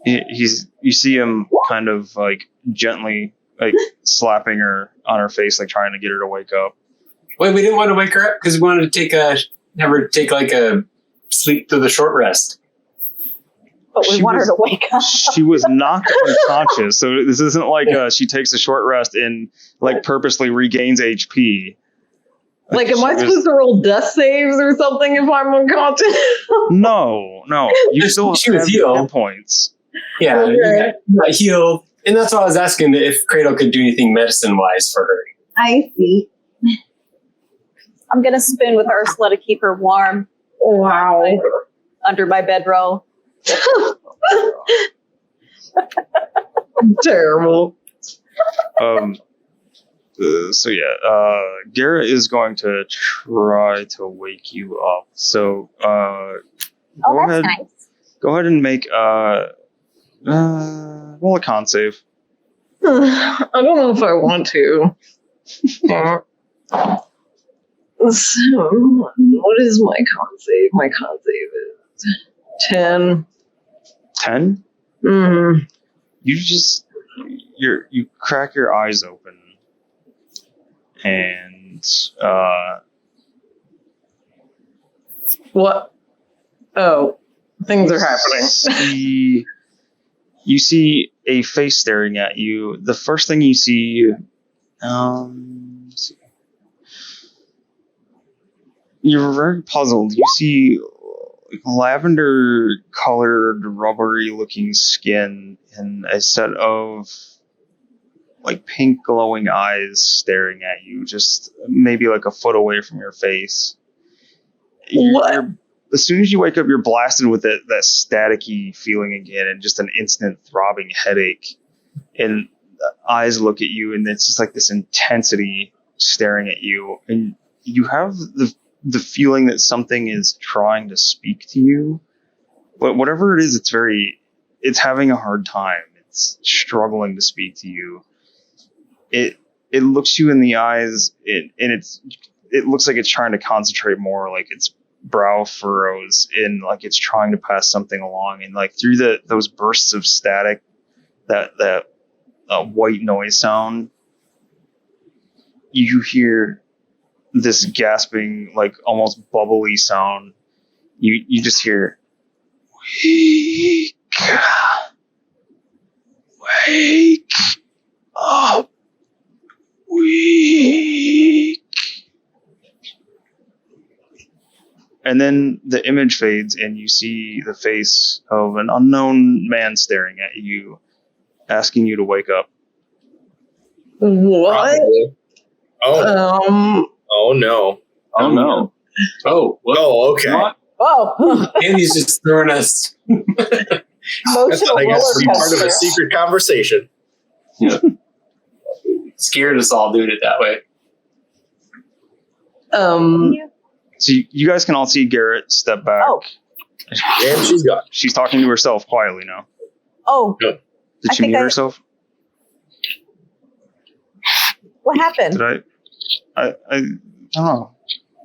you see him kind of like gently like slapping her on her face, like trying to get her to wake up. Wait, we didn't want to wake her up because we wanted to have her take like a sleep to the short rest. But we want her to wake up. She was knocked unconscious, so this isn't like she takes a short rest and like purposely regains HP. Like, am I supposed to roll death saves or something if I'm unconscious? No. You still have hit points. Yeah, Okay. heal. And that's why I was asking if Cradle could do anything medicine-wise for her. I see. I'm going to spoon with Ursula to keep her warm Wow. under my bedroll. Terrible. So yeah, Garrett is going to try to wake you up. So Oh, that's nice. Go ahead and make roll a con save. I don't know if I want to. So, what is my con save? My con save is 10. 10? Mm-hmm. You crack your eyes open, and What? Oh, things are happening. You see a face staring at you. The first thing you see, let's see. You're very puzzled. You see lavender-colored, rubbery-looking skin and a set of like pink glowing eyes staring at you, just maybe like a foot away from your face. What? As soon as you wake up, you're blasted with that staticky feeling again, and just an instant throbbing headache. And the eyes look at you, and it's just like this intensity staring at you, and you have the feeling that something is trying to speak to you, but whatever it is, it's having a hard time. It's struggling to speak to you. It looks you in the eyes, and it looks like it's trying to concentrate more, like its brow furrows, and like it's trying to pass something along, and like through those bursts of static, that white noise sound, you hear this gasping, like almost bubbly sound. You just hear, wake up, weak. And then the image fades, and you see the face of an unknown man staring at you, asking you to wake up. What? Probably. Oh. Oh no. Oh no. Oh, well, Oh, okay. What? Oh, Andy's just throwing us. I emotional thought I got to be roller part of a coaster. secret conversation. Scared us all doing it that way. So you guys can all see Garrett step back. Oh. And she's gone. She's talking to herself quietly now. Oh, Did I she think mute I- herself? what happened? Did I don't know.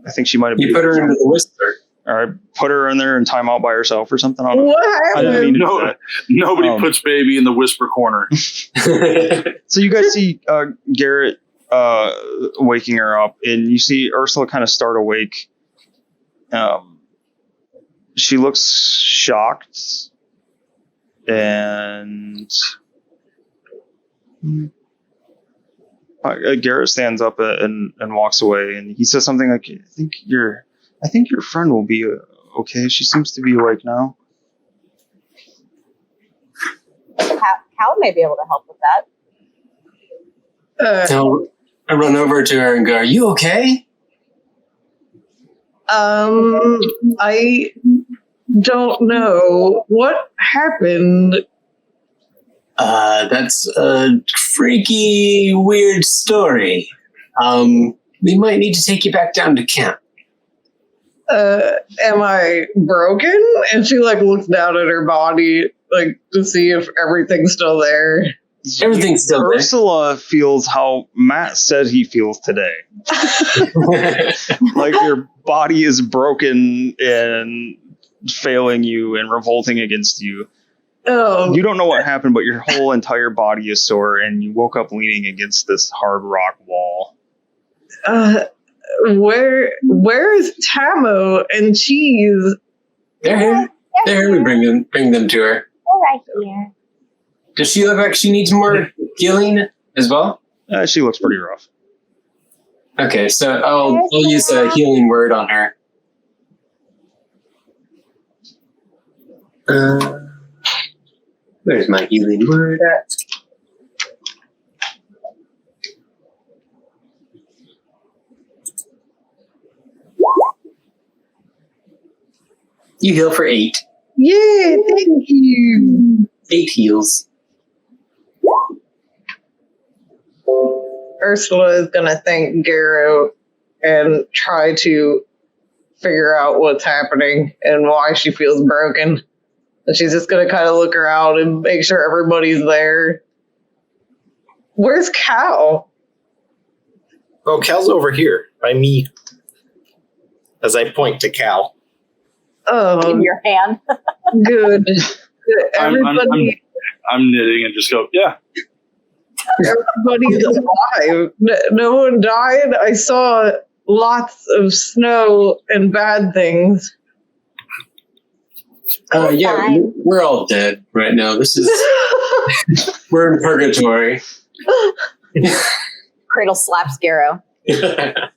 I think she might have You put her into the whisper. or I put her in there in timeout by herself or something. I don't know. What I didn't mean happened? to do No, that. nobody Um, puts baby in the whisper corner. So you guys see Garrett waking her up, and you see Ursula kind of start awake. She looks shocked, and Garrett stands up and walks away, and he says something like, I think your friend will be okay. She seems to be awake now. Cal may be able to help with that. So I run over to her and go, "Are you okay?" I don't know what happened. That's a freaky, weird story. We might need to take you back down to camp. Am I broken? And she like looks down at her body like to see if everything's still there. Everything's still there. Ursula feels how Matt said he feels today. Like your body is broken and failing you and revolting against you. Oh, You don't know what happened, but your whole entire body is sore, and you woke up leaning against this hard rock wall. where is Tamo and Cheese? They're here. They're here. We bring them to her. They're right here. Does she look like she needs more healing as well? She looks pretty rough. Okay, so I'll use a healing word on her. Where's my healing word at? You heal for 8. Yeah, thank you. 8 heals. Ursula is gonna thank Garrow and try to figure out what's happening and why she feels broken. And she's just gonna kind of look around and make sure everybody's there. Where's Cal? Oh, Cal's over here by me. As I point to Cal. Oh, In your hand. good. Everybody, I'm knitting and just go, yeah. everybody's alive. No one died. I saw lots of snow and bad things. Yeah, Fine. we're all dead right now. We're in purgatory. Cradle slaps Garrow. That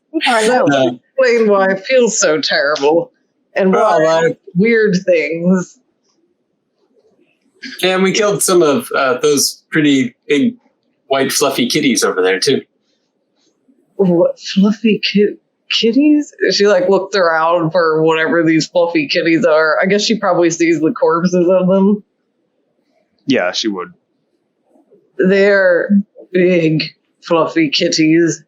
would explain why I feel so terrible and why weird things. And we killed some of those pretty big white fluffy kitties over there too. What fluffy kitties? She like looked around for whatever these fluffy kitties are. I guess she probably sees the corpses of them. Yeah, she would. They're big fluffy kitties.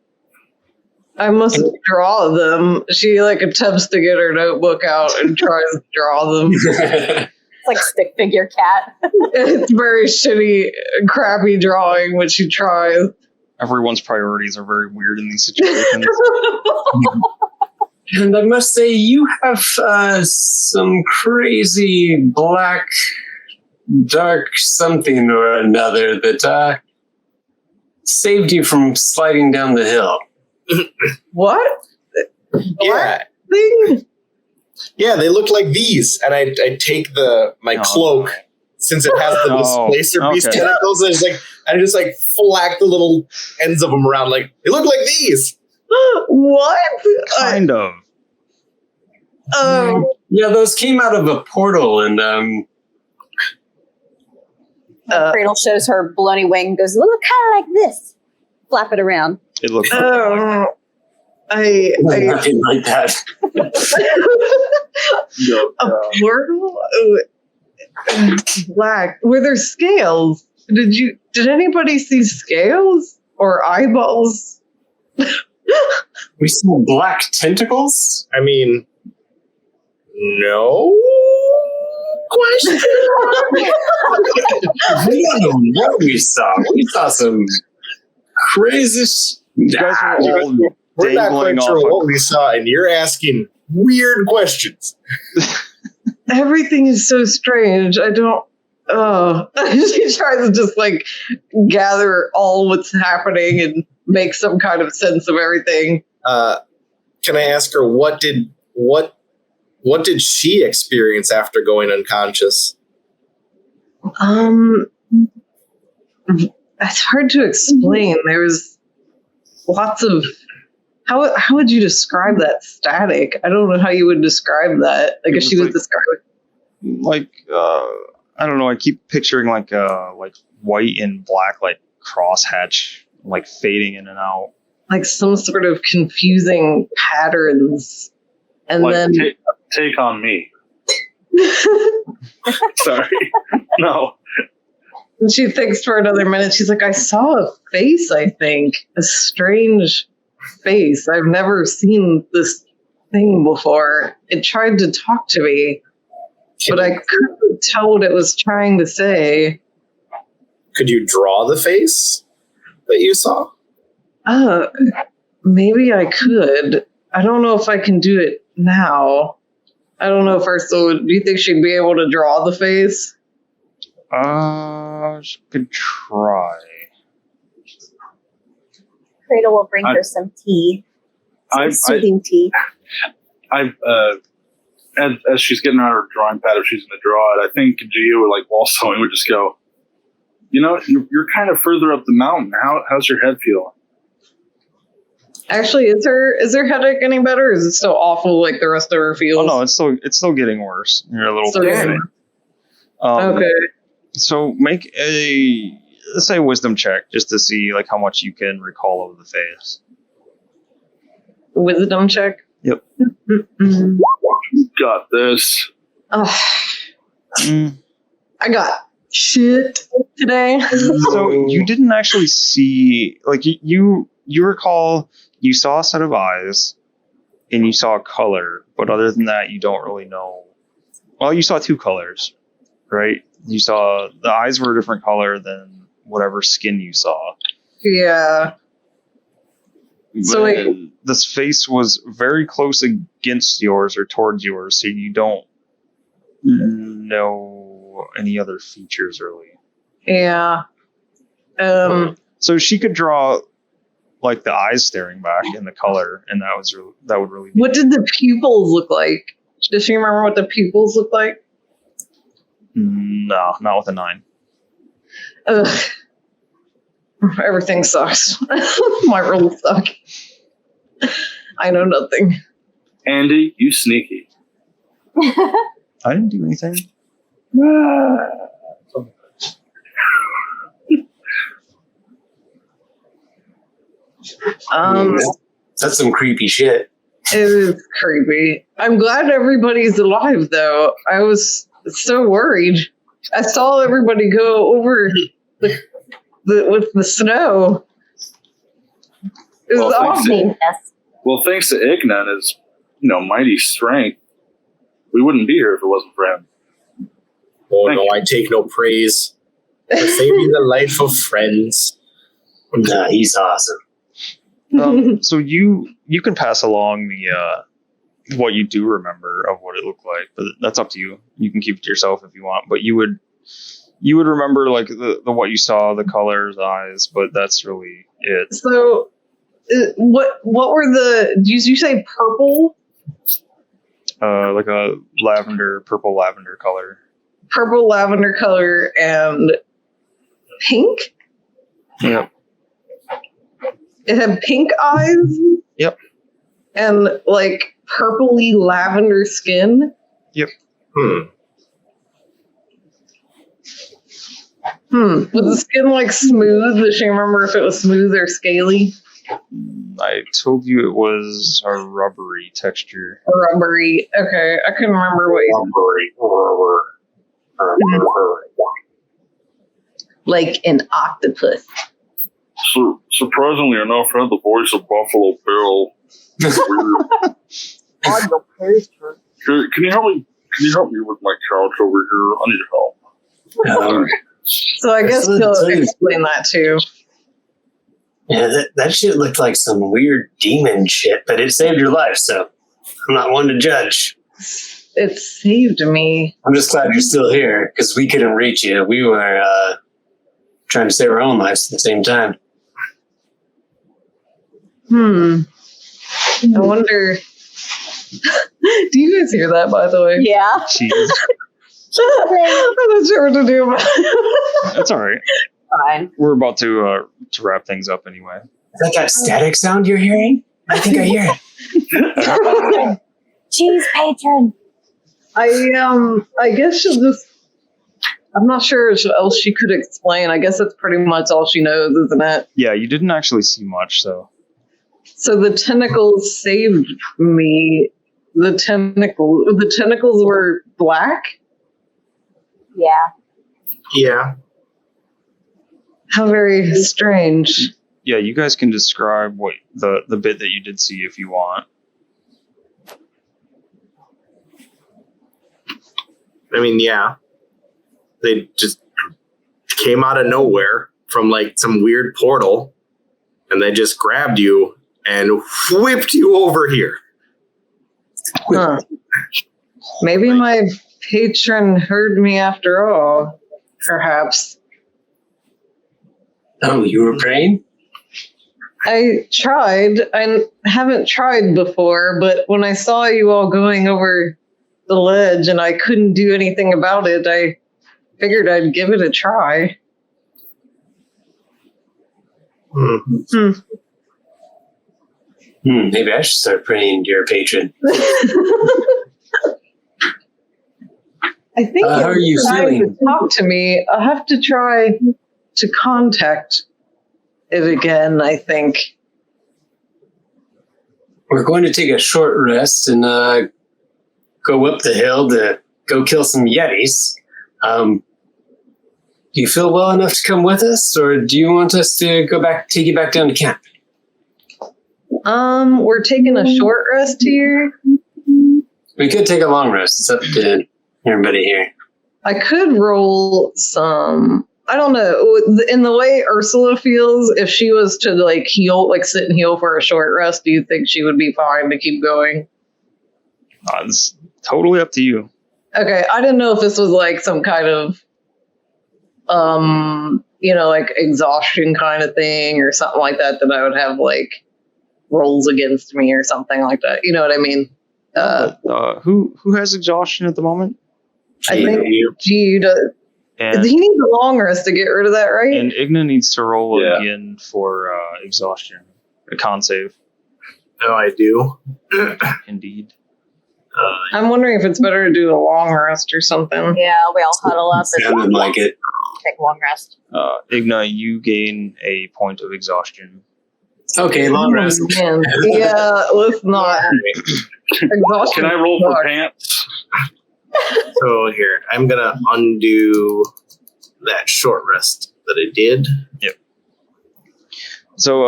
I must draw them. She like attempts to get her notebook out and tries to draw them. It's like stick figure cat. It's very shitty, crappy drawing, but she tries. Everyone's priorities are very weird in these situations. And I must say, you have some crazy black, dark something or another that saved you from sliding down the hill. What? Yeah. Thing? Yeah, they look like these. And I take my cloak, since it has the displacer beast tentacles, and I just flack the little ends of them around like, they look like these. What? Kind of. Yeah, those came out of a portal, and Cradle shows her baloney wing and goes, look kind of like this. Flap it around. It looks I nothing like that. a portal? Black. Were there scales? Did anybody see scales or eyeballs? We saw black tentacles? I mean, no question. We don't know what we saw. We saw some crazy. you guys are all We're not dangling quite sure off what we saw, and you're asking weird questions. Everything is so strange. I don't. She tries to just gather all what's happening and make some kind of sense of everything. Can I ask her what did she experience after going unconscious? That's hard to explain. There's lots of. How would you describe that static? I don't know how you would describe that. I guess she was describing. I don't know. I keep picturing like white and black, crosshatch, fading in and out. Like some sort of confusing patterns. And then. Take on me. Sorry. No. And she thinks for another minute. She's like, I saw a face, I think. A strange face. I've never seen this thing before. It tried to talk to me, but I couldn't tell what it was trying to say. Could you draw the face that you saw? Maybe I could. I don't know if I can do it now. I don't know if our soul. Do you think she'd be able to draw the face? She could try. Cradle will bring her some tea. Some soothing tea. As she's getting out her drawing pad, if she's going to draw it, I think Gio would like wall sewing would just go, you're kind of further up the mountain. How's your head feel? Actually, is her headache any better? Or is it still awful like the rest of her feels? Oh no, it's still getting worse. You're a little Okay. okay. So make let's say a wisdom check just to see like how much you can recall of the face. Wisdom check? Yep. Got this. Oh. I got shit today. So you didn't actually see, like, you recall you saw a set of eyes and you saw a color, but other than that, you don't really know. Well, you saw two colors, right? You saw the eyes were a different color than whatever skin you saw. Yeah. So like, this face was very close against yours or towards yours, so you don't know any other features really. yeah. So she could draw like the eyes staring back in the color, and that would really be. What did the pupils look like? Does she remember what the pupils look like? No, not with a 9. Ugh. Everything sucks. My rolls suck. I know nothing. Andy, you sneaky. I didn't do anything. That's some creepy shit. It is creepy. I'm glad everybody's alive, though. I was so worried. I saw everybody go over with the snow. It was awful. Well, thanks to Igna and his, mighty strength, we wouldn't be here if it wasn't for him. Oh no, I take no praise for saving the life of friends. Nah, he's awesome. So you can pass along the what you do remember of what it looked like, but that's up to you. You can keep it to yourself if you want, but you would remember like the what you saw, the colors, eyes, but that's really it. So, what were the? Did you say purple? Like a purple lavender color. Purple lavender color and pink. Yep. It had pink eyes. Yep. And like purpley lavender skin. Yep. Was the skin like smooth? Does she remember if it was smooth or scaly? I told you it was a rubbery texture. Rubbery. Okay, I couldn't remember what you like an octopus. Surprisingly enough, I had the voice of Buffalo Bill. Can you help me? Can you help me with my couch over here? I need help. So I guess he'll explain that too. Yeah, that shit looked like some weird demon shit, but it saved your life, so I'm not one to judge. It saved me. I'm just glad you're still here, because we couldn't reach you. We were trying to save our own lives at the same time. I wonder. Do you guys hear that, by the way? Yeah. Jeez. I'm not sure what to do about it. That's all right. Fine. We're about to wrap things up anyway. Is that static sound you're hearing? I think I hear it. Jeez, patron. I guess she'll just. I'm not sure what else she could explain. I guess that's pretty much all she knows, isn't it? Yeah, you didn't actually see much, so. So the tentacles saved me. The tentacles were black? Yeah. Yeah. How very strange. Yeah, you guys can describe what the bit that you did see if you want. I mean, yeah. They just came out of nowhere from like some weird portal, and they just grabbed you and whipped you over here. Huh. Maybe my patron heard me after all. Perhaps. Oh, you were praying? I tried. I haven't tried before, but when I saw you all going over the ledge and I couldn't do anything about it, I figured I'd give it a try. Maybe I should start praying to your patron. I think how are you feeling? To talk to me. I'll have to try to contact it again, I think. We're going to take a short rest and go up the hill to go kill some yetis. Do you feel well enough to come with us, or do you want us to take you back down to camp? We're taking a short rest here. We could take a long rest. It's up to everybody here. I could roll some. I don't know. In the way Ursula feels, if she was to like heal, like sit and heal for a short rest, do you think she would be fine to keep going? It's totally up to you. Okay, I didn't know if this was like some kind of, like exhaustion kind of thing or something like that I would have like rolls against me or something like that. You know what I mean? Who has exhaustion at the moment? I think G does. And, he needs a long rest to get rid of that, right? and Igna needs to roll again for exhaustion. A con save. No, I do. Indeed. I'm wondering if it's better to do a long rest or something. Yeah, we all huddle up and Sounded like it. take a long rest. Igna, you gain a point of exhaustion. Okay, long rest. Man. Yeah, let's not. Exhaustion. Can I roll for sucks. pants? So here, I'm going to undo that short rest that I did. So,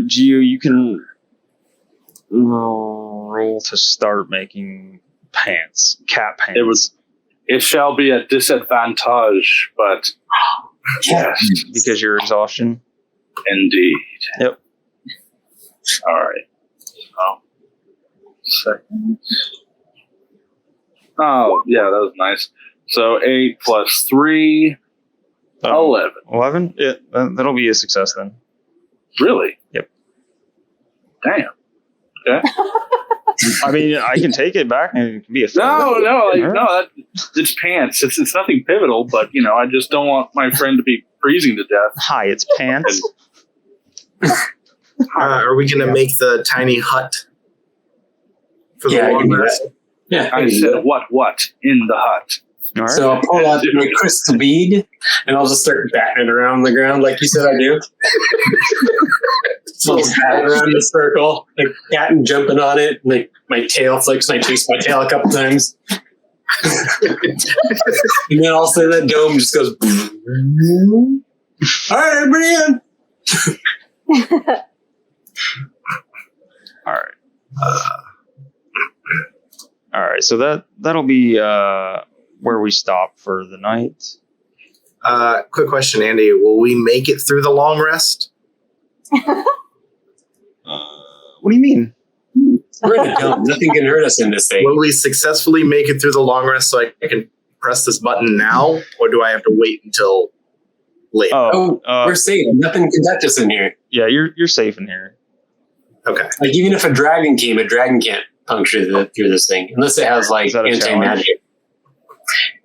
Gio, you can roll to start making pants, cat pants. It shall be a disadvantage, but yes, because you're exhaustion. indeed. Yep. All right. Second. Oh, yeah, that was nice. So 8 plus 3, 11. 11? Yeah, that'll be a success then. Really? Yep. Damn. Okay. I mean, I can take it back and it can be a it's pants. It's nothing pivotal, but I just don't want my friend to be freezing to death. Hi, it's pants. Are we going to make the tiny hut for the long rest? Yeah. I said, what in the hut? All right. So I'll pull out my crystal bead and I'll just start batting it around the ground like you said I do. So I'll bat around the circle, like cat and jumping on it, and like my tail flicks and I chase my tail a couple times. And then also that dome just goes all right, everybody in. All right. All right. So that'll be where we stop for the night. Quick question, Andy. Will we make it through the long rest? What do you mean? We're in a dome. Nothing can hurt us in this thing. Will we successfully make it through the long rest so I can press this button now, or do I have to wait until later? We're safe. Nothing can touch us in here. Yeah, you're safe in here. Okay. Like even if a dragon came, a dragon can't puncture through this thing unless it has like Is that a anti-magic.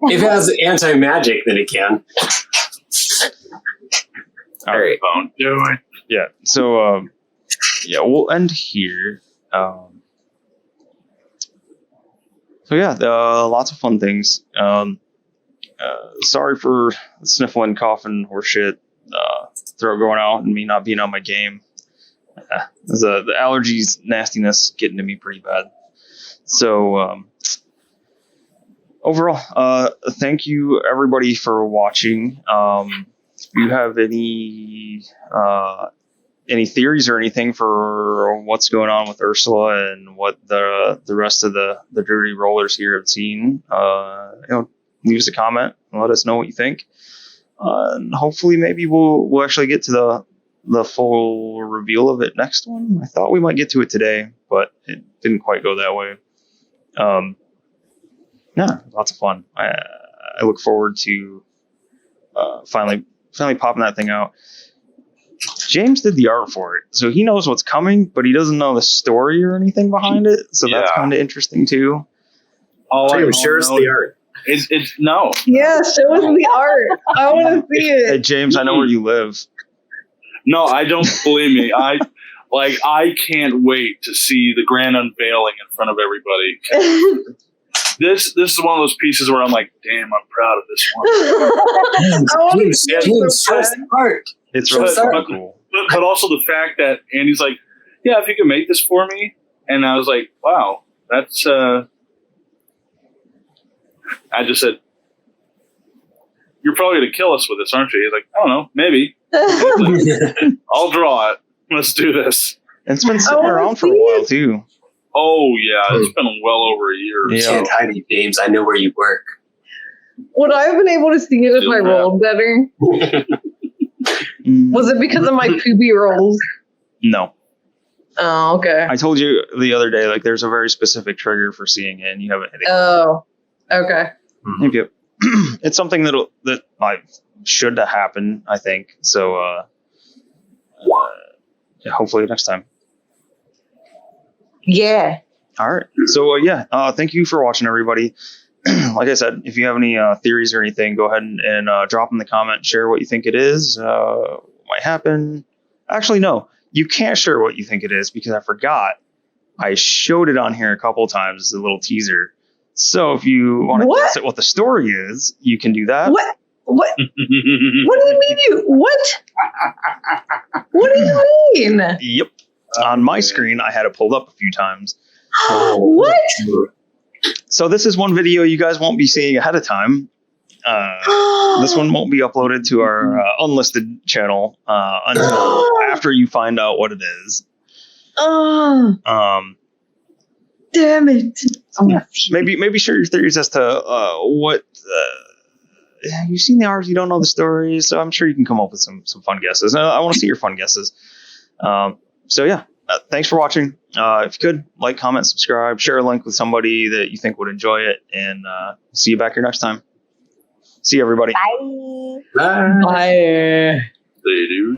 If it has anti-magic, then it can. All right. Phone. Do it. Yeah. So we'll end here. So yeah, lots of fun things. Sorry for sniffling, coughing, horse shit, throat going out, and me not being on my game. The allergies, nastiness getting to me pretty bad. So overall, thank you everybody for watching. If you have any theories or anything for what's going on with Ursula and what the rest of the dirty rollers here have seen, leave us a comment and let us know what you think. And hopefully, maybe we'll actually get to the full reveal of it next one. I thought we might get to it today, but it didn't quite go that way. Yeah, lots of fun. I look forward to finally popping that thing out. James did the art for it, so he knows what's coming, but he doesn't know the story or anything behind it. So that's kind of interesting too. I'm sure it's the art. It's no. Yeah, show us the art. I want to see it. Hey, James, I know where you live. No, I don't. Believe me. I can't wait to see the grand unveiling in front of everybody. This is one of those pieces where I'm like, damn, I'm proud of this one. I want to see it so bad. art. It's really fucking cool. But also the fact that Andy's like, yeah, if you can make this for me, and I was like, wow, that's. I just said, you're probably gonna kill us with this, aren't you? He's like, I don't know, maybe. I'll draw it. Let's do this. And it's been sitting around for a while too. Oh yeah, it's been well over a year. Yeah. Can't hide it, James. I know where you work. Would I have been able to see it if I rolled better? Was it because of my poopy rolls? No. Oh, okay. I told you the other day, like there's a very specific trigger for seeing it, and you haven't hit it. Oh, okay. Yep. It's something that I should happen, I think. So hopefully next time. Yeah. All right. So thank you for watching, everybody. Like I said, if you have any theories or anything, go ahead and drop in the comment. Share what you think it is. What might happen. Actually, no, you can't share what you think it is because I forgot. I showed it on here a couple times as a little teaser. So if you want to guess at what the story is, you can do that. What? What do you mean what? What do you mean? Yep. On my screen, I had it pulled up a few times. What? So this is one video you guys won't be seeing ahead of time. This one won't be uploaded to our unlisted channel until after you find out what it is. Damn it. Maybe share your theories as to what you've seen the art, you don't know the story, so I'm sure you can come up with some fun guesses. I want to see your fun guesses. Thanks for watching. If you could, like, comment, subscribe, share a link with somebody that you think would enjoy it, and see you back here next time. See you, everybody. Bye. Bye. Bye. They do.